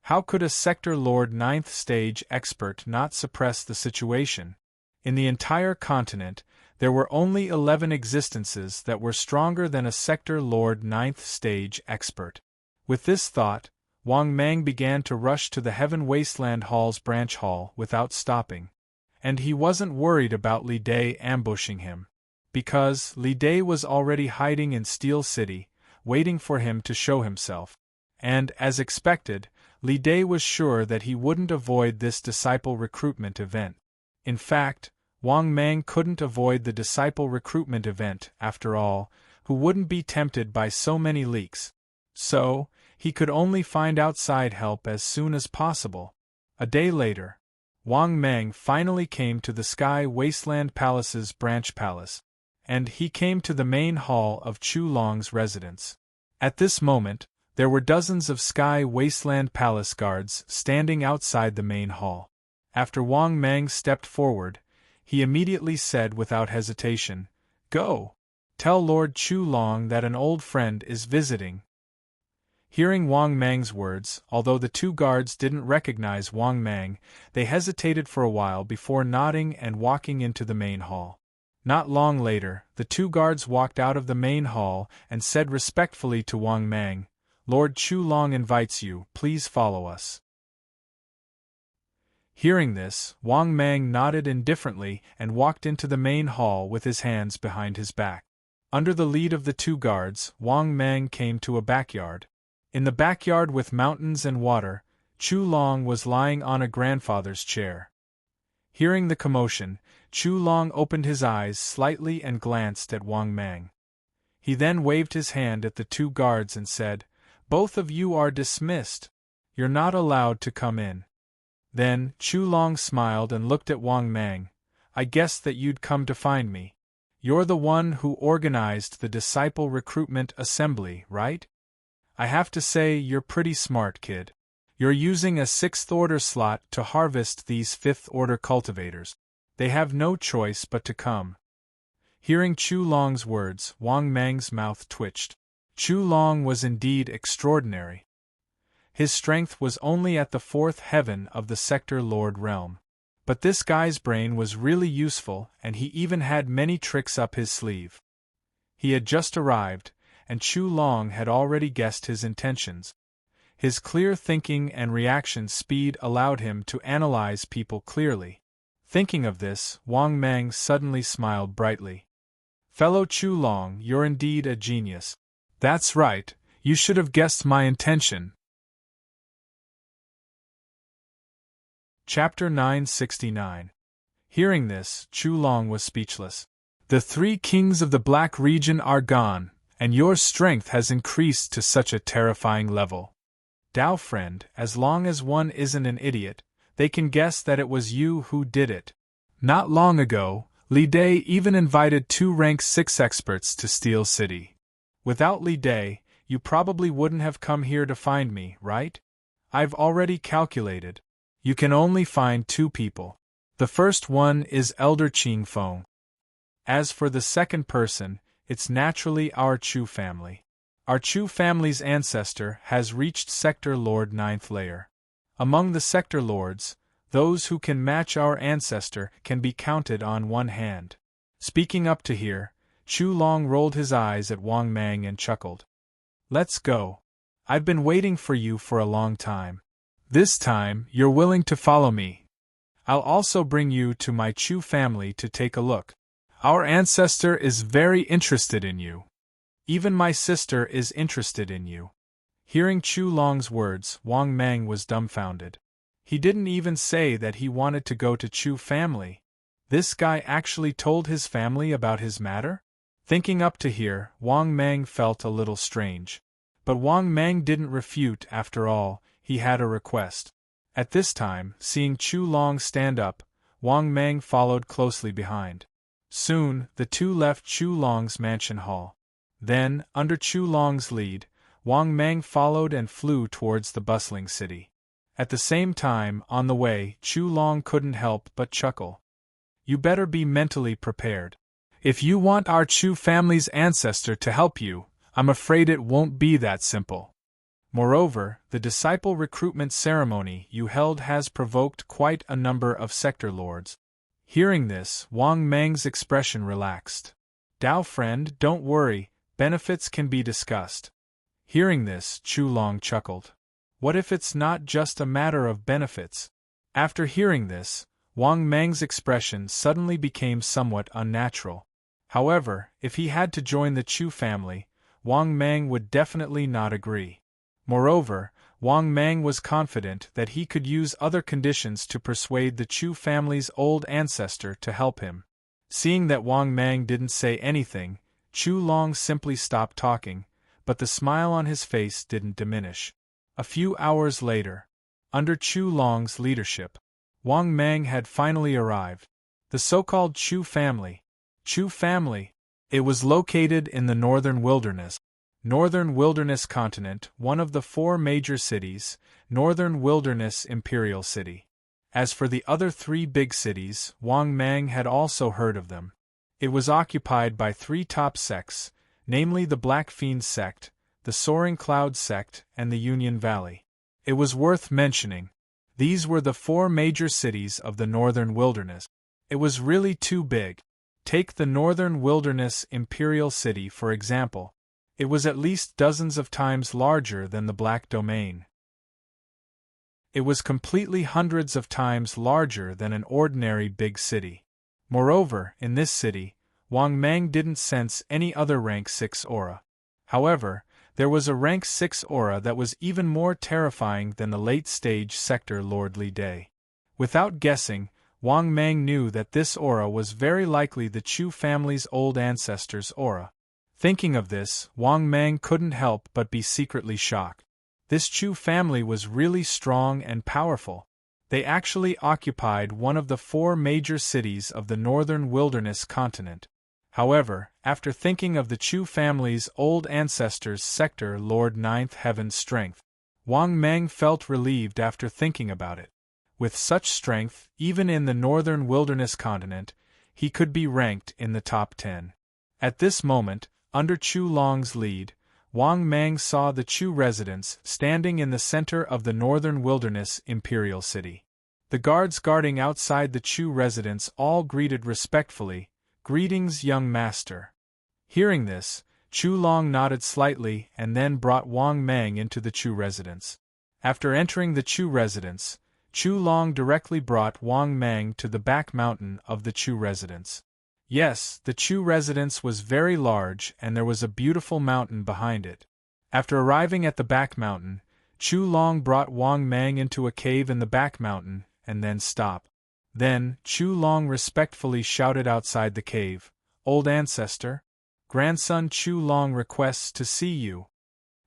How could a Sector Lord 9th stage expert not suppress the situation? In the entire continent, there were only 11 existences that were stronger than a Sector Lord 9th stage expert. With this thought, Wang Mang began to rush to the Heaven Wasteland Hall's branch hall without stopping. And he wasn't worried about Li Dai ambushing him. Because Li Dai was already hiding in Steel City, waiting for him to show himself. And, as expected, Li Dai was sure that he wouldn't avoid this disciple recruitment event. In fact, Wang Mang couldn't avoid the disciple recruitment event, after all, who wouldn't be tempted by so many leaks. So, he could only find outside help as soon as possible. A day later, Wang Mang finally came to the Sky Wasteland Palace's branch palace, and he came to the main hall of Chu Long's residence. At this moment, there were dozens of Sky Wasteland Palace guards standing outside the main hall. After Wang Mang stepped forward, he immediately said without hesitation, "Go! Tell Lord Chu Long that an old friend is visiting." Hearing Wang Mang's words, although the two guards didn't recognize Wang Mang, they hesitated for a while before nodding and walking into the main hall. Not long later, the two guards walked out of the main hall and said respectfully to Wang Mang, "Lord Chu Long invites you, please follow us." Hearing this, Wang Mang nodded indifferently and walked into the main hall with his hands behind his back. Under the lead of the two guards, Wang Mang came to a backyard. In the backyard with mountains and water, Chu Long was lying on a grandfather's chair. Hearing the commotion, Chu Long opened his eyes slightly and glanced at Wang Mang. He then waved his hand at the two guards and said, "Both of you are dismissed. You're not allowed to come in." Then, Chu Long smiled and looked at Wang Mang. "I guessed that you'd come to find me. You're the one who organized the Disciple Recruitment Assembly, right? I have to say you're pretty smart, kid. You're using a 6th order slot to harvest these 5th order cultivators. They have no choice but to come." Hearing Chu Long's words, Wang Mang's mouth twitched. Chu Long was indeed extraordinary. His strength was only at the 4th heaven of the Sector Lord realm. But this guy's brain was really useful, and he even had many tricks up his sleeve. He had just arrived, and Chu Long had already guessed his intentions. His clear thinking and reaction speed allowed him to analyze people clearly. Thinking of this, Wang Mang suddenly smiled brightly. "Fellow Chu Long, you're indeed a genius. That's right, you should have guessed my intention." Chapter 969. Hearing this, Chu Long was speechless. "The 3 kings of the Black region are gone, and your strength has increased to such a terrifying level. Dao friend, as long as one isn't an idiot, they can guess that it was you who did it. Not long ago, Li Dai even invited 2 rank 6 experts to Steel City. Without Li Dai, you probably wouldn't have come here to find me, right? I've already calculated. You can only find 2 people. The first one is Elder Qing Feng. As for the second person, it's naturally our Chu family. Our Chu family's ancestor has reached Sector Lord 9th layer. Among the Sector Lords, those who can match our ancestor can be counted on one hand." Speaking up to here, Chu Long rolled his eyes at Wang Mang and chuckled. "Let's go. I've been waiting for you for a long time. This time, you're willing to follow me. I'll also bring you to my Chu family to take a look. Our ancestor is very interested in you. Even my sister is interested in you." Hearing Chu Long's words, Wang Mang was dumbfounded. He didn't even say that he wanted to go to Chu family. This guy actually told his family about his matter? Thinking up to here, Wang Mang felt a little strange. But Wang Mang didn't refute after all. He had a request. At this time, seeing Chu Long stand up, Wang Mang followed closely behind. Soon, the two left Chu Long's mansion hall. Then, under Chu Long's lead, Wang Mang followed and flew towards the bustling city. At the same time, on the way, Chu Long couldn't help but chuckle. You better be mentally prepared. If you want our Chu family's ancestor to help you, I'm afraid it won't be that simple. Moreover, the disciple recruitment ceremony you held has provoked quite a number of sector lords. Hearing this, Wang Meng's expression relaxed. Dao friend, don't worry, benefits can be discussed. Hearing this, Chu Long chuckled. What if it's not just a matter of benefits? After hearing this, Wang Meng's expression suddenly became somewhat unnatural. However, if he had to join the Chu family, Wang Meng would definitely not agree. Moreover, Wang Meng was confident that he could use other conditions to persuade the Chu family's old ancestor to help him. Seeing that Wang Meng didn't say anything, Chu Long simply stopped talking, but the smile on his face didn't diminish. A few hours later, under Chu Long's leadership, Wang Meng had finally arrived. The so-called Chu family. Chu family. It was located in the northern wilderness. Northern Wilderness Continent, one of the 4 major cities, Northern Wilderness Imperial City. As for the other 3 big cities, Wang Meng had also heard of them. It was occupied by 3 top sects, namely the Black Fiend sect, the Soaring Cloud sect, and the Union Valley. It was worth mentioning. These were the 4 major cities of the Northern Wilderness. It was really too big. Take the Northern Wilderness Imperial City for example. It was at least dozens of times larger than the Black Domain. It was completely hundreds of times larger than an ordinary big city. Moreover, in this city, Wang Meng didn't sense any other rank 6 aura. However, there was a rank 6 aura that was even more terrifying than the late-stage sector Lord Li Day. Without guessing, Wang Meng knew that this aura was very likely the Chu family's old ancestor's aura. Thinking of this, Wang Meng couldn't help but be secretly shocked. This Chu family was really strong and powerful. They actually occupied one of the 4 major cities of the Northern Wilderness Continent. However, after thinking of the Chu family's old ancestor's sector Lord Ninth Heaven's strength, Wang Meng felt relieved after thinking about it. With such strength, even in the Northern Wilderness Continent, he could be ranked in the top 10. At this moment, under Chu Long's lead, Wang Meng saw the Chu residents standing in the center of the Northern Wilderness Imperial City. The guards guarding outside the Chu residents all greeted respectfully, "Greetings, young master." Hearing this, Chu Long nodded slightly and then brought Wang Meng into the Chu residence. After entering the Chu residence, Chu Long directly brought Wang Meng to the back mountain of the Chu residence. Yes, the Chu residence was very large and there was a beautiful mountain behind it. After arriving at the back mountain, Chu Long brought Wang Meng into a cave in the back mountain and then stopped. Then, Chu Long respectfully shouted outside the cave, "Old ancestor, grandson Chu Long requests to see you."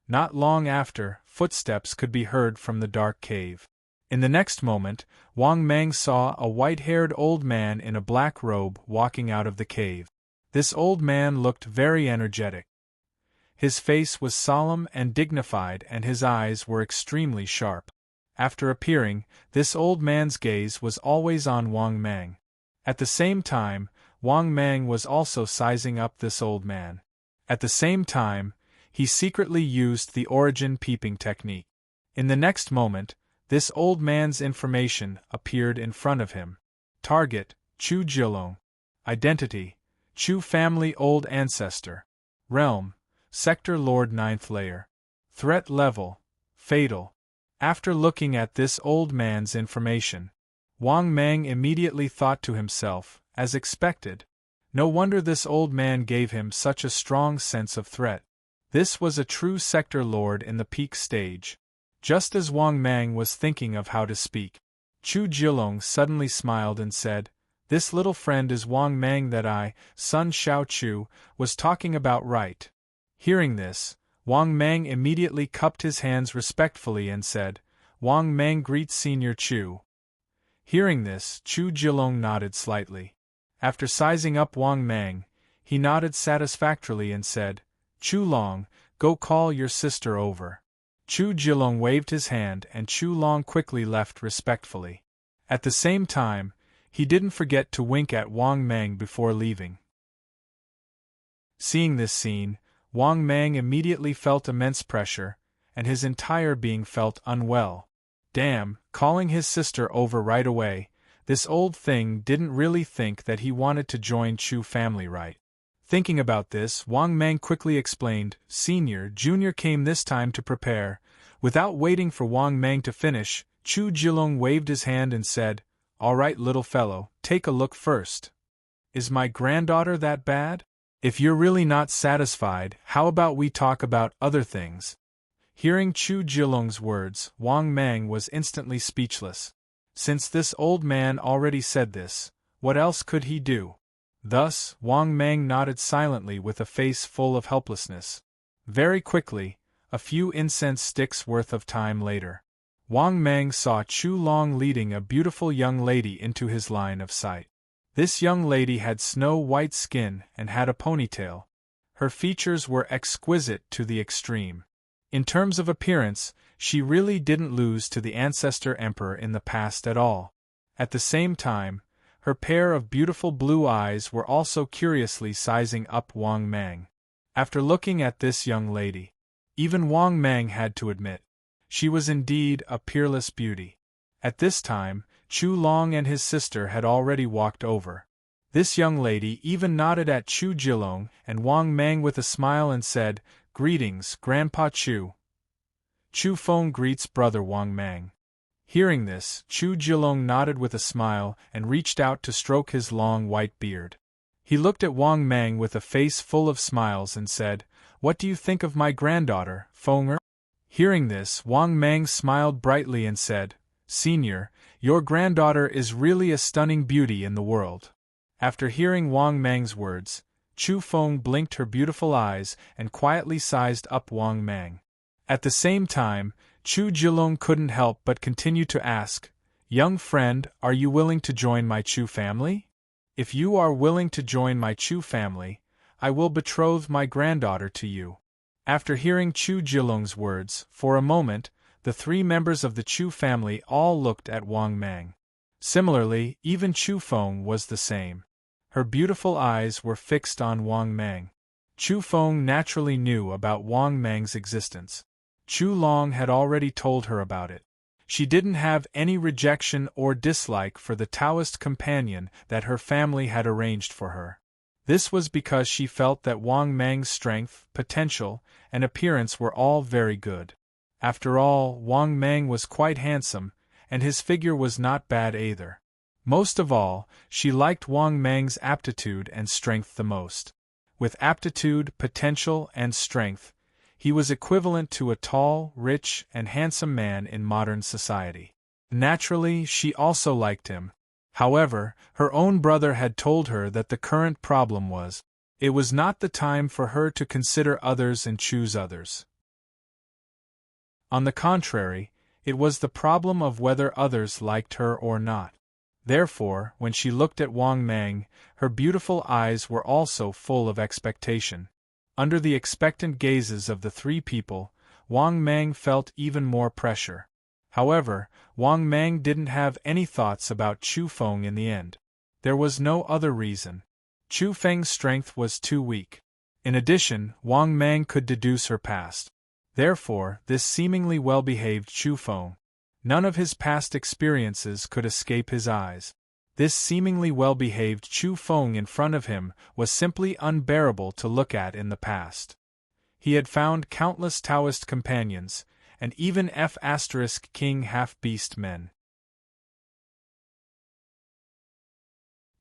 Not long after, footsteps could be heard from the dark cave. In the next moment, Wang Meng saw a white-haired old man in a black robe walking out of the cave. This old man looked very energetic. His face was solemn and dignified and his eyes were extremely sharp. After appearing, this old man's gaze was always on Wang Meng. At the same time, Wang Meng was also sizing up this old man. At the same time, he secretly used the origin peeping technique. In the next moment, this old man's information appeared in front of him. Target, Chu Jilong. Identity, Chu family old ancestor. Realm, Sector Lord 9th Layer. Threat level, fatal. After looking at this old man's information, Wang Meng immediately thought to himself, as expected, no wonder this old man gave him such a strong sense of threat. This was a true sector lord in the peak stage. Just as Wang Meng was thinking of how to speak, Chu Jilong suddenly smiled and said, "This little friend is Wang Meng that I, Sun Xiao Chu, was talking about, right?" Hearing this, Wang Meng immediately cupped his hands respectfully and said, "Wang Meng greets Senior Chu." Hearing this, Chu Jilong nodded slightly. After sizing up Wang Meng, he nodded satisfactorily and said, "Chu Long, go call your sister over." Chu Jilong waved his hand and Chu Long quickly left respectfully. At the same time, he didn't forget to wink at Wang Meng before leaving. Seeing this scene, Wang Meng immediately felt immense pressure, and his entire being felt unwell. Damn, calling his sister over right away, this old thing didn't really think that he wanted to join Chu family, right? Thinking about this, Wang Mang quickly explained, Senior, Junior came this time to prepare. Without waiting for Wang Mang to finish, Chu Jilong waved his hand and said, All right, little fellow, take a look first. Is my granddaughter that bad? If you're really not satisfied, how about we talk about other things? Hearing Chu Jilong's words, Wang Mang was instantly speechless. Since this old man already said this, what else could he do? Thus, Wang Mang nodded silently with a face full of helplessness. Very quickly, a few incense sticks worth of time later, Wang Mang saw Chu Long leading a beautiful young lady into his line of sight. This young lady had snow-white skin and had a ponytail. Her features were exquisite to the extreme. In terms of appearance, she really didn't lose to the ancestor emperor in the past at all. At the same time, her pair of beautiful blue eyes were also curiously sizing up Wang Mang. After looking at this young lady, even Wang Mang had to admit, she was indeed a peerless beauty. At this time, Chu Long and his sister had already walked over. This young lady even nodded at Chu Jilong and Wang Mang with a smile and said, Greetings, Grandpa Chu. Chu Feng greets brother Wang Mang. Hearing this, Chu Jilong nodded with a smile and reached out to stroke his long white beard. He looked at Wang Mang with a face full of smiles and said, What do you think of my granddaughter, Fenger? Hearing this, Wang Mang smiled brightly and said, Senior, your granddaughter is really a stunning beauty in the world. After hearing Wang Mang's words, Chu Feng blinked her beautiful eyes and quietly sized up Wang Mang. At the same time, Chu Jilong couldn't help but continue to ask, Young friend, are you willing to join my Chu family? If you are willing to join my Chu family, I will betroth my granddaughter to you. After hearing Chu Jilong's words, for a moment, the three members of the Chu family all looked at Wang Mang. Similarly, even Chu Feng was the same. Her beautiful eyes were fixed on Wang Mang. Chu Feng naturally knew about Wang Mang's existence. Chu Long had already told her about it. She didn't have any rejection or dislike for the Taoist companion that her family had arranged for her. This was because she felt that Wang Mang's strength, potential, and appearance were all very good. After all, Wang Mang was quite handsome, and his figure was not bad either. Most of all, she liked Wang Mang's aptitude and strength the most. With aptitude, potential, and strength, he was equivalent to a tall, rich, and handsome man in modern society. Naturally, she also liked him. However, her own brother had told her that the current problem was, it was not the time for her to consider others and choose others. On the contrary, it was the problem of whether others liked her or not. Therefore, when she looked at Wang Mang, her beautiful eyes were also full of expectation. Under the expectant gazes of the three people, Wang Mang felt even more pressure. However, Wang Mang didn't have any thoughts about Chu Feng in the end. There was no other reason. Chu Feng's strength was too weak. In addition, Wang Mang could deduce her past. Therefore, this seemingly well-behaved Chu Feng, none of his past experiences could escape his eyes. This seemingly well-behaved Chu Feng in front of him was simply unbearable to look at in the past. He had found countless Taoist companions, and even F***king half-beast men.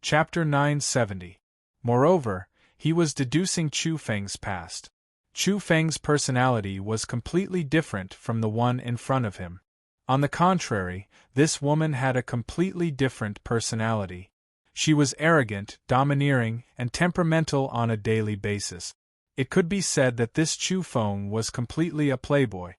Chapter 970. Moreover, he was deducing Chu Feng's past. Chu Feng's personality was completely different from the one in front of him. On the contrary, this woman had a completely different personality. She was arrogant, domineering, and temperamental on a daily basis. It could be said that this Chu Feng was completely a playboy.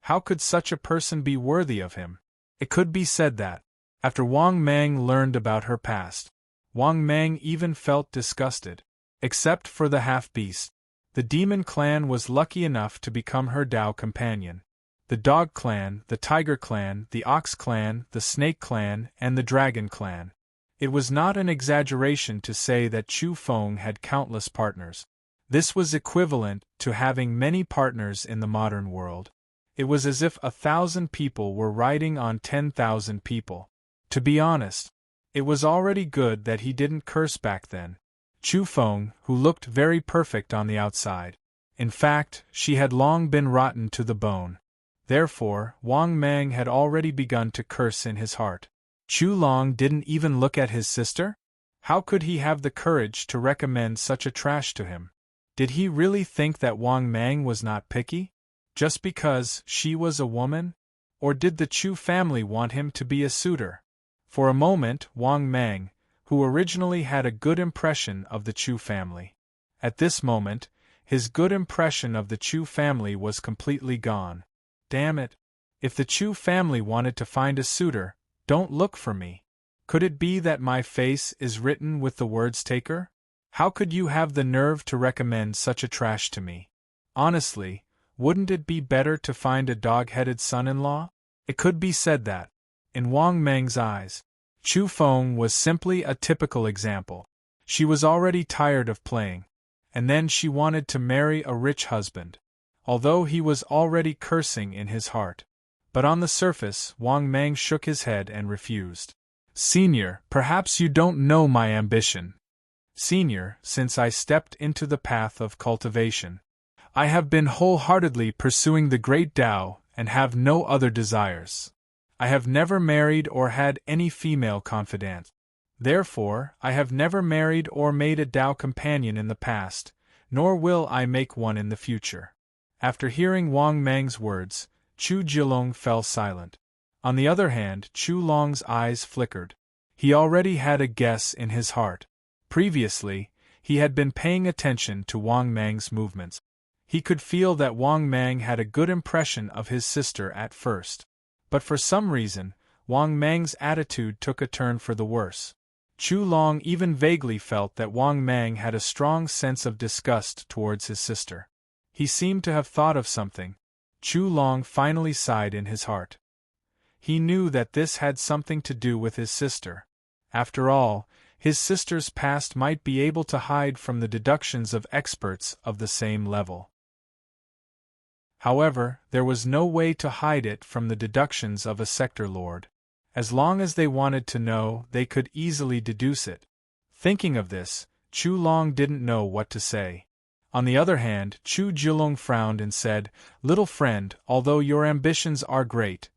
How could such a person be worthy of him? It could be said that, after Wang Mang learned about her past, Wang Mang even felt disgusted. Except for the half-beast, the demon clan was lucky enough to become her Dao companion. The dog clan, the tiger clan, the ox clan, the snake clan, and the dragon clan. It was not an exaggeration to say that Chu Feng had countless partners. This was equivalent to having many partners in the modern world. It was as if 1,000 people were riding on 10,000 people. To be honest, it was already good that he didn't curse back then. Chu Feng, who looked very perfect on the outside. In fact, she had long been rotten to the bone. Therefore, Wang Mang had already begun to curse in his heart. Chu Long didn't even look at his sister? How could he have the courage to recommend such a trash to him? Did he really think that Wang Mang was not picky? Just because she was a woman? Or did the Chu family want him to be a suitor? For a moment, Wang Mang, who originally had a good impression of the Chu family. At this moment, his good impression of the Chu family was completely gone. Damn it! If the Chu family wanted to find a suitor, don't look for me. Could it be that my face is written with the words taker? How could you have the nerve to recommend such a trash to me? Honestly, wouldn't it be better to find a dog-headed son-in-law? It could be said that, in Wang Meng's eyes, Chu Feng was simply a typical example. She was already tired of playing, and then she wanted to marry a rich husband, although he was already cursing in his heart. But on the surface, Wang Mang shook his head and refused. Senior, perhaps you don't know my ambition. Senior, since I stepped into the path of cultivation, I have been wholeheartedly pursuing the great Tao and have no other desires. I have never married or had any female confidant. Therefore, I have never married or made a Tao companion in the past, nor will I make one in the future. After hearing Wang Mang's words, Chu Jilong fell silent. On the other hand, Chu Long's eyes flickered. He already had a guess in his heart. Previously, he had been paying attention to Wang Mang's movements. He could feel that Wang Mang had a good impression of his sister at first. But for some reason, Wang Mang's attitude took a turn for the worse. Chu Long even vaguely felt that Wang Mang had a strong sense of disgust towards his sister. He seemed to have thought of something. Chu Long finally sighed in his heart. He knew that this had something to do with his sister. After all, his sister's past might be able to hide from the deductions of experts of the same level. However, there was no way to hide it from the deductions of a sector lord. As long as they wanted to know, they could easily deduce it. Thinking of this, Chu Long didn't know what to say. On the other hand, Chu Jilong frowned and said, "Little friend, although your ambitions are great,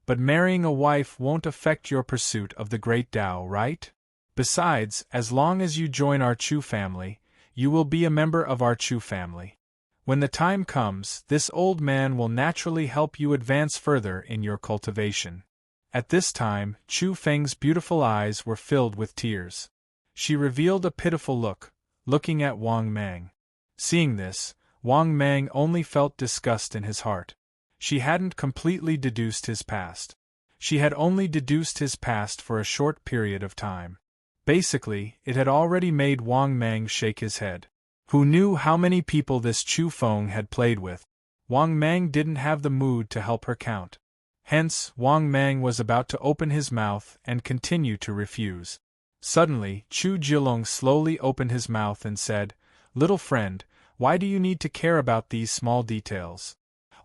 but marrying a wife won't affect your pursuit of the great Tao, right? Besides, as long as you join our Chu family, you will be a member of our Chu family. When the time comes, this old man will naturally help you advance further in your cultivation." At this time, Chu Feng's beautiful eyes were filled with tears. She revealed a pitiful look, looking at Wang Mang. Seeing this, Wang Mang only felt disgust in his heart. She hadn't completely deduced his past. She had only deduced his past for a short period of time. Basically, it had already made Wang Mang shake his head. Who knew how many people this Chu Feng had played with? Wang Mang didn't have the mood to help her count. Hence, Wang Mang was about to open his mouth and continue to refuse. Suddenly, Chu Jilong slowly opened his mouth and said, "Little friend, why do you need to care about these small details?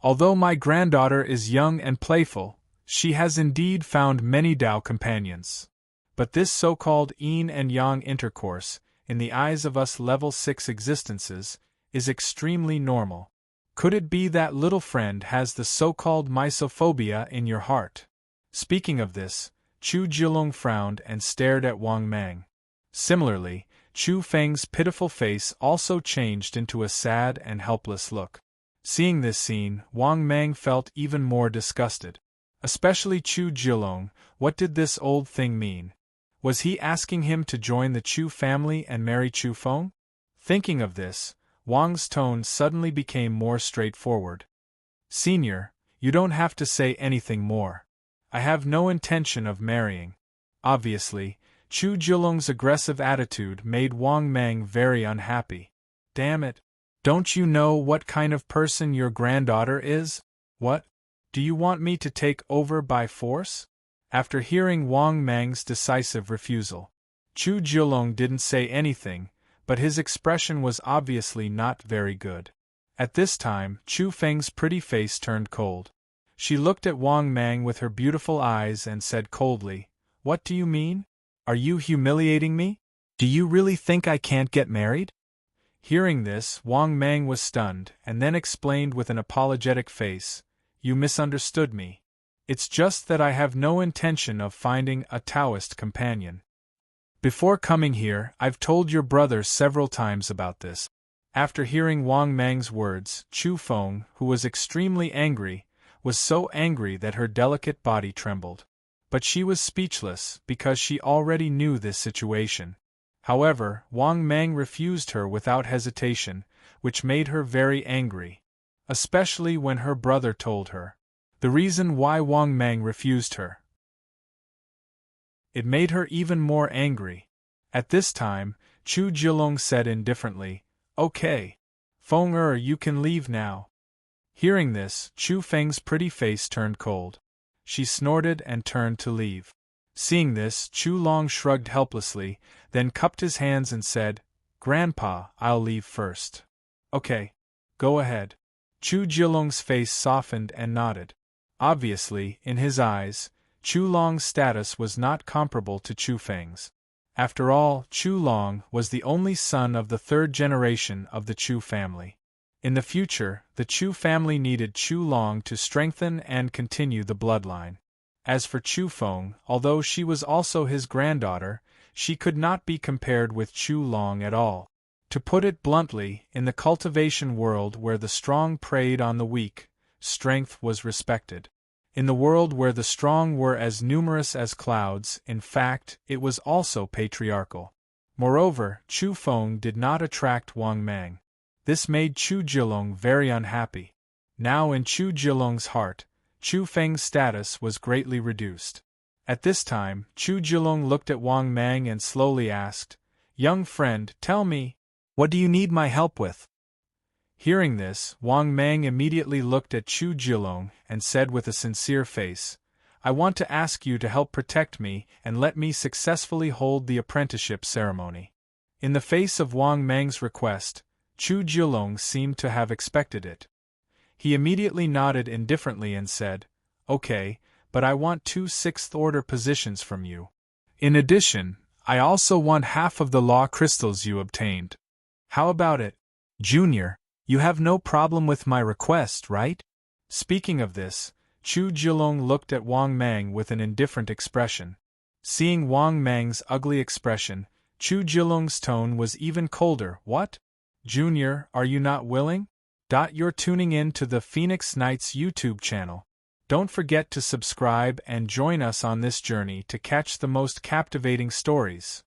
Although my granddaughter is young and playful, she has indeed found many Tao companions. But this so-called yin and yang intercourse, in the eyes of us level 6 existences, is extremely normal. Could it be that little friend has the so-called misophobia in your heart?" Speaking of this, Chu Jilong frowned and stared at Wang Mang. Similarly, Chu Feng's pitiful face also changed into a sad and helpless look. Seeing this scene, Wang Mang felt even more disgusted. Especially Chu Jilong, what did this old thing mean? Was he asking him to join the Chu family and marry Chu Feng? Thinking of this, Wang's tone suddenly became more straightforward. "Senior, you don't have to say anything more. I have no intention of marrying." Obviously, Chu Jilong's aggressive attitude made Wang Mang very unhappy. "Damn it! Don't you know what kind of person your granddaughter is? What? Do you want me to take over by force?" After hearing Wang Mang's decisive refusal, Chu Jilong didn't say anything, but his expression was obviously not very good. At this time, Chu Feng's pretty face turned cold. She looked at Wang Mang with her beautiful eyes and said coldly, "What do you mean? Are you humiliating me? Do you really think I can't get married?" Hearing this, Wang Mang was stunned and then explained with an apologetic face, "You misunderstood me. It's just that I have no intention of finding a Taoist companion. Before coming here, I've told your brother several times about this." After hearing Wang Mang's words, Chu Feng, who was extremely angry, was so angry that her delicate body trembled. But she was speechless because she already knew this situation. However, Wang Mang refused her without hesitation, which made her very angry. Especially when her brother told her the reason why Wang Mang refused her. It made her even more angry. At this time, Chu Jilong said indifferently, "Okay. Feng you can leave now." Hearing this, Chu Feng's pretty face turned cold. She snorted and turned to leave. Seeing this, Chu Long shrugged helplessly, then cupped his hands and said, "Grandpa, I'll leave first." "Okay. Go ahead." Chu Jilong's face softened and nodded. Obviously, in his eyes, Chu Long's status was not comparable to Chu Feng's. After all, Chu Long was the only son of the third generation of the Chu family. In the future, the Chu family needed Chu Long to strengthen and continue the bloodline. As for Chu Feng, although she was also his granddaughter, she could not be compared with Chu Long at all. To put it bluntly, in the cultivation world where the strong preyed on the weak, strength was respected. In the world where the strong were as numerous as clouds, in fact, it was also patriarchal. Moreover, Chu Feng did not attract Wang Mang. This made Chu Jilong very unhappy. Now in Chu Jilong's heart, Chu Feng's status was greatly reduced. At this time, Chu Jilong looked at Wang Mang and slowly asked, "Young friend, tell me, what do you need my help with?" Hearing this, Wang Mang immediately looked at Chu Jilong and said with a sincere face, "I want to ask you to help protect me and let me successfully hold the apprenticeship ceremony." In the face of Wang Mang's request, Chu Jilong seemed to have expected it. He immediately nodded indifferently and said, "Okay, but I want 2 sixth-order positions from you. In addition, I also want half of the law crystals you obtained. How about it, Junior? You have no problem with my request, right?" Speaking of this, Chu Jilong looked at Wang Mang with an indifferent expression. Seeing Wang Mang's ugly expression, Chu Jilong's tone was even colder. "What? Junior, are you not willing? You're tuning in to the Phoenix Knights YouTube channel. Don't forget to subscribe and join us on this journey to catch the most captivating stories.